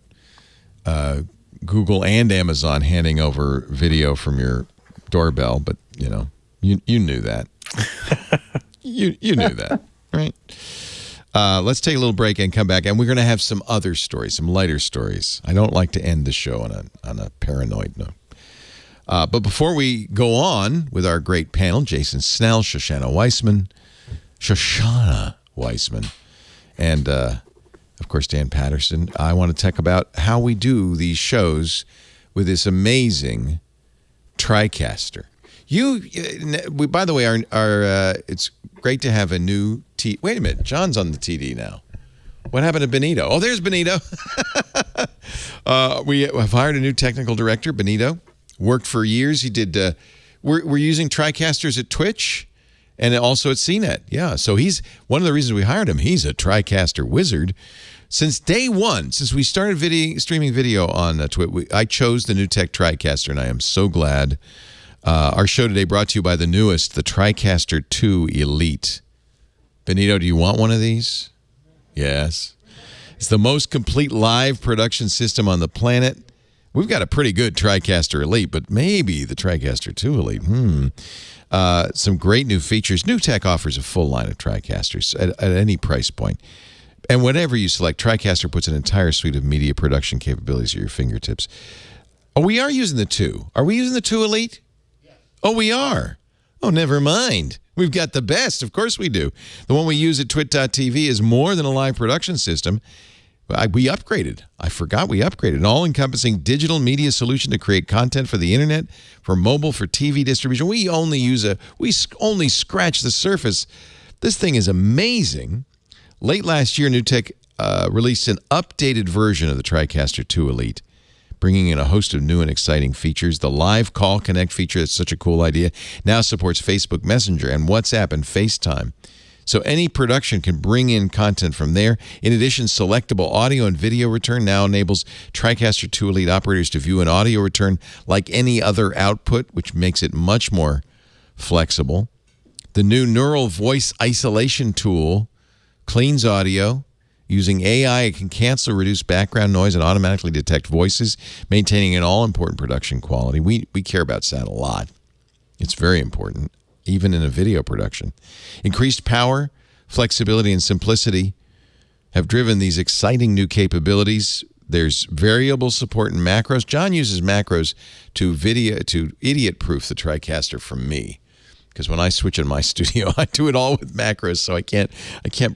Google and Amazon handing over video from your doorbell, but you knew that. you knew that, right? Let's take a little break and come back, and we're going to have some other stories, some lighter stories. I don't like to end the show on a paranoid note. But before we go on with our great panel, Jason Snell, Shoshana Weissman, and of course, Dan Patterson, I want to talk about how we do these shows with this amazing TriCaster. By the way, it's great to have a new Wait a minute, John's on the TD now. What happened to Benito? Oh, there's Benito. We have hired a new technical director, Benito. Worked for years. He did. We're using TriCasters at Twitch and also at CNET. Yeah, so he's one of the reasons we hired him. He's a TriCaster wizard. Since day one, since we started streaming video on Twitch, I chose the new tech TriCaster, and I am so glad. Our show today brought to you by the newest, the TriCaster 2 Elite. Benito, do you want one of these? Yes. It's the most complete live production system on the planet. We've got a pretty good TriCaster Elite, but maybe the TriCaster 2 Elite. Some great new features. NewTek offers a full line of TriCasters at any price point. And whatever you select, TriCaster puts an entire suite of media production capabilities at your fingertips. Oh, we are using the 2. Are we using the 2 Elite? Yes. Oh, we are. Oh, never mind. We've got the best. Of course we do. The one we use at twit.tv is more than a live production system. We upgraded. I forgot we upgraded. An all-encompassing digital media solution to create content for the internet, for mobile, for TV distribution. We only scratch the surface. This thing is amazing. Late last year, NewTek released an updated version of the TriCaster 2 Elite, bringing in a host of new and exciting features. The Live Call Connect feature, that's such a cool idea, now supports Facebook Messenger and WhatsApp and FaceTime. So any production can bring in content from there. In addition, selectable audio and video return now enables TriCaster 2 Elite operators to view an audio return like any other output, which makes it much more flexible. The new neural voice isolation tool cleans audio. Using AI, it can cancel or reduce background noise and automatically detect voices, maintaining an all-important production quality. We care about sound a lot. It's very important, even in a video production. Increased power, flexibility, and simplicity have driven these exciting new capabilities. There's variable support in macros. John uses macros to idiot-proof the TriCaster from me. Because when I switch in my studio, I do it all with macros, so I can't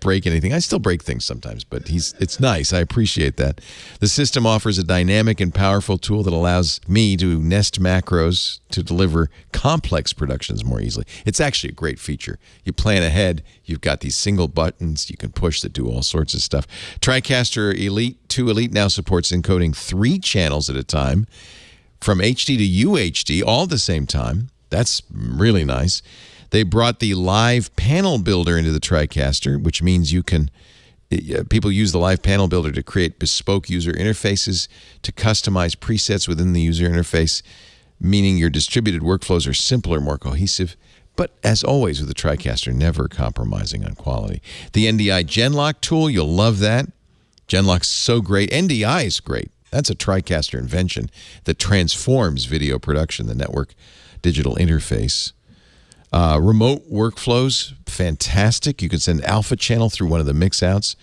break anything. I still break things sometimes, but it's nice. I appreciate that. The system offers a dynamic and powerful tool that allows me to nest macros to deliver complex productions more easily. It's actually a great feature. You plan ahead. You've got these single buttons you can push that do all sorts of stuff. TriCaster Elite 2 Elite now supports encoding 3 channels at a time, from HD to UHD, all at the same time. That's really nice. They brought the live panel builder into the TriCaster, which means people use the live panel builder to create bespoke user interfaces, to customize presets within the user interface, meaning your distributed workflows are simpler, more cohesive. But as always with the TriCaster, never compromising on quality. The NDI Genlock tool, you'll love that. Genlock's so great. NDI is great. That's a TriCaster invention that transforms video production, the network digital interface. Remote workflows, fantastic. You can send alpha channel through one of the mix outs.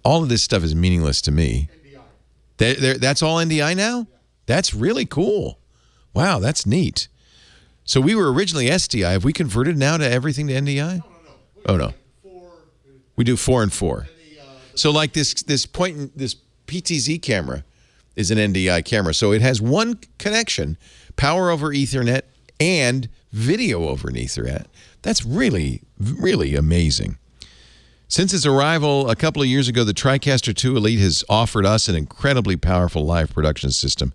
All of this stuff is meaningless to me. That's all NDI now? That's really cool. Wow, that's neat. So we were originally SDI. Have we converted now to everything to NDI? No. Oh, no. We do 4 and 4. So like this PTZ camera is an NDI camera. So it has one connection, power over Ethernet and video over an Ethernet. That's really, really amazing. Since its arrival a couple of years ago, the TriCaster 2 Elite has offered us an incredibly powerful live production system.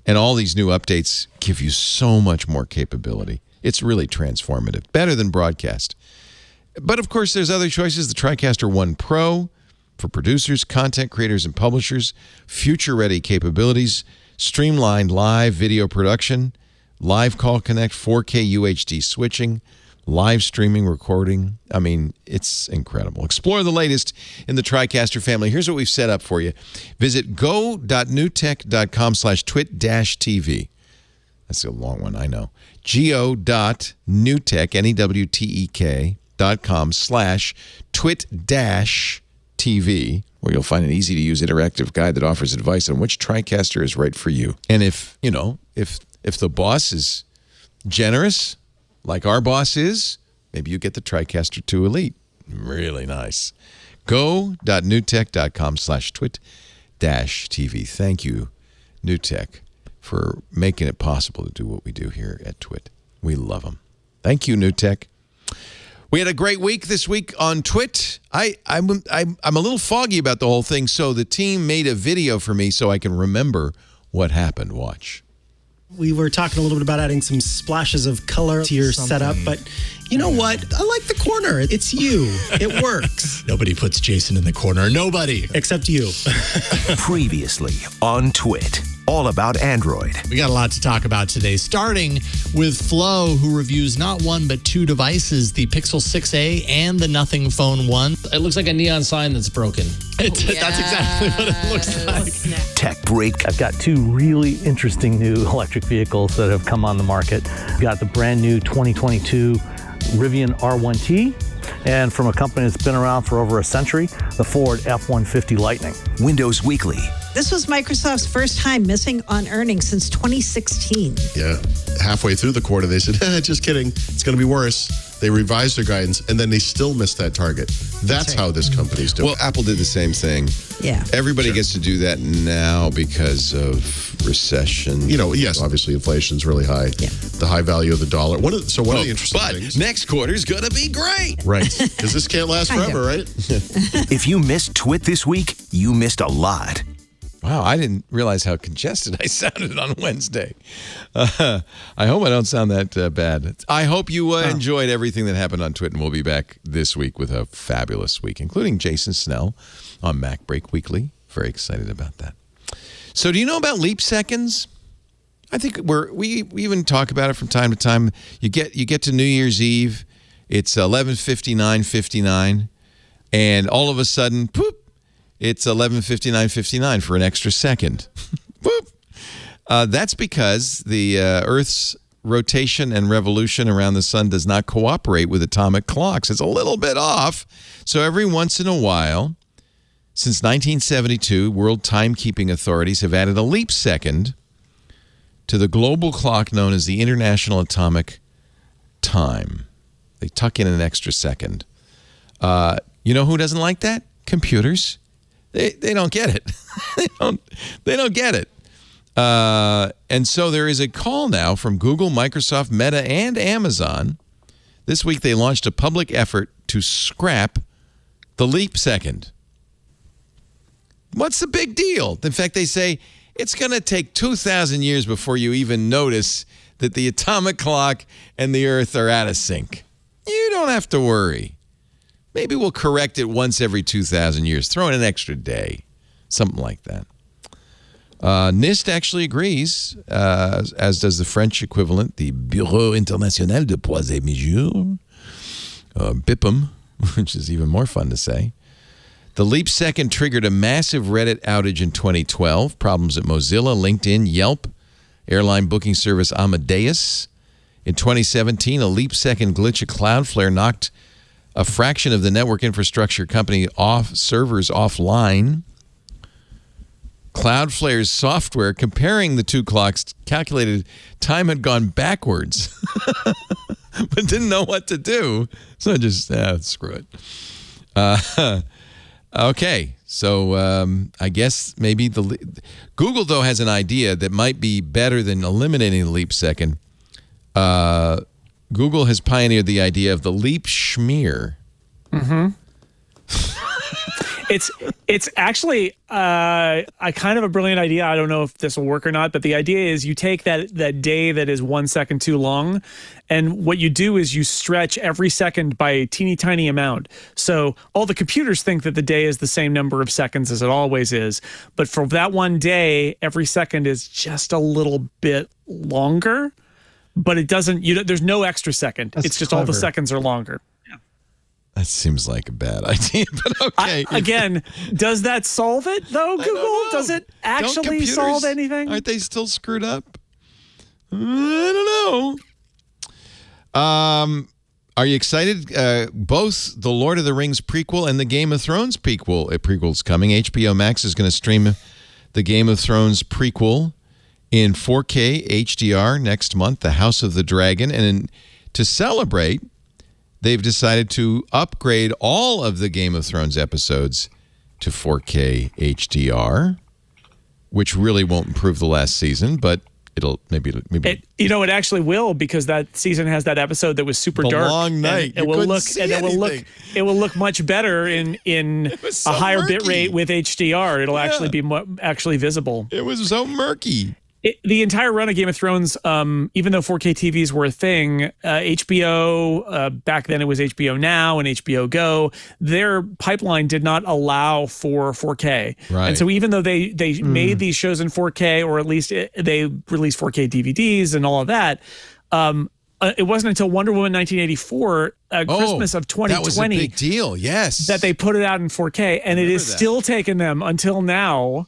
And all these new updates give you so much more capability. It's really transformative, better than broadcast. But of course, there's other choices. The TriCaster 1 Pro for producers, content creators, and publishers, future-ready capabilities, streamlined live video production, live call connect, 4K UHD switching, live streaming, recording. I mean, it's incredible. Explore the latest in the TriCaster family. Here's what we've set up for you. Visit go.newtek.com/twit-tv. That's a long one, I know. go.newtek, NEWTEK.com/twit-TV, where you'll find an easy-to-use interactive guide that offers advice on which TriCaster is right for you. And if the boss is generous, like our boss is, maybe you get the TriCaster 2 Elite. Really nice. Go.newtek.com/twit-TV. Thank you, NewTek, for making it possible to do what we do here at Twit. We love them. Thank you, NewTek. We had a great week this week on Twit. I'm a little foggy about the whole thing, so the team made a video for me so I can remember what happened. Watch. We were talking a little bit about adding some splashes of color to your setup, but you know what? I like the corner. It's you. It works. Nobody puts Jason in the corner. Nobody. Except you. Previously on Twit. all about Android. We got a lot to talk about today, starting with Flo, who reviews not one but two devices, the Pixel 6a and the Nothing Phone 1. It looks like a neon sign that's broken. That's exactly what it looks like. Tech Break. I've got two really interesting new electric vehicles that have come on the market. We've got the brand new 2022 Rivian R1T, and from a company that's been around for over a century, the Ford F-150 Lightning. Windows Weekly. This was Microsoft's first time missing on earnings since 2016. Yeah. Halfway through the quarter, they said, just kidding. It's going to be worse. They revised their guidance, and then they still missed that target. That's how this company's doing. Well, Apple did the same thing. Yeah. Everybody gets to do that now because of recession. Yes, obviously inflation's really high. Yeah. The high value of the dollar. One of the interesting things. Next quarter's going to be great. Right. Because this can't last forever, right? If you missed Twit this week, you missed a lot. Wow, I didn't realize how congested I sounded on Wednesday. I hope I don't sound that bad. I hope you enjoyed everything that happened on Twitter, and we'll be back this week with a fabulous week, including Jason Snell on Mac Break Weekly. Very excited about that. So do you know about leap seconds? I think we even talk about it from time to time. You get to New Year's Eve, it's 11:59:59, and all of a sudden, poop, it's 11:59:59 for an extra second. Whoop. That's because the Earth's rotation and revolution around the sun does not cooperate with atomic clocks. It's a little bit off. So every once in a while, since 1972, world timekeeping authorities have added a leap second to the global clock known as the International Atomic Time. They tuck in an extra second. You know who doesn't like that? Computers. They don't get it. they don't get it. And so there is a call now from Google, Microsoft, Meta, and Amazon. This week they launched a public effort to scrap the leap second. What's the big deal? In fact, they say it's going to take 2,000 years before you even notice that the atomic clock and the Earth are out of sync. You don't have to worry. Maybe we'll correct it once every 2,000 years. Throw in an extra day. Something like that. NIST actually agrees, as does the French equivalent, the Bureau International de Poids et Mesures, BIPM, which is even more fun to say. The leap second triggered a massive Reddit outage in 2012. Problems at Mozilla, LinkedIn, Yelp, airline booking service Amadeus. In 2017, a leap second glitch at Cloudflare knocked a fraction of the network infrastructure company servers offline. Cloudflare's software comparing the two clocks calculated time had gone backwards, but didn't know what to do. So just, screw it. Okay, so I guess maybe Google, though, has an idea that might be better than eliminating the leap second. Google has pioneered the idea of the leap schmear. Mm-hmm. It's actually a kind of a brilliant idea. I don't know if this will work or not, but the idea is you take that day that is 1 second too long, and what you do is you stretch every second by a teeny tiny amount. So all the computers think that the day is the same number of seconds as it always is, but for that one day, every second is just a little bit longer, but it doesn't. There's no extra second. It's just clever. All the seconds are longer. That seems like a bad idea, but okay. Again, does that solve it, though, Google? Does it actually solve anything? Aren't they still screwed up? I don't know. Are you excited? Both the Lord of the Rings prequel and the Game of Thrones prequel's coming. HBO Max is going to stream the Game of Thrones prequel in 4K HDR next month, The House of the Dragon. And to celebrate, they've decided to upgrade all of the Game of Thrones episodes to 4K HDR, which really won't improve the last season, but it'll maybe. It actually will, because that season has that episode that was super dark. Long night. It will look much better in a higher bit rate with HDR. It'll actually be actually visible. It was so murky. The entire run of Game of Thrones, even though 4K TVs were a thing, HBO, back then it was HBO Now and HBO Go, their pipeline did not allow for 4K. Right. And so even though they made these shows in 4K, or at least they released 4K DVDs and all of that, it wasn't until Wonder Woman 1984, Christmas of 2020, that was a big deal. Yes, that they put it out in 4K, and it is still taken them until now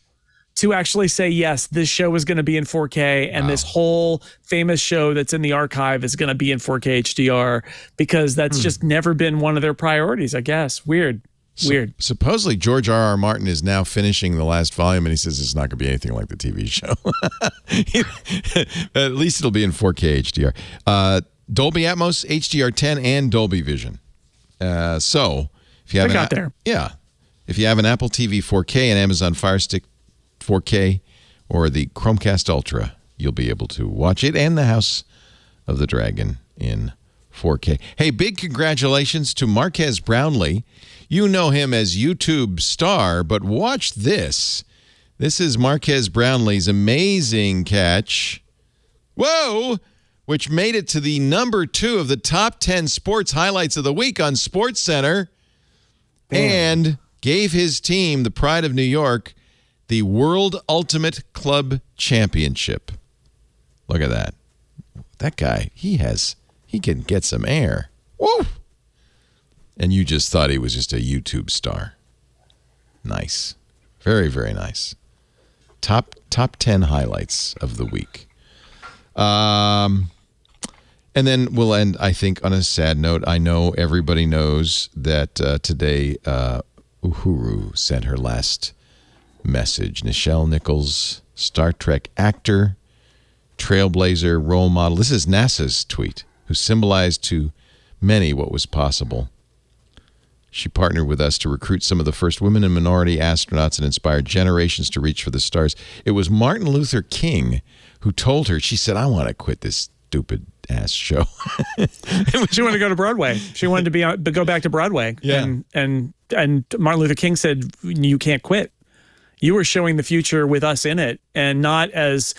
to actually say, yes, this show is going to be in 4K, and this whole famous show that's in the archive is going to be in 4K HDR, because that's just never been one of their priorities, I guess. Weird. Supposedly, George R.R. Martin is now finishing the last volume, and he says it's not going to be anything like the TV show. At least it'll be in 4K HDR. Dolby Atmos, HDR10, and Dolby Vision. So, if you have if you have an Apple TV 4K and Amazon Fire Stick 4K or the Chromecast Ultra, you'll be able to watch it and the House of the Dragon in 4K. Hey, big congratulations to Marquez Brownlee. You know him as YouTube star, but watch this. This is Marquez Brownlee's amazing catch. Whoa! Which made it to the number 2 of the top 10 sports highlights of the week on SportsCenter, and gave his team, the Pride of New York, the World Ultimate Club Championship. Look at that. That guy, he can get some air. Woo! And you just thought he was just a YouTube star. Nice. Very, very nice. Top 10 highlights of the week. And then we'll end, I think, on a sad note. I know everybody knows that today Uhuru sent her last message. Nichelle Nichols, Star Trek actor, trailblazer, role model. This is NASA's tweet, who symbolized to many what was possible. She partnered with us to recruit some of the first women and minority astronauts and inspired generations to reach for the stars. It was Martin Luther King who told her, she said, I want to quit this stupid ass show. She wanted to go to Broadway. She wanted to go back to Broadway. Yeah. And Martin Luther King said, you can't quit. You were showing the future with us in it, and not as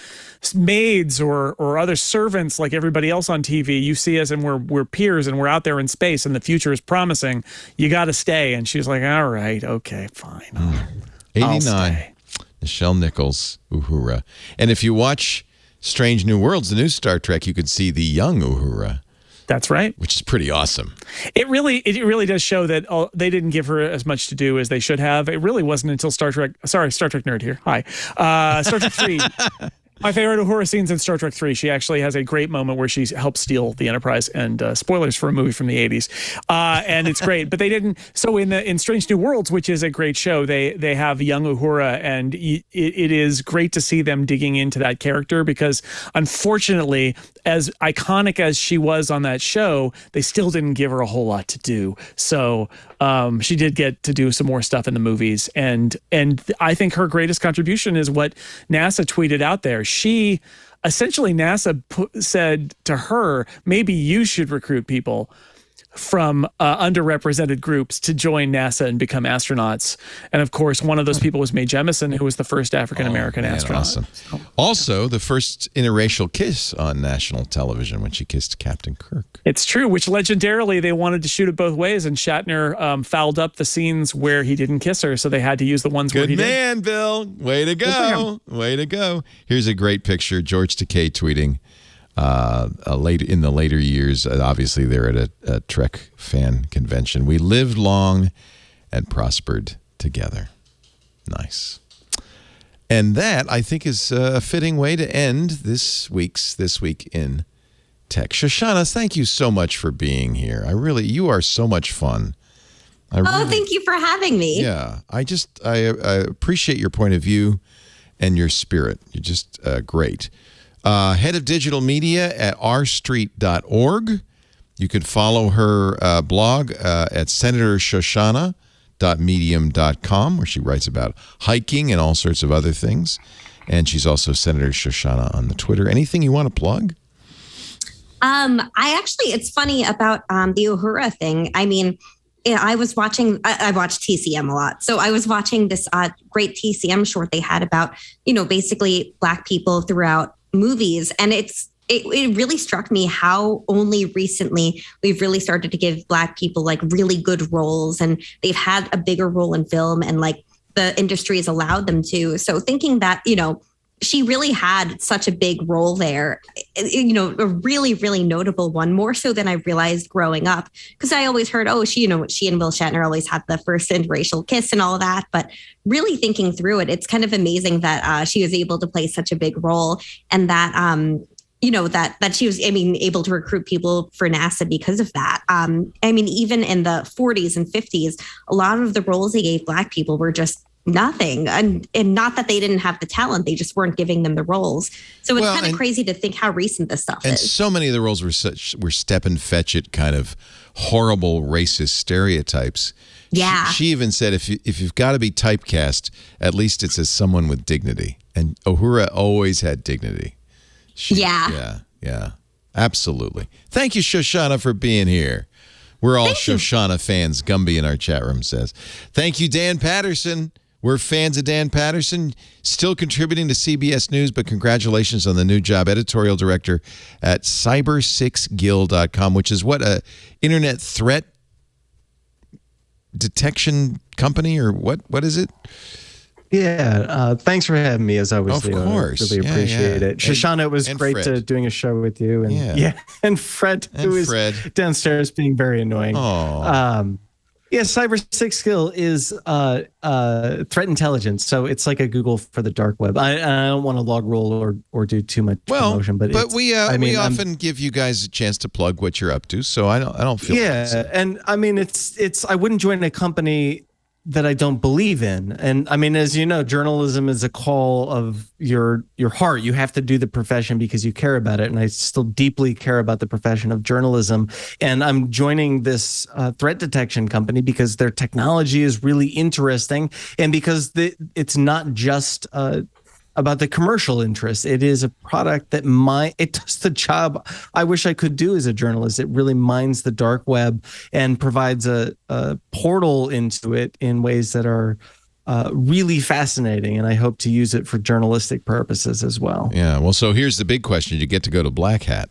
maids or other servants like everybody else on TV. You see us, and we're peers, and we're out there in space, and the future is promising. You got to stay. And she's like, all right, okay, fine. 89, Nichelle Nichols, Uhura. And if you watch Strange New Worlds, the new Star Trek, you could see the young Uhura. That's right. Which is pretty awesome. It really does show that they didn't give her as much to do as they should have. It really wasn't until Star Trek nerd here. Hi. Star Trek 3. My favorite Uhura scenes in Star Trek 3. She actually has a great moment where she helps steal the Enterprise, and spoilers for a movie from the 80s. And it's great. But they didn't. So in Strange New Worlds, which is a great show, they have young Uhura, and it is great to see them digging into that character, because unfortunately, as iconic as she was on that show, they still didn't give her a whole lot to do. So she did get to do some more stuff in the movies. And I think her greatest contribution is what NASA tweeted out there. NASA said to her, maybe you should recruit people from underrepresented groups to join NASA and become astronauts. And of course, one of those people was Mae Jemison, who was the first African-American astronaut. Awesome. Also, the first interracial kiss on national television when she kissed Captain Kirk. It's true, which legendarily they wanted to shoot it both ways, and Shatner fouled up the scenes where he didn't kiss her, so they had to use the ones where he did. Good man, Bill. Way to go. Way to go. Here's a great picture. George Takei tweeting. In the later years, obviously they're at a Trek fan convention. We lived long and prospered together. Nice. And that, I think, is a fitting way to end This Week in Tech. Shoshana, thank you so much for being here. You are so much fun. Thank you for having me. Yeah, I appreciate your point of view and your spirit. You're just great. Head of digital media at rstreet.org. You can follow her blog at senatorshoshana.medium.com, where she writes about hiking and all sorts of other things. And she's also Senator Shoshana on the Twitter. Anything you want to plug? It's funny about the Uhura thing. I mean, I was watching, I watched TCM a lot. So I was watching this great TCM short they had about, basically Black people throughout movies. And it really struck me how only recently we've really started to give Black people like really good roles, and they've had a bigger role in film, and like the industry has allowed them to. So thinking that, she really had such a big role there, a really, really notable one, more so than I realized growing up. Because I always heard, she and Will Shatner always had the first interracial kiss and all of that. But really thinking through it, it's kind of amazing that she was able to play such a big role, and that, that she was, able to recruit people for NASA because of that. Even in the 40s and 50s, a lot of the roles they gave Black people were just nothing, and not that they didn't have the talent, they just weren't giving them the roles. So it's kind of crazy to think how recent this stuff is. And so many of the roles were step and fetch it kind of horrible racist stereotypes. Yeah. She even said if you've got to be typecast, at least it's as someone with dignity. And Uhura always had dignity. Yeah, absolutely. Thank you, Shoshana, for being here. We're all Shoshana fans. Gumby in our chat room says. Thank you, Dan Patterson. We're fans of Dan Patterson, still contributing to CBS News, but congratulations on the new job, editorial director at cyber6guild.com, which is what, a internet threat detection company, or what is it? Yeah, thanks for having me, as always. Of course. Really appreciate it. Shoshana, it was great doing a show with you. And and Fred, who is downstairs being very annoying. Cyber 6 Skill is threat intelligence. So it's like a Google for the dark web. I don't want to log roll or do too much promotion, but we often give you guys a chance to plug what you're up to. So I don't feel and it's I wouldn't join a company that I don't believe in. And as you know, journalism is a call of your heart. You have to do the profession because you care about it. And I still deeply care about the profession of journalism. And I'm joining this threat detection company because their technology is really interesting, and because it's not just about the commercial interest. It is a product that it does the job I wish I could do as a journalist. It really mines the dark web and provides a portal into it in ways that are really fascinating. And I hope to use it for journalistic purposes as well. Yeah. Well, so here's the big question. You get to go to Black Hat.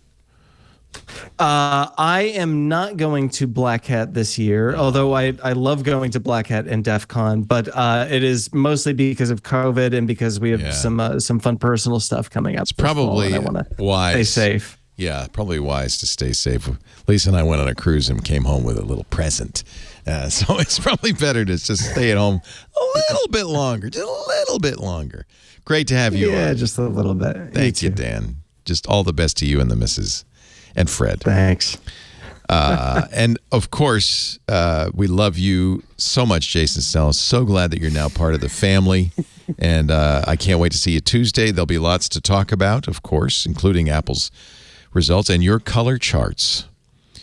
I am not going to Black Hat this year, although I love going to Black Hat and DEF CON, but it is mostly because of COVID and because we have some fun personal stuff coming up. It's probably I want to wise. Stay safe. Yeah, probably wise to stay safe. Lisa and I went on a cruise and came home with a little present. So it's probably better to just stay at home a little bit longer, just a little bit longer. Great to have you on. Yeah, just a little bit. Thank you, Dan. Just all the best to you and the missus. And Fred. Thanks. And of course, we love you so much, Jason Snell. So glad that you're now part of the family. And I can't wait to see you Tuesday. There'll be lots to talk about, of course, including Apple's results and your color charts.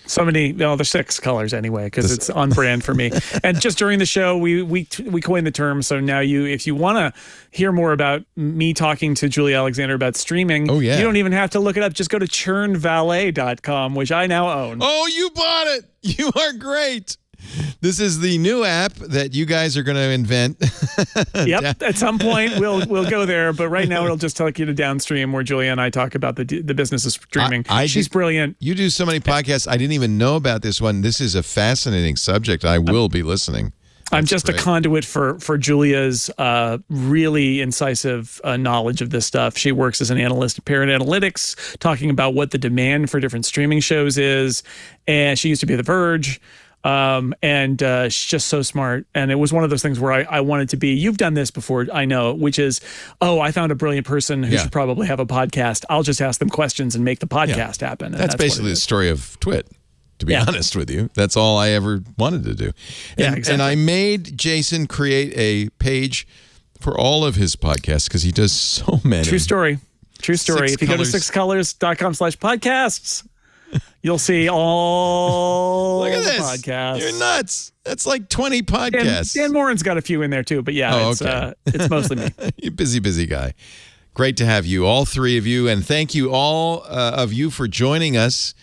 So many, there's 6 colors anyway, because it's on brand for me. And just during the show, we coined the term. So now if you want to hear more about me talking to Julie Alexander about streaming, you don't even have to look it up. Just go to churnvalet.com, which I now own. Oh, you bought it. You are great. This is the new app that you guys are going to invent. Yep. At some point, we'll go there. But right now, it'll just take you to Downstream, where Julia and I talk about the business of streaming. She's brilliant. You do so many podcasts. I didn't even know about this one. This is a fascinating subject. I will be listening. I'm just a conduit for Julia's really incisive knowledge of this stuff. She works as an analyst at Parrot Analytics, talking about what the demand for different streaming shows is. And she used to be at The Verge. And she's just so smart. And it was one of those things where I wanted to be, you've done this before, I know, which is, I found a brilliant person who should probably have a podcast. I'll just ask them questions and make the podcast happen. That's basically the story of Twit, to be honest with you. That's all I ever wanted to do. And I made Jason create a page for all of his podcasts because he does so many. True story. If you go to 6colors.com/podcasts, you'll see all Look at the this. podcasts. You're nuts. That's like 20 podcasts. Dan Morin's got a few in there too, but it's mostly me. You're a busy guy. Great to have you, all three of you, and thank you all of you for joining us.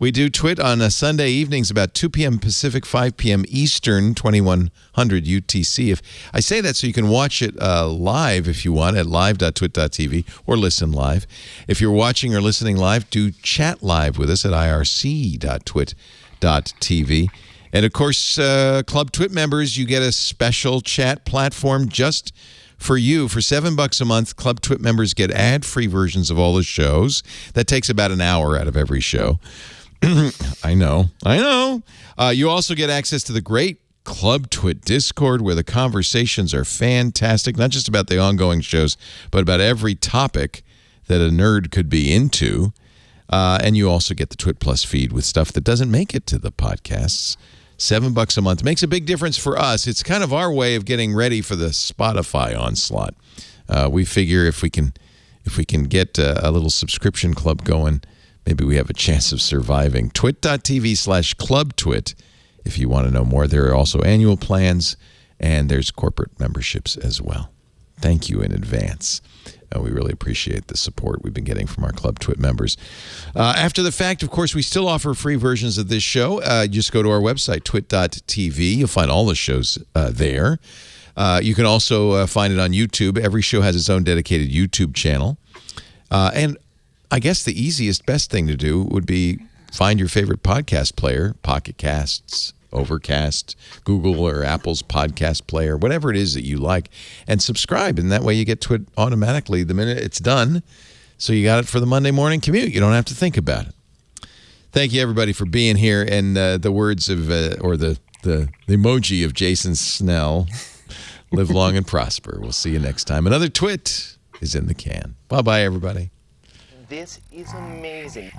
We do Twit on Sunday evenings about 2 p.m. Pacific, 5 p.m. Eastern, 2100 UTC. If I say that so you can watch it live if you want at live.twit.tv or listen live. If you're watching or listening live, do chat live with us at irc.twit.tv. And, of course, Club Twit members, you get a special chat platform just for you. For $7 a month, Club Twit members get ad-free versions of all the shows. That takes about an hour out of every show. I know. You also get access to the great Club Twit Discord, where the conversations are fantastic, not just about the ongoing shows, but about every topic that a nerd could be into. And you also get the Twit Plus feed with stuff that doesn't make it to the podcasts. $7 a month makes a big difference for us. It's kind of our way of getting ready for the Spotify onslaught. We figure if we can get a little subscription club going, maybe we have a chance of surviving. Twit.tv/clubtwit if you want to know more. There are also annual plans, and there's corporate memberships as well. Thank you in advance. We really appreciate the support we've been getting from our Club Twit members. After the fact, of course, we still offer free versions of this show. Just go to our website, twit.tv. You'll find all the shows there. You can also find it on YouTube. Every show has its own dedicated YouTube channel. And I guess the easiest, best thing to do would be find your favorite podcast player, Pocket Casts, Overcast, Google or Apple's podcast player, whatever it is that you like, and subscribe. And that way you get to it automatically the minute it's done. So you got it for the Monday morning commute. You don't have to think about it. Thank you, everybody, for being here. And the words of, or the emoji of Jason Snell, live long and prosper. We'll see you next time. Another Twit is in the can. Bye-bye, everybody. This is amazing.